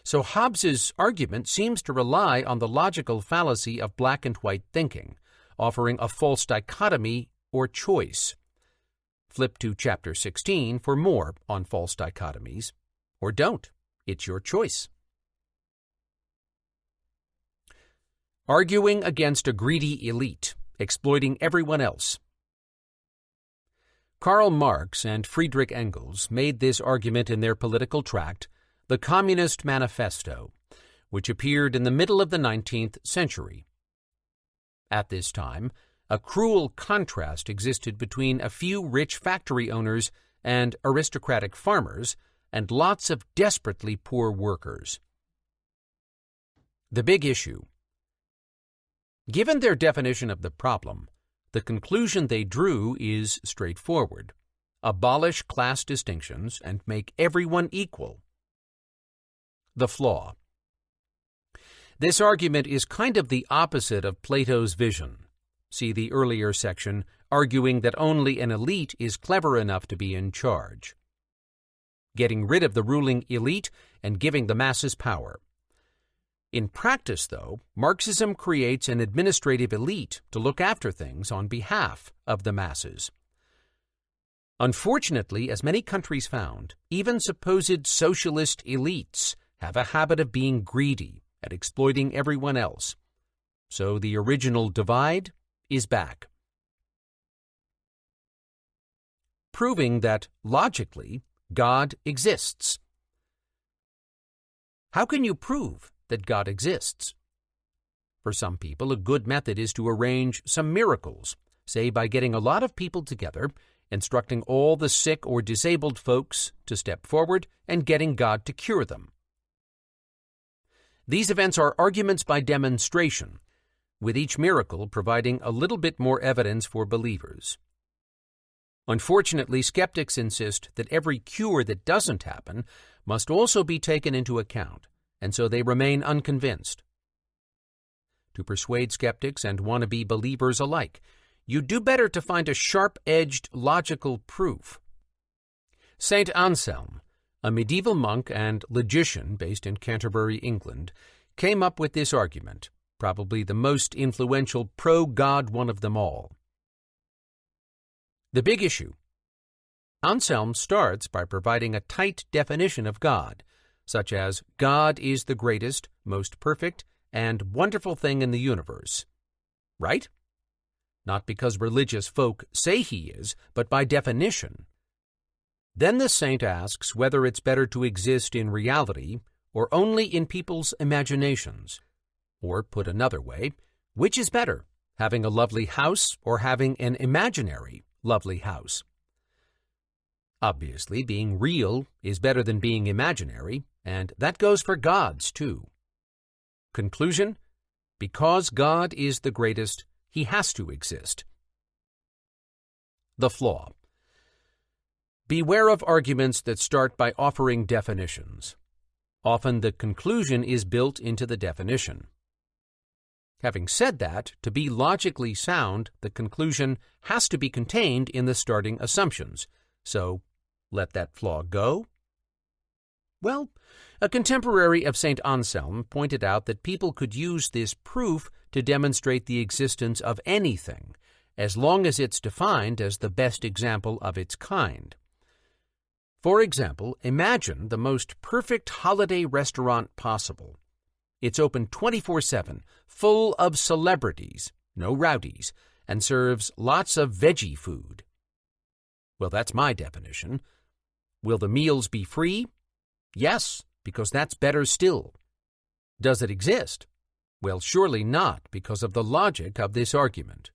So Hobbes's argument seems to rely on the logical fallacy of black and white thinking, offering a false dichotomy or choice. Flip to chapter 16 for more on false dichotomies, or don't. It's your choice. Arguing against a greedy elite, exploiting everyone else. Karl Marx and Friedrich Engels made this argument in their political tract, The Communist Manifesto, which appeared in the middle of the 19th century. At this time, a cruel contrast existed between a few rich factory owners and aristocratic farmers, and lots of desperately poor workers. The big issue. Given their definition of the problem, the conclusion they drew is straightforward. Abolish class distinctions and make everyone equal. The flaw. This argument is kind of the opposite of Plato's vision. See the earlier section, arguing that only an elite is clever enough to be in charge. Getting rid of the ruling elite and giving the masses power. In practice, though, Marxism creates an administrative elite to look after things on behalf of the masses. Unfortunately, as many countries found, even supposed socialist elites have a habit of being greedy and exploiting everyone else. So the original divide is back. Proving that, logically, God exists. How can you prove that God exists? For some people, a good method is to arrange some miracles, say by getting a lot of people together, instructing all the sick or disabled folks to step forward, and getting God to cure them. These events are arguments by demonstration, with each miracle providing a little bit more evidence for believers. Unfortunately, skeptics insist that every cure that doesn't happen must also be taken into account, and so they remain unconvinced. To persuade skeptics and wannabe believers alike, you do better to find a sharp-edged, logical proof. Saint Anselm, a medieval monk and logician based in Canterbury, England, came up with this argument, probably the most influential pro-God one of them all. The big issue. Anselm starts by providing a tight definition of God, such as God is the greatest, most perfect, and wonderful thing in the universe. Right? Not because religious folk say he is, but by definition. Then the saint asks whether it's better to exist in reality or only in people's imaginations. Or, put another way, which is better, having a lovely house or having an imaginary lovely house? Obviously, being real is better than being imaginary, and that goes for gods, too. Conclusion: because God is the greatest, he has to exist. The flaw. Beware of arguments that start by offering definitions. Often the conclusion is built into the definition. Having said that, to be logically sound, the conclusion has to be contained in the starting assumptions. So, let that flaw go? Well, a contemporary of St. Anselm pointed out that people could use this proof to demonstrate the existence of anything, as long as it's defined as the best example of its kind. For example, imagine the most perfect holiday restaurant possible. It's open 24/7, full of celebrities, no rowdies, and serves lots of veggie food. Well, that's my definition. Will the meals be free? Yes, because that's better still. Does it exist? Well, surely not, because of the logic of this argument.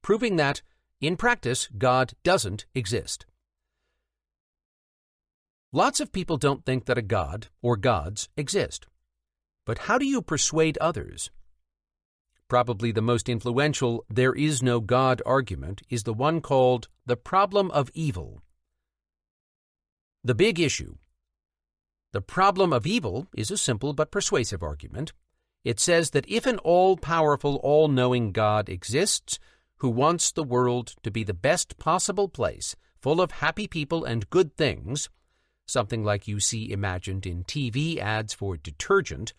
Proving that, in practice, God doesn't exist. Lots of people don't think that a God or gods exist. But how do you persuade others? Probably the most influential "there is no God" argument is the one called the problem of evil. The big issue. The problem of evil is a simple but persuasive argument. It says that if an all-powerful, all-knowing God exists, who wants the world to be the best possible place, full of happy people and good things, something like you see imagined in TV ads for detergent,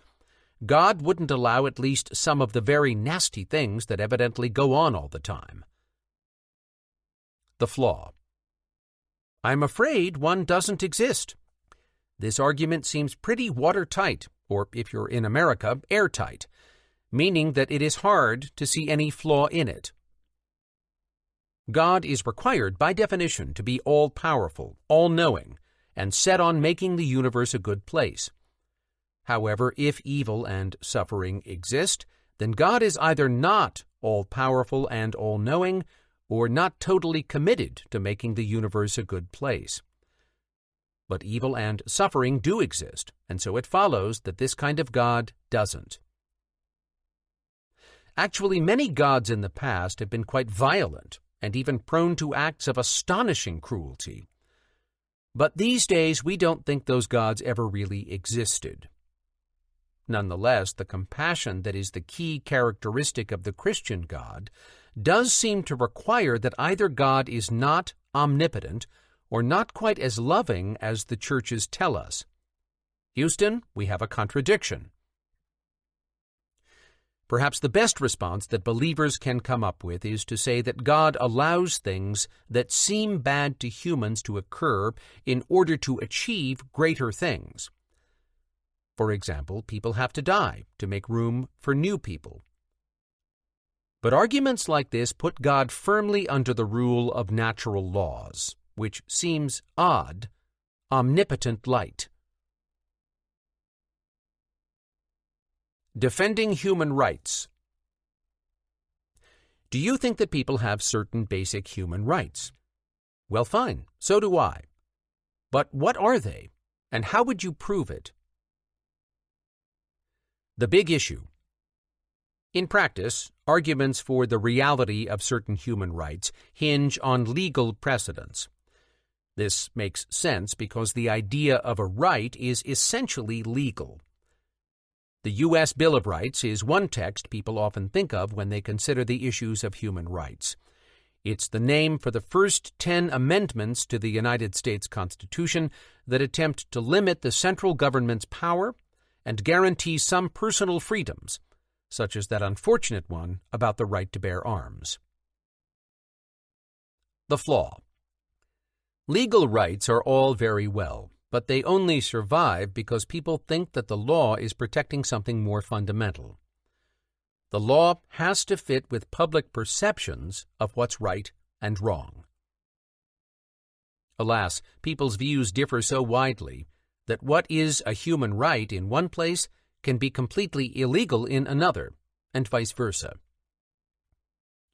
God wouldn't allow at least some of the very nasty things that evidently go on all the time. The flaw. I'm afraid one doesn't exist. This argument seems pretty watertight, or if you're in America, airtight, meaning that it is hard to see any flaw in it. God is required by definition to be all-powerful, all-knowing, and set on making the universe a good place. However, if evil and suffering exist, then God is either not all-powerful and all-knowing, or not totally committed to making the universe a good place. But evil and suffering do exist, and so it follows that this kind of God doesn't. Actually, many gods in the past have been quite violent and even prone to acts of astonishing cruelty. But these days, we don't think those gods ever really existed. Nonetheless, the compassion that is the key characteristic of the Christian God does seem to require that either God is not omnipotent or not quite as loving as the churches tell us. Houston, we have a contradiction. Perhaps the best response that believers can come up with is to say that God allows things that seem bad to humans to occur in order to achieve greater things. For example, people have to die to make room for new people. But arguments like this put God firmly under the rule of natural laws, which seems odd, omnipotent light. Defending human rights. Do you think that people have certain basic human rights? Well, fine, so do I. But what are they, and how would you prove it? The big issue. In practice, arguments for the reality of certain human rights hinge on legal precedents. This makes sense because the idea of a right is essentially legal. The U.S. Bill of Rights is one text people often think of when they consider the issues of human rights. It's the name for the first 10 amendments to the United States Constitution that attempt to limit the central government's power and guarantee some personal freedoms, such as that unfortunate one about the right to bear arms. The flaw. Legal rights are all very well, but they only survive because people think that the law is protecting something more fundamental. The law has to fit with public perceptions of what's right and wrong. Alas, people's views differ so widely that what is a human right in one place can be completely illegal in another, and vice versa.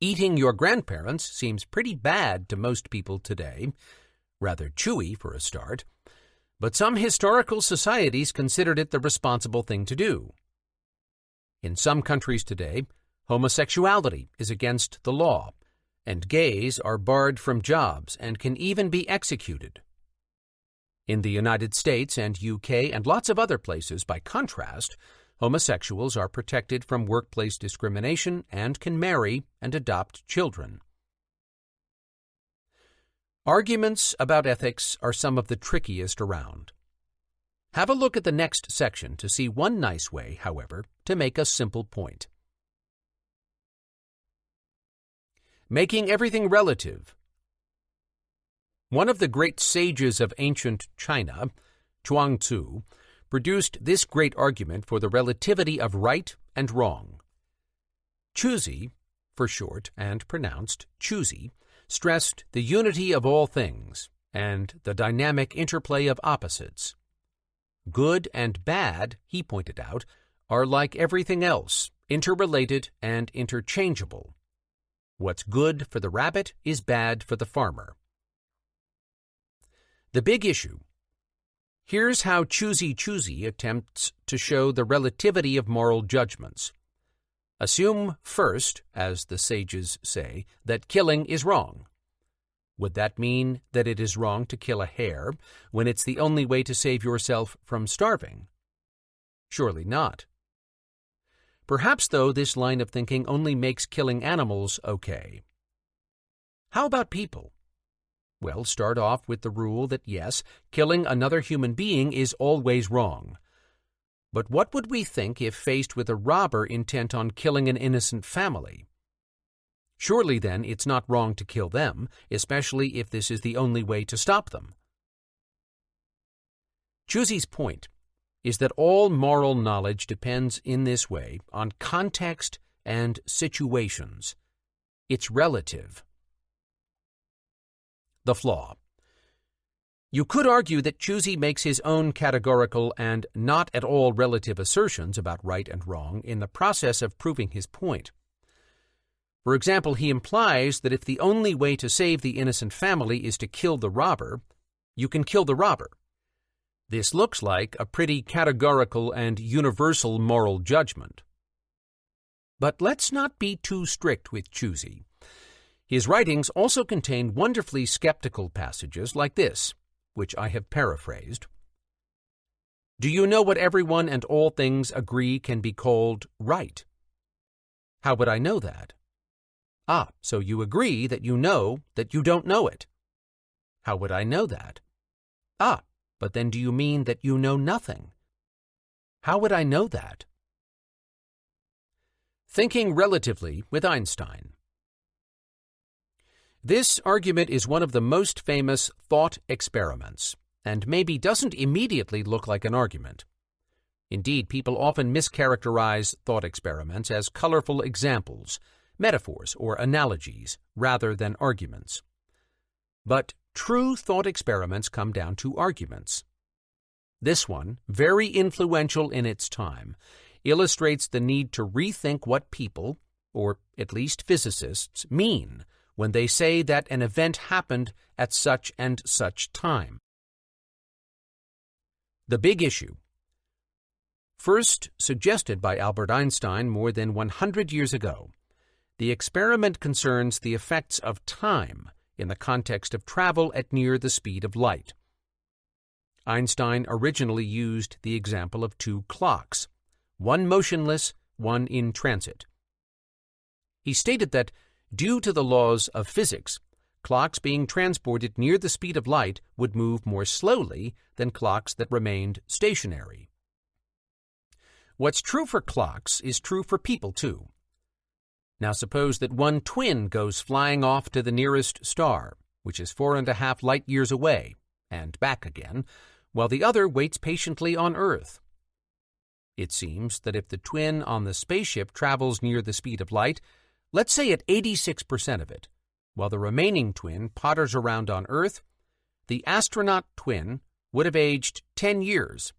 Eating your grandparents seems pretty bad to most people today, rather chewy for a start, but some historical societies considered it the responsible thing to do. In some countries today, homosexuality is against the law, and gays are barred from jobs and can even be executed. In the United States and UK and lots of other places, by contrast, Homosexuals are protected from workplace discrimination and can marry and adopt children. Arguments about ethics are some of the trickiest around. Have a look at the next section to see one nice way, however, to make a simple point. Making everything relative. One of the great sages of ancient China, Chuang-Tzu, produced this great argument for the relativity of right and wrong. Chuzi, for short and pronounced Chuzi, stressed the unity of all things and the dynamic interplay of opposites. Good and bad, he pointed out, are like everything else, interrelated and interchangeable. What's good for the rabbit is bad for the farmer. The big issue. Here's how Chuzi attempts to show the relativity of moral judgments. Assume first, as the sages say, that killing is wrong. Would that mean that it is wrong to kill a hare when it's the only way to save yourself from starving? Surely not. Perhaps, though, this line of thinking only makes killing animals okay. How about people? Well, start off with the rule that yes, killing another human being is always wrong. But what would we think if faced with a robber intent on killing an innocent family? Surely, then, it's not wrong to kill them, especially if this is the only way to stop them. Chuzi's point is that all moral knowledge depends in this way on context and situations. It's relative. The flaw. You could argue that Chuzi makes his own categorical and not at all relative assertions about right and wrong in the process of proving his point. For example, he implies that if the only way to save the innocent family is to kill the robber, you can kill the robber. This looks like a pretty categorical and universal moral judgment. But let's not be too strict with Chuzi. His writings also contain wonderfully skeptical passages like this, which I have paraphrased. Do you know what everyone and all things agree can be called right? How would I know that? Ah, so you agree that you know that you don't know it. How would I know that? Ah, but then do you mean that you know nothing? How would I know that? Thinking relatively with Einstein. This argument is one of the most famous thought experiments, and maybe doesn't immediately look like an argument. Indeed, people often mischaracterize thought experiments as colorful examples, metaphors or analogies, rather than arguments. But true thought experiments come down to arguments. This one, very influential in its time, illustrates the need to rethink what people, or at least physicists, mean when they say that an event happened at such and such time. The big issue. First suggested by Albert Einstein more than 100 years ago, the experiment concerns the effects of time in the context of travel at near the speed of light. Einstein originally used the example of two clocks, one motionless, one in transit. He stated that, due to the laws of physics, clocks being transported near the speed of light would move more slowly than clocks that remained stationary. What's true for clocks is true for people, too. Now suppose that one twin goes flying off to the nearest star, which is 4.5 light years away, and back again, while the other waits patiently on Earth. It seems that if the twin on the spaceship travels near the speed of light, let's say at 86% of it, while the remaining twin potters around on Earth, the astronaut twin would have aged 10 years,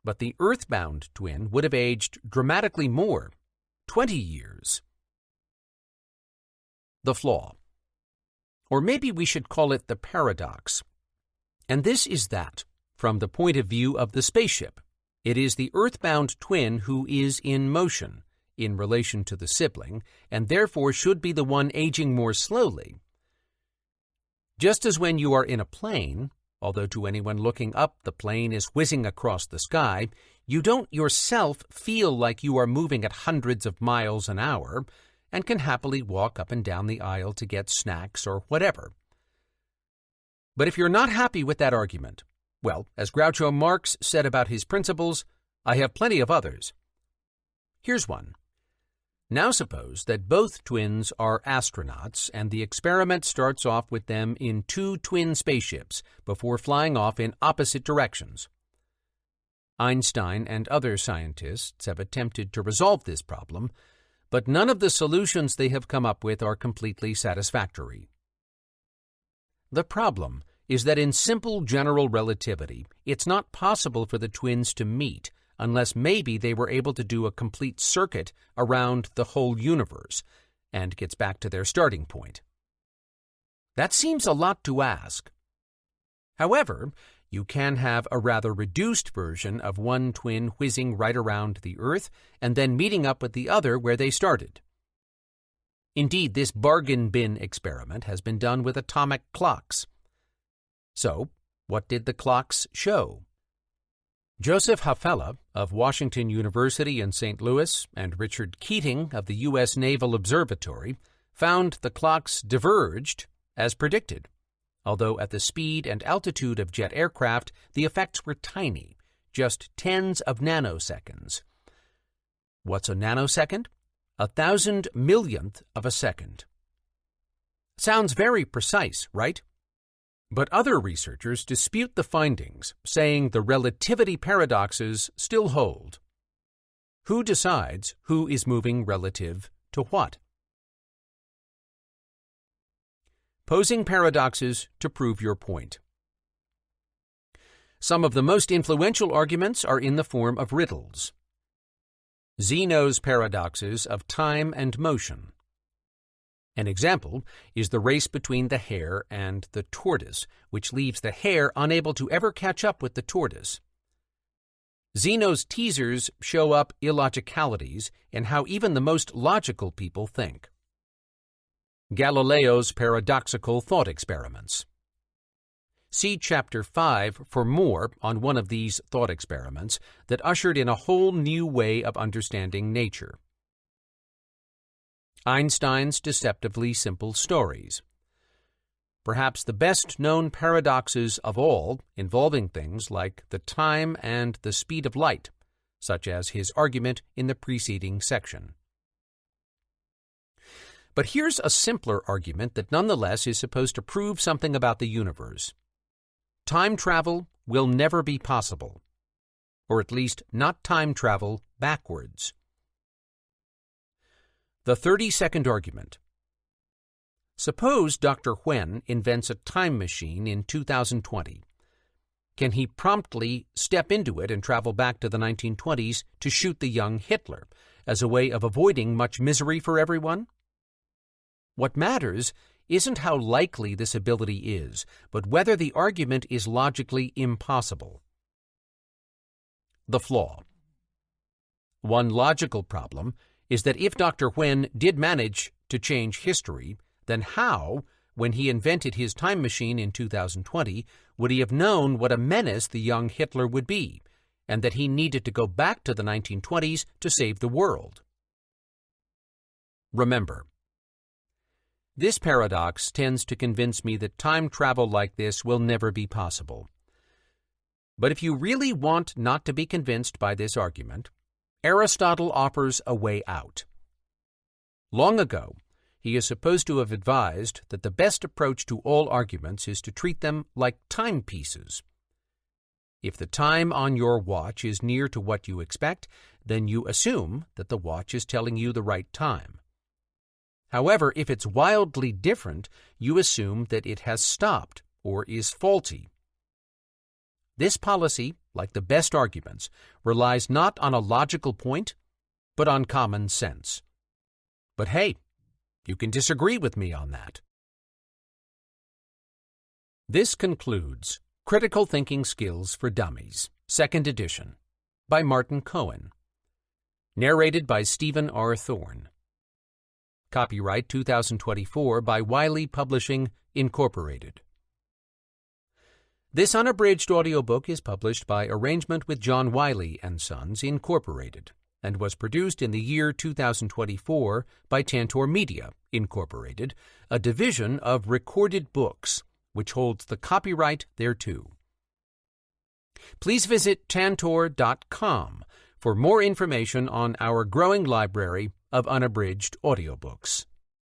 but the Earthbound twin would have aged dramatically more, 20 years. The flaw. Or maybe we should call it the paradox. And this is that, from the point of view of the spaceship, it is the Earthbound twin who is in motion, in relation to the sibling, and therefore should be the one aging more slowly. Just as when you are in a plane, although to anyone looking up the plane is whizzing across the sky, you don't yourself feel like you are moving at hundreds of miles an hour and can happily walk up and down the aisle to get snacks or whatever. But if you're not happy with that argument, well, as Groucho Marx said about his principles, I have plenty of others. Here's one. Now suppose that both twins are astronauts and the experiment starts off with them in two twin spaceships before flying off in opposite directions. Einstein and other scientists have attempted to resolve this problem, but none of the solutions they have come up with are completely satisfactory. The problem is that in simple general relativity, it's not possible for the twins to meet unless maybe they were able to do a complete circuit around the whole universe, and gets back to their starting point. That seems a lot to ask. However, you can have a rather reduced version of one twin whizzing right around the Earth and then meeting up with the other where they started. Indeed, this bargain bin experiment has been done with atomic clocks. So, what did the clocks show? Joseph Hafele of Washington University in St. Louis and Richard Keating of the U.S. Naval Observatory found the clocks diverged as predicted, although at the speed and altitude of jet aircraft the effects were tiny, just tens of nanoseconds. What's a nanosecond? 1,000 millionth of a second. Sounds very precise, right? But other researchers dispute the findings, saying the relativity paradoxes still hold. Who decides who is moving relative to what? Posing paradoxes to prove your point. Some of the most influential arguments are in the form of riddles. Zeno's paradoxes of time and motion. An example is the race between the hare and the tortoise, which leaves the hare unable to ever catch up with the tortoise. Zeno's teasers show up illogicalities in how even the most logical people think. Galileo's paradoxical thought experiments. See Chapter 5 for more on one of these thought experiments that ushered in a whole new way of understanding nature. Einstein's deceptively simple stories. Perhaps the best-known paradoxes of all involving things like the time and the speed of light, such as his argument in the preceding section. But here's a simpler argument that nonetheless is supposed to prove something about the universe. Time travel will never be possible, or at least not time travel backwards. The 30-second argument. Suppose Dr. When invents a time machine in 2020. Can he promptly step into it and travel back to the 1920s to shoot the young Hitler as a way of avoiding much misery for everyone? What matters isn't how likely this ability is, but whether the argument is logically impossible. The flaw. One logical problem is that if Dr. When did manage to change history, then how, when he invented his time machine in 2020, would he have known what a menace the young Hitler would be, and that he needed to go back to the 1920s to save the world? Remember, this paradox tends to convince me that time travel like this will never be possible. But if you really want not to be convinced by this argument, Aristotle offers a way out. Long ago, he is supposed to have advised that the best approach to all arguments is to treat them like timepieces. If the time on your watch is near to what you expect, then you assume that the watch is telling you the right time. However, if it's wildly different, you assume that it has stopped or is faulty. This policy, like the best arguments, relies not on a logical point, but on common sense. But hey, you can disagree with me on that. This concludes Critical Thinking Skills for Dummies, 2nd edition, by Martin Cohen. Narrated by Stephen R. Thorne. Copyright 2024 by Wiley Publishing, Incorporated. This unabridged audiobook is published by arrangement with John Wiley & Sons, Incorporated, and was produced in the year 2024 by Tantor Media, Incorporated, a division of Recorded Books, which holds the copyright thereto. Please visit tantor.com for more information on our growing library of unabridged audiobooks.